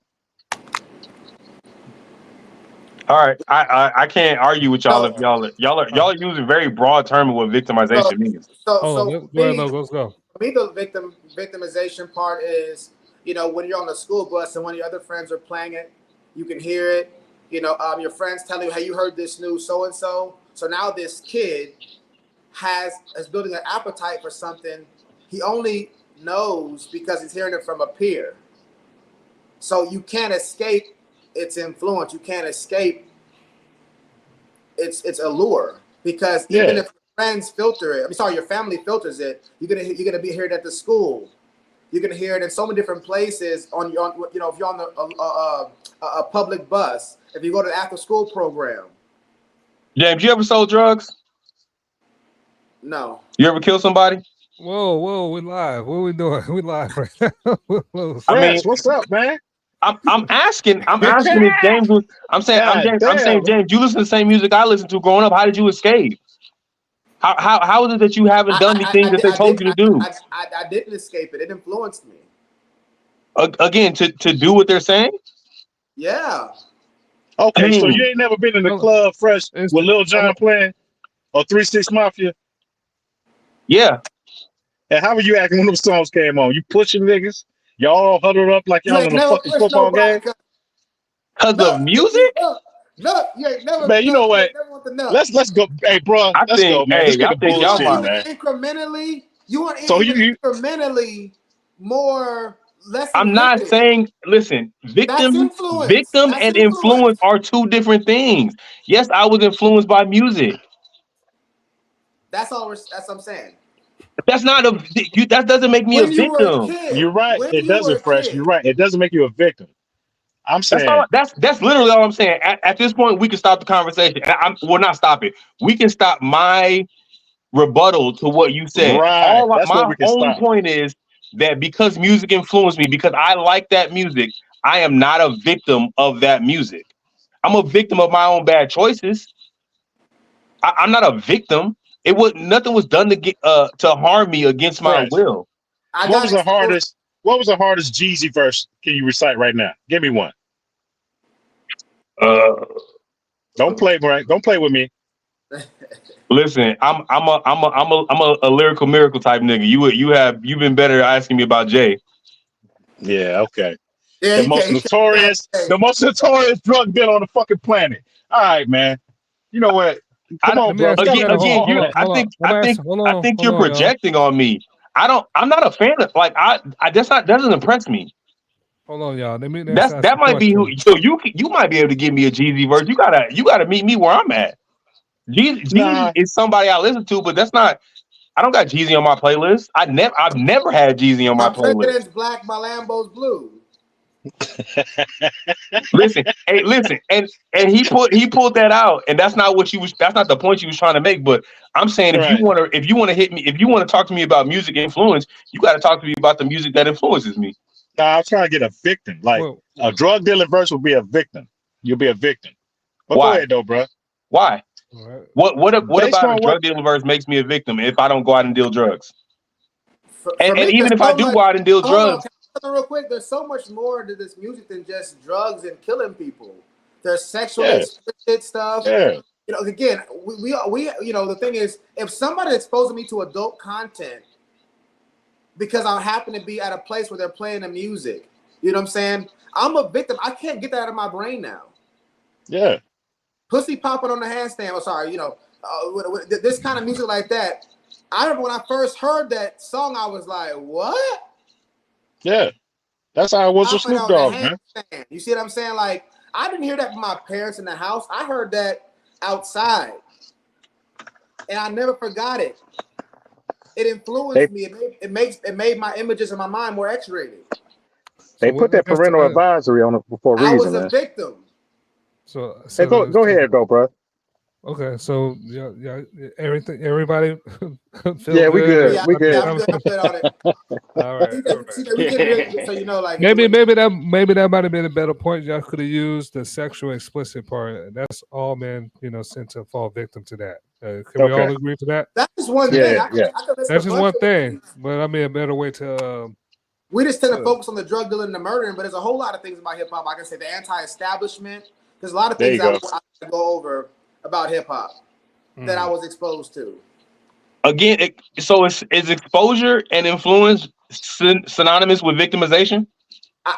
Speaker 4: All right, I can't argue with y'all if y'all are using very broad term of what
Speaker 2: So,
Speaker 4: victimization means.
Speaker 1: Hold on. Go ahead, logos go.
Speaker 2: for me, the victimization part is, when you're on the school bus and one of your other friends are playing it, you can hear it. Your friends telling you, "Hey, you heard this new so and so." So now this kid is building an appetite for something he only knows because he's hearing it from a peer. So you can't escape its influence. You can't escape its allure, because even
Speaker 3: Yeah.
Speaker 2: if your friends filter it, your family filters it, you're gonna be heard at the school. You're gonna hear it in so many different places if you're on a public bus, if you go to the after school program.
Speaker 4: James, you ever sold drugs?
Speaker 2: No.
Speaker 4: You ever kill somebody?
Speaker 1: Whoa, we live. What are we doing? We live right now.
Speaker 4: I mean,
Speaker 3: Fresh, what's up, man?
Speaker 4: I'm asking if James was.
Speaker 3: God
Speaker 4: I'm saying
Speaker 3: damn.
Speaker 4: James, you listen to the same music I listened to growing up. How did you escape? How is it that you haven't done the things that they told you to do?
Speaker 2: I didn't escape it. It influenced me.
Speaker 4: Again, to do what they're saying.
Speaker 2: Yeah.
Speaker 3: Okay, so you
Speaker 4: James,
Speaker 3: ain't never been in the
Speaker 1: Hold on.
Speaker 3: club Fresh with Lil
Speaker 1: Hold
Speaker 3: Jon
Speaker 1: on.
Speaker 3: playing or 3 6 Mafia?
Speaker 4: yeah.
Speaker 3: And how were you acting when those songs came on? You pushing niggas? Y'all all huddled up like
Speaker 2: You
Speaker 3: y'all
Speaker 2: ain't
Speaker 3: in a
Speaker 2: never
Speaker 3: fucking
Speaker 2: pushed
Speaker 3: football game?
Speaker 2: nobody.
Speaker 4: Because of music?
Speaker 2: Nut. You ain't never
Speaker 3: Man, you know
Speaker 2: You
Speaker 3: what?
Speaker 2: ain't never want the nut.
Speaker 3: Let's go. Hey, bro, let's go, man. Let's get
Speaker 4: I
Speaker 3: the
Speaker 4: think y'all
Speaker 3: bullshit,
Speaker 2: You
Speaker 4: might.
Speaker 3: man.
Speaker 2: incrementally. You want
Speaker 3: So
Speaker 2: even
Speaker 3: you
Speaker 2: incrementally more less
Speaker 4: I'm not
Speaker 2: inhibited.
Speaker 4: saying, listen,
Speaker 2: That's
Speaker 4: victim
Speaker 2: influence. That's
Speaker 4: and influence
Speaker 2: influence.
Speaker 4: are two different things. Yes, I was influenced by music.
Speaker 2: That's all. That's what I'm saying.
Speaker 4: But that's not that doesn't make me a
Speaker 2: When you were a
Speaker 4: victim.
Speaker 2: kid.
Speaker 3: you're right.
Speaker 2: When
Speaker 3: It
Speaker 2: you were
Speaker 3: doesn't,
Speaker 2: a
Speaker 3: Fresh. You're
Speaker 2: kid.
Speaker 3: right. It doesn't make you a victim. I'm saying
Speaker 4: That's literally all I'm saying. At this point, we can stop the conversation. We'll not stop it. We can stop my rebuttal to what you said.
Speaker 3: right. That's where
Speaker 4: My
Speaker 3: we can
Speaker 4: only
Speaker 3: stop.
Speaker 4: point is that because music influenced me, because I like that music, I am not a victim of that music. I'm a victim of my own bad choices. I'm not a victim. Nothing was done to get to harm me against my
Speaker 3: Fresh.
Speaker 4: will.
Speaker 2: I
Speaker 3: What
Speaker 2: got
Speaker 3: was the
Speaker 2: exposed.
Speaker 3: hardest? What was the hardest Jeezy verse? Can you recite right now? Give me one.
Speaker 4: Uh,
Speaker 3: Don't play, right? Don't play with me.
Speaker 4: Listen, I'm a lyrical miracle type nigga. You've been better asking me about Jay.
Speaker 3: Yeah, okay.
Speaker 2: Yeah,
Speaker 3: The
Speaker 2: he
Speaker 3: most
Speaker 2: can't.
Speaker 3: notorious drug dealer on the fucking planet. All right, man. You know what? Come on,
Speaker 1: Let me
Speaker 3: bro.
Speaker 1: ask you
Speaker 3: Stop
Speaker 1: something.
Speaker 3: letting
Speaker 1: Hold
Speaker 3: Jeezy
Speaker 1: on,
Speaker 3: do
Speaker 1: hold on,
Speaker 3: that.
Speaker 1: hold on. I'm asking,
Speaker 4: I think
Speaker 1: hold
Speaker 4: you're
Speaker 1: on, y'all.
Speaker 4: projecting on me. I'm not a fan of that doesn't impress me.
Speaker 1: Hold on, y'all. Let me ask you
Speaker 4: That
Speaker 1: a
Speaker 4: might be who.
Speaker 1: question.
Speaker 4: So you might be able to give me a Jeezy verse. You gotta meet me where I'm at. Jeezy
Speaker 3: Nah,
Speaker 4: is somebody I listen to, but that's not. I don't got Jeezy on my playlist. I've never had Jeezy on my
Speaker 2: My
Speaker 4: playlist.
Speaker 2: president's black, my Lambo's blue.
Speaker 4: Listen, and he pulled that out, and that's not what she was. That's not the point she was trying to make. But I'm saying
Speaker 3: right.
Speaker 4: if you want to hit me, if you want to talk to me about music influence, you got to talk to me about the music that influences me.
Speaker 3: Nah, I'm trying to get a victim. Like
Speaker 1: Well,
Speaker 3: a drug dealer verse will be a victim. You'll be a victim. But go
Speaker 4: Why?
Speaker 3: ahead though, bro.
Speaker 4: Why?
Speaker 1: all right.
Speaker 4: What
Speaker 3: Based
Speaker 4: about a
Speaker 3: on what?
Speaker 4: drug dealer verse makes me a victim if I don't go out and deal drugs?
Speaker 2: For
Speaker 4: And
Speaker 2: me, there's
Speaker 4: even if I
Speaker 2: so
Speaker 4: do
Speaker 2: much.
Speaker 4: go out and deal
Speaker 2: Hold on,
Speaker 4: drugs,
Speaker 2: can I say something real quick? There's so much more to this music than just drugs and killing people. There's sexually
Speaker 3: Yeah,
Speaker 2: explicit stuff.
Speaker 3: yeah,
Speaker 2: You know, again, we you know, the thing is, if somebody exposing me to adult content because I happen to be at a place where they're playing the music, you know what I'm saying? I'm a victim. I can't get that out of my brain now.
Speaker 3: yeah,
Speaker 2: Pussy popping on the handstand. Oh, sorry, you know, this kind of music like that. I remember when I first heard that song, I was like, "What?"
Speaker 3: yeah. That's how it was with
Speaker 2: Popping
Speaker 3: Snoop
Speaker 2: on the
Speaker 3: Dogg, man.
Speaker 2: handstand. You see what I'm saying? Like, I didn't hear that from my parents in the house. I heard that outside, and I never forgot it. It
Speaker 3: They
Speaker 2: influenced me. It made my images in my mind more X-rated.
Speaker 3: they
Speaker 1: So
Speaker 3: put
Speaker 1: I
Speaker 3: that
Speaker 1: guess
Speaker 3: parental advisory on it for a
Speaker 2: I was
Speaker 3: reason,
Speaker 2: a
Speaker 3: man.
Speaker 2: victim.
Speaker 1: so
Speaker 3: Hey,
Speaker 1: so
Speaker 3: go ahead though, bro.
Speaker 1: okay. So yeah, everybody feel
Speaker 3: Yeah, we
Speaker 1: good
Speaker 3: good.
Speaker 2: Yeah,
Speaker 3: We
Speaker 1: about this
Speaker 3: good.
Speaker 2: I'm good. I'm
Speaker 1: conversation.
Speaker 2: good on it.
Speaker 1: All right, all right.
Speaker 2: See, we get real, so you know, like
Speaker 1: Maybe that might have been a better point. Y'all could have used the sexual explicit part. That's all men, sent to fall victim to that. Can we all
Speaker 3: Okay.
Speaker 1: agree to that?
Speaker 2: that's just one thing.
Speaker 3: Yeah,
Speaker 2: I
Speaker 3: yeah.
Speaker 2: could list a
Speaker 1: That's just
Speaker 2: bunch
Speaker 1: one
Speaker 2: of
Speaker 1: thing,
Speaker 2: things.
Speaker 1: but I mean a better way to.
Speaker 2: We just tend to
Speaker 1: To
Speaker 2: focus on the drug dealing and the murdering, but there's a whole lot of things about hip hop. I can say the anti-establishment. There's a lot of
Speaker 3: There
Speaker 2: things
Speaker 3: you
Speaker 2: I
Speaker 3: go.
Speaker 2: go over about hip hop that I was exposed to.
Speaker 4: again, so is exposure and influence synonymous with victimization?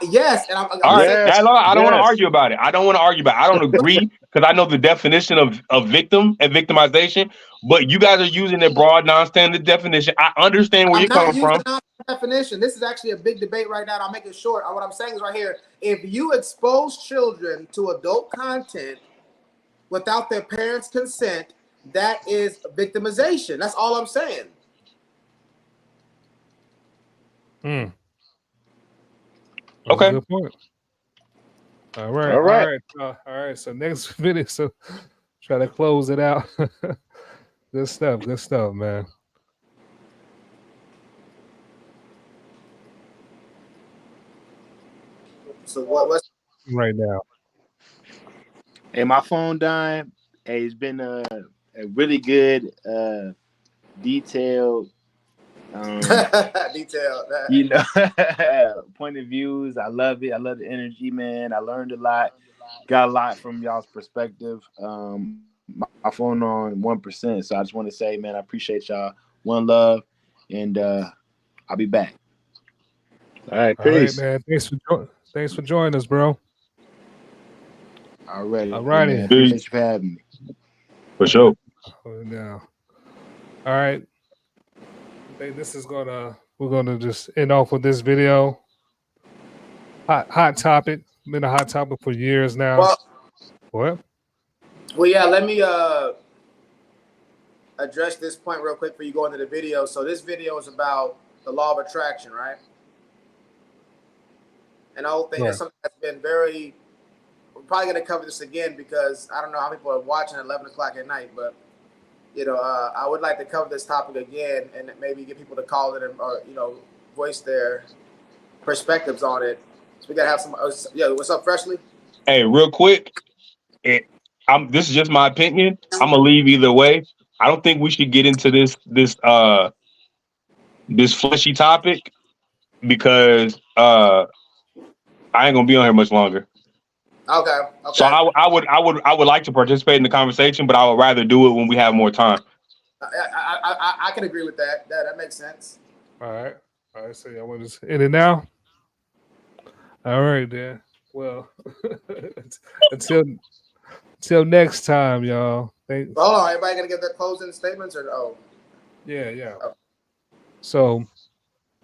Speaker 2: Yes, and I'm
Speaker 4: All
Speaker 2: gonna
Speaker 4: right,
Speaker 2: say
Speaker 3: Yes,
Speaker 4: I don't want to
Speaker 3: yes.
Speaker 4: argue about it. I don't agree because I know the definition of victim and victimization. But you guys are using a broad, non-standard definition. I understand where
Speaker 2: I'm
Speaker 4: you're
Speaker 2: not
Speaker 4: coming
Speaker 2: using
Speaker 4: from.
Speaker 2: a definition. This is actually a big debate right now. And I'll make it short. What I'm saying is right here: if you expose children to adult content without their parents' consent, that is victimization. That's all I'm saying.
Speaker 1: that's a
Speaker 4: Okay.
Speaker 1: good point. All right,
Speaker 3: All right.
Speaker 1: all right. So next video, so try to close it out. Good stuff, man.
Speaker 2: So what's
Speaker 1: Right now,
Speaker 10: Hey, my phone dying. Hey, it's been a really good, detailed,
Speaker 2: detail?
Speaker 10: you know, point of views. I love it. I love the energy, man. I learned a lot. Got a lot from y'all's perspective. My phone on 1%, so I just want to say, man, I appreciate y'all. One love, and I'll be back.
Speaker 3: All right,
Speaker 1: all right,
Speaker 3: peace.
Speaker 1: man. Thanks for joining us, bro.
Speaker 10: Already,
Speaker 1: All righty.
Speaker 10: man. Appreciate you for having me.
Speaker 4: For sure.
Speaker 1: Now, all right. I think we're gonna just end off with this video. Hot topic. Been a hot topic for years now.
Speaker 2: Well,
Speaker 1: What?
Speaker 2: yeah. Let me address this point real quick before you go into the video. So this video is about the law of attraction, right? And the whole thing is
Speaker 1: Right.
Speaker 2: something that's been very we're probably going to cover this again because I don't know how people are watching at 11 o'clock at night, but I would like to cover this topic again and maybe get people to call it or voice their perspectives on it. So we got to have some. What's up, Freshly?
Speaker 4: Hey, real quick, this is just my opinion. I'm gonna leave either way. I don't think we should get into this fleshy topic because I ain't gonna be on here much longer.
Speaker 2: Okay.
Speaker 4: So I would like to participate in the conversation, but I would rather do it when we have more time.
Speaker 2: I can agree with that. That makes sense.
Speaker 1: All right. So y'all want to end it now? All right, then. Well, until next time, y'all. Thanks.
Speaker 2: Hold on, everybody gonna get their closing statements or no?
Speaker 1: Yeah. So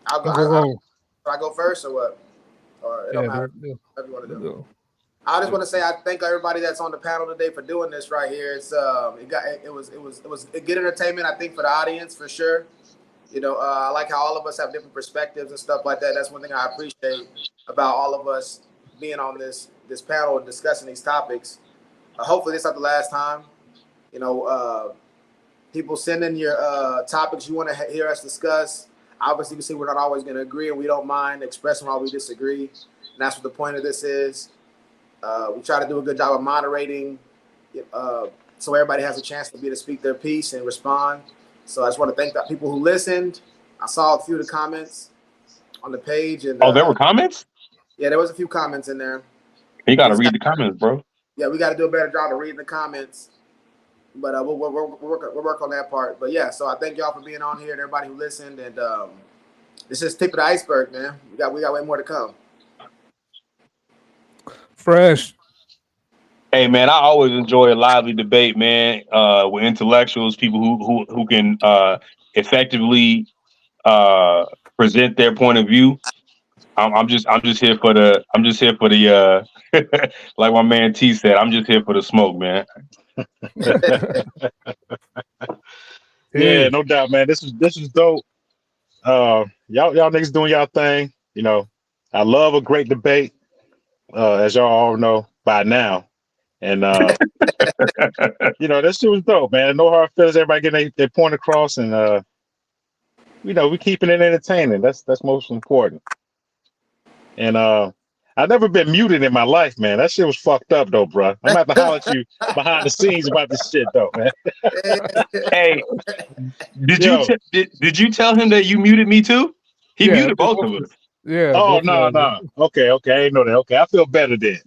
Speaker 2: I'll go. Should I go first or what? Or it don't matter. Whatever you want to do. I just want to say I thank everybody that's on the panel today for doing this right here. It's it was good entertainment, I think, for the audience for sure. I like how all of us have different perspectives and stuff like that. That's one thing I appreciate about all of us being on this panel and discussing these topics. Hopefully this is not the last time. People send in your topics you want to hear us discuss. Obviously, we see we're not always going to agree, and we don't mind expressing why we disagree. And that's what the point of this is. We try to do a good job of moderating so everybody has a chance to speak their piece and respond. So I just want to thank the people who listened. I saw a few of the comments on the page. And
Speaker 4: there were comments?
Speaker 2: Yeah, there was a few comments in there.
Speaker 4: You got to read the comments, bro.
Speaker 2: Yeah, we got to do a better job of reading the comments. But we'll work on that part. But yeah, so I thank y'all for being on here and everybody who listened. And this is tip of the iceberg, man. We got way more to come.
Speaker 1: Fresh.
Speaker 4: Hey man, I always enjoy a lively debate, man, with intellectuals, people who can effectively present their point of view. I'm just here for the like my man T said, I'm just here for the smoke, man.
Speaker 3: Yeah, no doubt, man. This is dope. Y'all niggas doing y'all thing. I love a great debate, as y'all all know by now. And this shit was dope, man. No hard feelings. Everybody getting their point across, and we keeping it entertaining. That's most important. And I've never been muted in my life, man. That shit was fucked up, though, bro. I'm gonna have to holler at you behind the scenes about this shit, though, man.
Speaker 4: Hey, did you tell him that you muted me too? He muted both of us.
Speaker 1: Yeah.
Speaker 3: Oh no. Okay. I didn't know that. Okay, I feel better then.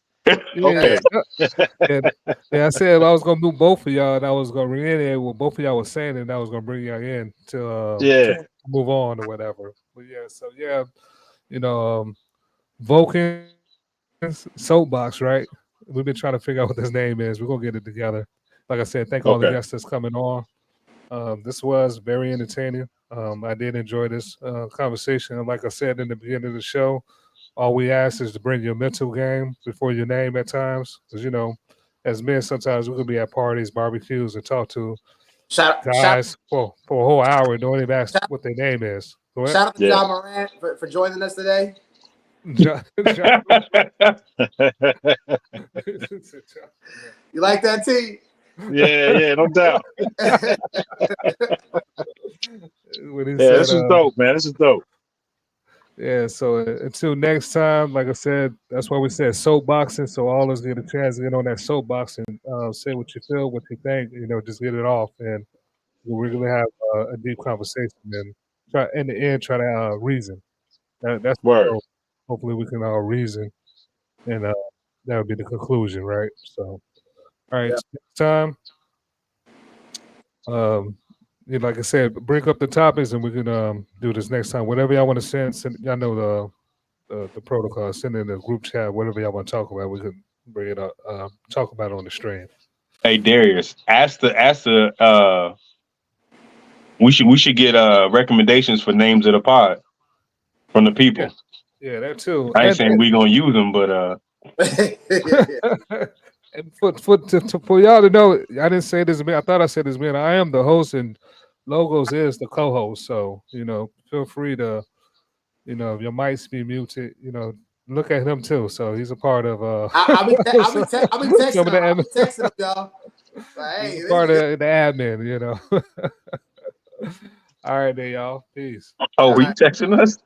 Speaker 3: Okay.
Speaker 1: Yeah, I said I was gonna do both of y'all, and I was gonna reiterate what both of y'all were saying, and I was gonna bring y'all in to move on or whatever. But Vulcan Soapbox, right? We've been trying to figure out what this name is. We're gonna get it together. Like I said, thank all the guests that's coming on. This was very entertaining. I did enjoy this conversation. And like I said in the beginning of the show, all we ask is to bring your mental game before your name at times. Because, as men, sometimes we could be at parties, barbecues, and talk to guys for a whole hour and don't even ask what their name is.
Speaker 2: Shout out to John Moran for joining us today.
Speaker 1: John.
Speaker 2: You like that, T?
Speaker 3: Yeah, no doubt. This is dope, man. This is dope.
Speaker 1: Yeah, so until next time, like I said, that's why we said soapboxing. So all of us get a chance to get on that soapbox and say what you feel, what you think. Just get it off, and we're gonna have a deep conversation and try in the end try to reason. That's
Speaker 3: word.
Speaker 1: Hopefully, we can all reason, and that would be the conclusion, right? So, all right, next time. Like I said, bring up the topics and we can do this next time. Whatever y'all want to send y'all know the protocol. Send in the group chat. Whatever y'all want to talk about, we can bring it up. Talk about it on the stream.
Speaker 4: Hey Darius, ask the we should get recommendations for names of the pod from the people.
Speaker 1: Yeah, that too.
Speaker 4: I ain't saying we gonna use them, but
Speaker 1: and for y'all to know, I didn't say this, man. I thought I said this, man. I am the host, and Logos is the co-host. So feel free to, if your mics be muted, look at him too. So he's a part of.
Speaker 2: I'll be texting
Speaker 1: some of
Speaker 2: him.
Speaker 1: the
Speaker 2: I'll be texting him, y'all. Like, hey,
Speaker 1: he's a
Speaker 2: this
Speaker 1: part
Speaker 2: nigga-
Speaker 1: of the admin. You know. All right, then, y'all. Peace.
Speaker 4: Oh,
Speaker 2: All
Speaker 4: were you
Speaker 2: right.
Speaker 4: texting us?